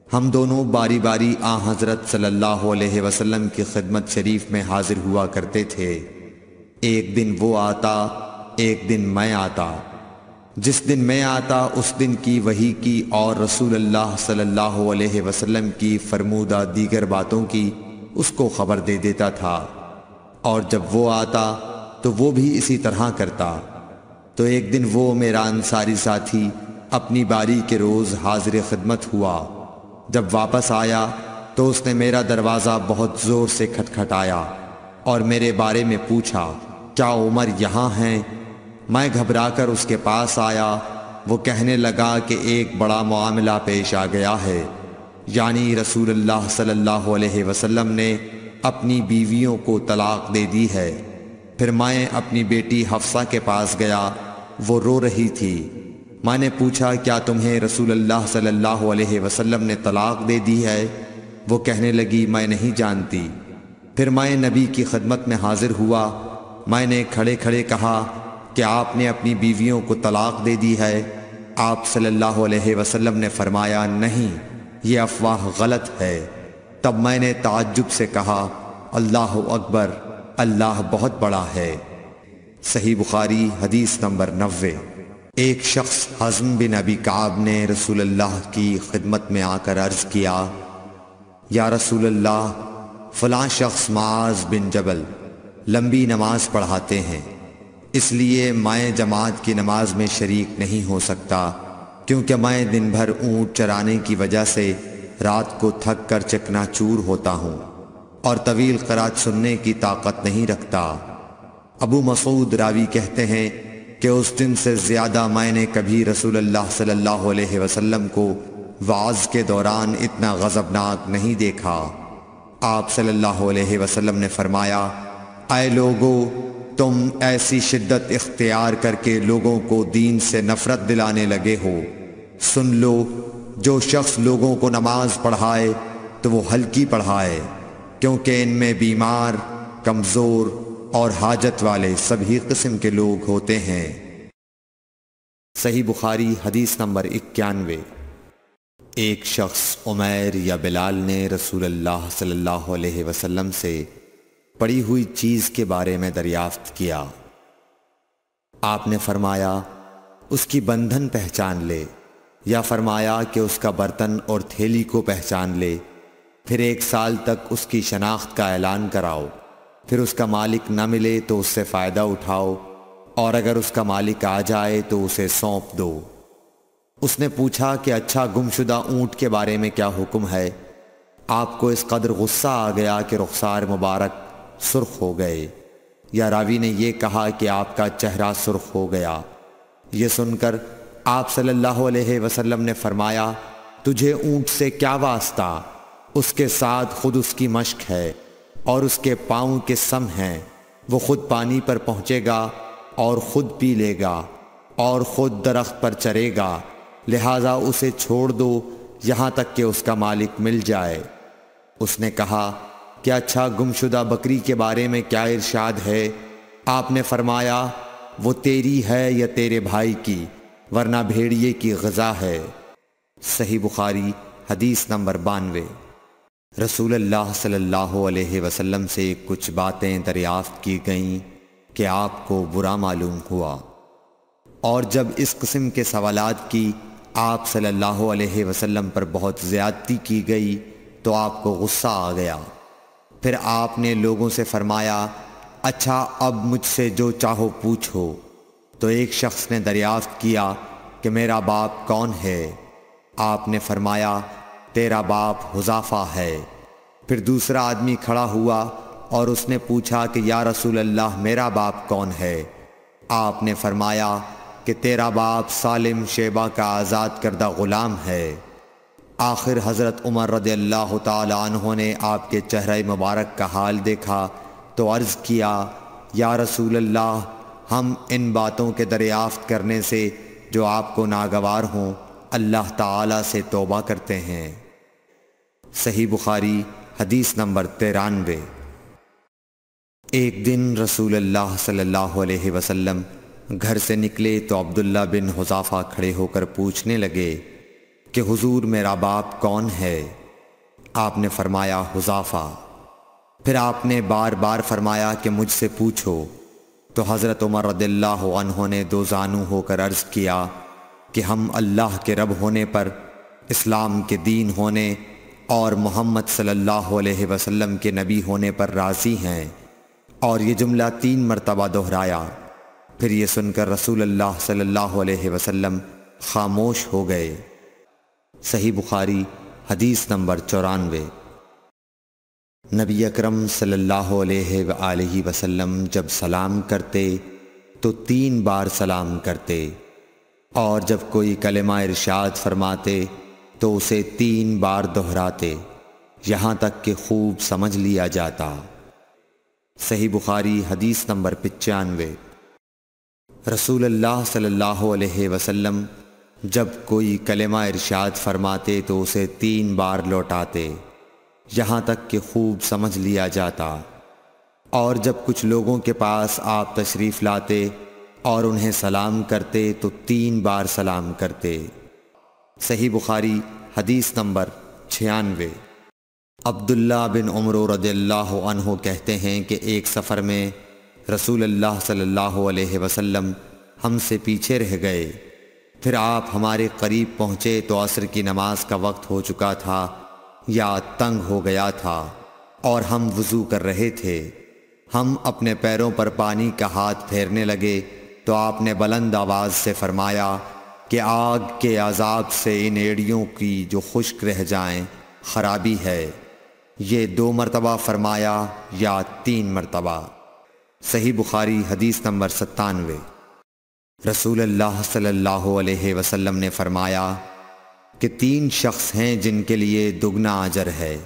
A: ہم دونوں باری باری حضرت صلی اللہ علیہ وسلم کی خدمت شریف میں حاضر ہوا کرتے تھے۔ ایک دن وہ آتا، ایک دن میں آتا۔ جس دن میں آتا اس دن کی وحی کی اور رسول اللہ صلی اللہ علیہ وسلم کی فرمودہ دیگر باتوں کی اس کو خبر دے دیتا تھا، اور جب وہ آتا تو وہ بھی اسی طرح کرتا۔ تو ایک دن وہ میرا انصاری ساتھی اپنی باری کے روز حاضر خدمت ہوا۔ جب واپس آیا تو اس نے میرا دروازہ بہت زور سے کھٹکھٹایا اور میرے بارے میں پوچھا کیا عمر یہاں ہیں؟ میں گھبرا کر اس کے پاس آیا۔ وہ کہنے لگا کہ ایک بڑا معاملہ پیش آ گیا ہے، یعنی رسول اللہ صلی اللہ علیہ وسلم نے اپنی بیویوں کو طلاق دے دی ہے۔ پھر میں اپنی بیٹی حفصہ کے پاس گیا، وہ رو رہی تھی۔ میں نے پوچھا کیا تمہیں رسول اللہ صلی اللہ علیہ وسلم نے طلاق دے دی ہے؟ وہ کہنے لگی میں نہیں جانتی۔ پھر میں نبی کی خدمت میں حاضر ہوا۔ میں نے کھڑے کھڑے کہا کہ آپ نے اپنی بیویوں کو طلاق دے دی ہے؟ آپ صلی اللہ علیہ وسلم نے فرمایا نہیں، یہ افواہ غلط ہے۔ تب میں نے تعجب سے کہا اللہ اکبر، اللہ بہت بڑا ہے۔ صحیح بخاری حدیث نمبر 90۔ ایک شخص حزم بن ابی کعب نے رسول اللہ کی خدمت میں آ کر عرض کیا یا رسول اللہ، فلاں شخص معاذ بن جبل لمبی نماز پڑھاتے ہیں، اس لیے میں جماعت کی نماز میں شریک نہیں ہو سکتا، کیونکہ میں دن بھر اونٹ چرانے کی وجہ سے رات کو تھک کر چکنا چور ہوتا ہوں اور طویل قرات سننے کی طاقت نہیں رکھتا۔ ابو مسعود راوی کہتے ہیں کہ اس دن سے زیادہ میں نے کبھی رسول اللہ صلی اللہ علیہ وسلم کو وعظ کے دوران اتنا غضبناک نہیں دیکھا۔ آپ صلی اللہ علیہ وسلم نے فرمایا اے لوگو، تم ایسی شدت اختیار کر کے لوگوں کو دین سے نفرت دلانے لگے ہو۔ سن لو، جو شخص لوگوں کو نماز پڑھائے تو وہ ہلکی پڑھائے، کیونکہ ان میں بیمار، کمزور اور حاجت والے سبھی قسم کے لوگ ہوتے ہیں۔ صحیح بخاری حدیث نمبر 91۔ ایک شخص عمیر یا بلال نے رسول اللہ صلی اللہ علیہ وسلم سے پڑی ہوئی چیز کے بارے میں دریافت کیا۔ آپ نے فرمایا اس کی بندھن پہچان لے، یا فرمایا کہ اس کا برتن اور تھیلی کو پہچان لے، پھر 1 سال تک اس کی شناخت کا اعلان کراؤ، پھر اس کا مالک نہ ملے تو اس سے فائدہ اٹھاؤ، اور اگر اس کا مالک آ جائے تو اسے سونپ دو۔ اس نے پوچھا کہ اچھا گمشدہ اونٹ کے بارے میں کیا حکم ہے؟ آپ کو اس قدر غصہ آ گیا کہ رخسار مبارک سرخ ہو گئے، یا راوی نے یہ کہا کہ آپ کا چہرہ سرخ ہو گیا۔ یہ سن کر آپ صلی اللہ علیہ وسلم نے فرمایا، تجھے اونٹ سے کیا واسطہ؟ اس کے ساتھ خود اس کی مشک ہے اور اس کے پاؤں کے سم ہیں، وہ خود پانی پر پہنچے گا اور خود پی لے گا اور خود درخت پر چرے گا، لہٰذا اسے چھوڑ دو یہاں تک کہ اس کا مالک مل جائے۔ اس نے کہا کہ اچھا گمشدہ بکری کے بارے میں کیا ارشاد ہے؟ آپ نے فرمایا وہ تیری ہے یا تیرے بھائی کی، ورنہ بھیڑیے کی غذا ہے۔ صحیح بخاری حدیث نمبر 92۔ رسول اللہ صلی اللہ علیہ وسلم سے کچھ باتیں دریافت کی گئیں کہ آپ کو برا معلوم ہوا، اور جب اس قسم کے سوالات کی آپ صلی اللہ علیہ وسلم پر بہت زیادتی کی گئی تو آپ کو غصہ آ گیا۔ پھر آپ نے لوگوں سے فرمایا، اچھا اب مجھ سے جو چاہو پوچھو۔ تو ایک شخص نے دریافت کیا کہ میرا باپ کون ہے؟ آپ نے فرمایا تیرا باپ حذافہ ہے۔ پھر دوسرا آدمی کھڑا ہوا اور اس نے پوچھا کہ یا رسول اللہ میرا باپ کون ہے؟ آپ نے فرمایا کہ تیرا باپ سالم شیبہ کا آزاد کردہ غلام ہے۔ آخر حضرت عمر رضی اللہ تعالی عنہ نے آپ کے چہرہ مبارک کا حال دیکھا تو عرض کیا، یا رسول اللہ ہم ان باتوں کے دریافت کرنے سے جو آپ کو ناگوار ہوں اللہ تعالی سے توبہ کرتے ہیں۔ صحیح بخاری حدیث نمبر 93۔ ایک دن رسول اللہ صلی اللہ علیہ وسلم گھر سے نکلے تو عبداللہ بن حذافہ کھڑے ہو کر پوچھنے لگے کہ حضور میرا باپ کون ہے؟ آپ نے فرمایا حذافہ۔ پھر آپ نے بار بار فرمایا کہ مجھ سے پوچھو، تو حضرت عمر رضی اللہ عنہ نے دو زانو ہو کر عرض کیا کہ ہم اللہ کے رب ہونے پر، اسلام کے دین ہونے اور محمد صلی اللہ علیہ وسلم کے نبی ہونے پر راضی ہیں۔ اور یہ جملہ 3 مرتبہ دہرایا۔ پھر یہ سن کر رسول اللہ صلی اللہ علیہ وسلم خاموش ہو گئے۔ صحیح بخاری حدیث نمبر 94۔ نبی اکرم صلی اللہ علیہ وآلہ وسلم جب سلام کرتے تو 3 بار سلام کرتے، اور جب کوئی کلمہ ارشاد فرماتے تو اسے 3 بار دہراتے یہاں تک کہ خوب سمجھ لیا جاتا۔ صحیح بخاری حدیث نمبر 95۔ رسول اللہ صلی اللہ علیہ وسلم جب کوئی کلمہ ارشاد فرماتے تو اسے 3 بار لوٹاتے یہاں تک کہ خوب سمجھ لیا جاتا، اور جب کچھ لوگوں کے پاس آپ تشریف لاتے اور انہیں سلام کرتے تو 3 بار سلام کرتے۔ صحیح بخاری حدیث نمبر 96۔ عبداللہ بن عمر رضی اللہ عنہ کہتے ہیں کہ ایک سفر میں رسول اللہ صلی اللہ علیہ وسلم ہم سے پیچھے رہ گئے، پھر آپ ہمارے قریب پہنچے تو عصر کی نماز کا وقت ہو چکا تھا یا تنگ ہو گیا تھا، اور ہم وضو کر رہے تھے۔ ہم اپنے پیروں پر پانی کا ہاتھ پھیرنے لگے تو آپ نے بلند آواز سے فرمایا کہ آگ کے عذاب سے ان ایڑیوں کی جو خشک رہ جائیں خرابی ہے۔ یہ 2 مرتبہ فرمایا یا 3 مرتبہ۔ صحیح بخاری حدیث نمبر 97۔ رسول اللہ صلی اللہ علیہ وسلم نے فرمایا کہ 3 شخص ہیں جن کے لیے دگنا اجر ہے،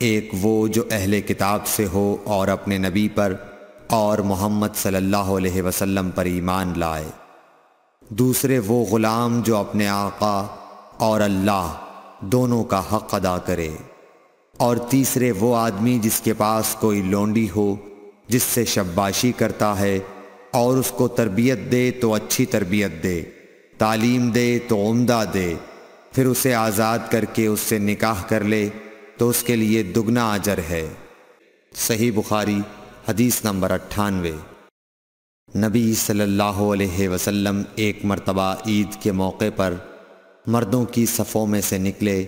A: ایک وہ جو اہل کتاب سے ہو اور اپنے نبی پر اور محمد صلی اللہ علیہ وسلم پر ایمان لائے، دوسرے وہ غلام جو اپنے آقا اور اللہ دونوں کا حق ادا کرے، اور تیسرے وہ آدمی جس کے پاس کوئی لونڈی ہو جس سے شباشی کرتا ہے، اور اس کو تربیت دے تو اچھی تربیت دے، تعلیم دے تو عمدہ دے، پھر اسے آزاد کر کے اس سے نکاح کر لے تو اس کے لیے دگنا اجر ہے۔ صحیح بخاری حدیث نمبر 98۔ نبی صلی اللہ علیہ وسلم ایک مرتبہ عید کے موقع پر مردوں کی صفوں میں سے نکلے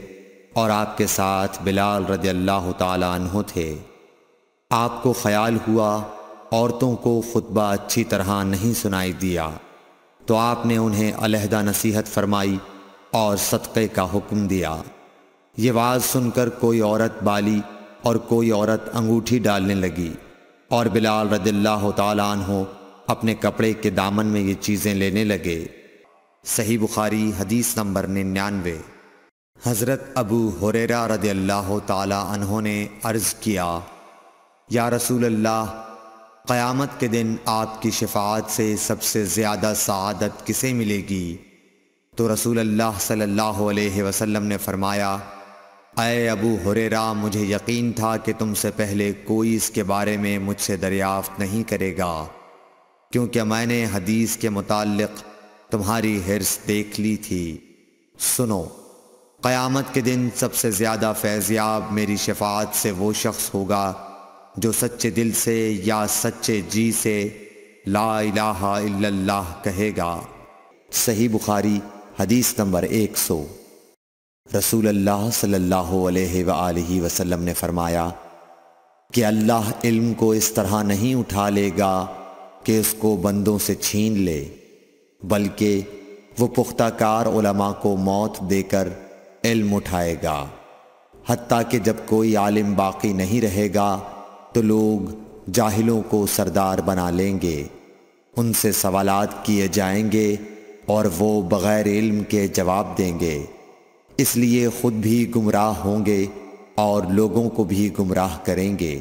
A: اور آپ کے ساتھ بلال رضی اللہ تعالی عنہ تھے۔ آپ کو خیال ہوا عورتوں کو خطبہ اچھی طرح نہیں سنائی دیا، تو آپ نے انہیں علیحدہ نصیحت فرمائی اور صدقے کا حکم دیا۔ یہ واز سن کر کوئی عورت بالی اور کوئی عورت انگوٹھی ڈالنے لگی، اور بلال رضی اللہ تعالی عنہ اپنے کپڑے کے دامن میں یہ چیزیں لینے لگے۔ صحیح بخاری حدیث نمبر 99۔ حضرت ابو ہریرہ رضی اللہ تعالی عنہ نے عرض کیا، یا رسول اللہ، قیامت کے دن آپ کی شفاعت سے سب سے زیادہ سعادت کسے ملے گی؟ تو رسول اللہ صلی اللہ علیہ وسلم نے فرمایا، اے ابو ہریرہ، مجھے یقین تھا کہ تم سے پہلے کوئی اس کے بارے میں مجھ سے دریافت نہیں کرے گا، کیونکہ میں نے حدیث کے متعلق تمہاری حرص دیکھ لی تھی۔ سنو، قیامت کے دن سب سے زیادہ فیضیاب میری شفاعت سے وہ شخص ہوگا جو سچے دل سے یا سچے جی سے لا الہ الا اللہ کہے گا۔ صحیح بخاری حدیث نمبر 100۔ رسول اللہ صلی اللہ علیہ وآلہ وسلم نے فرمایا کہ اللہ علم کو اس طرح نہیں اٹھا لے گا کہ اس کو بندوں سے چھین لے، بلکہ وہ پختہ کار علماء کو موت دے کر علم اٹھائے گا، حتیٰ کہ جب کوئی عالم باقی نہیں رہے گا تو لوگ جاہلوں کو سردار بنا لیں گے، ان سے سوالات کیے جائیں گے اور وہ بغیر علم کے جواب دیں گے، اس لیے خود بھی گمراہ ہوں گے اور لوگوں کو بھی گمراہ کریں گے۔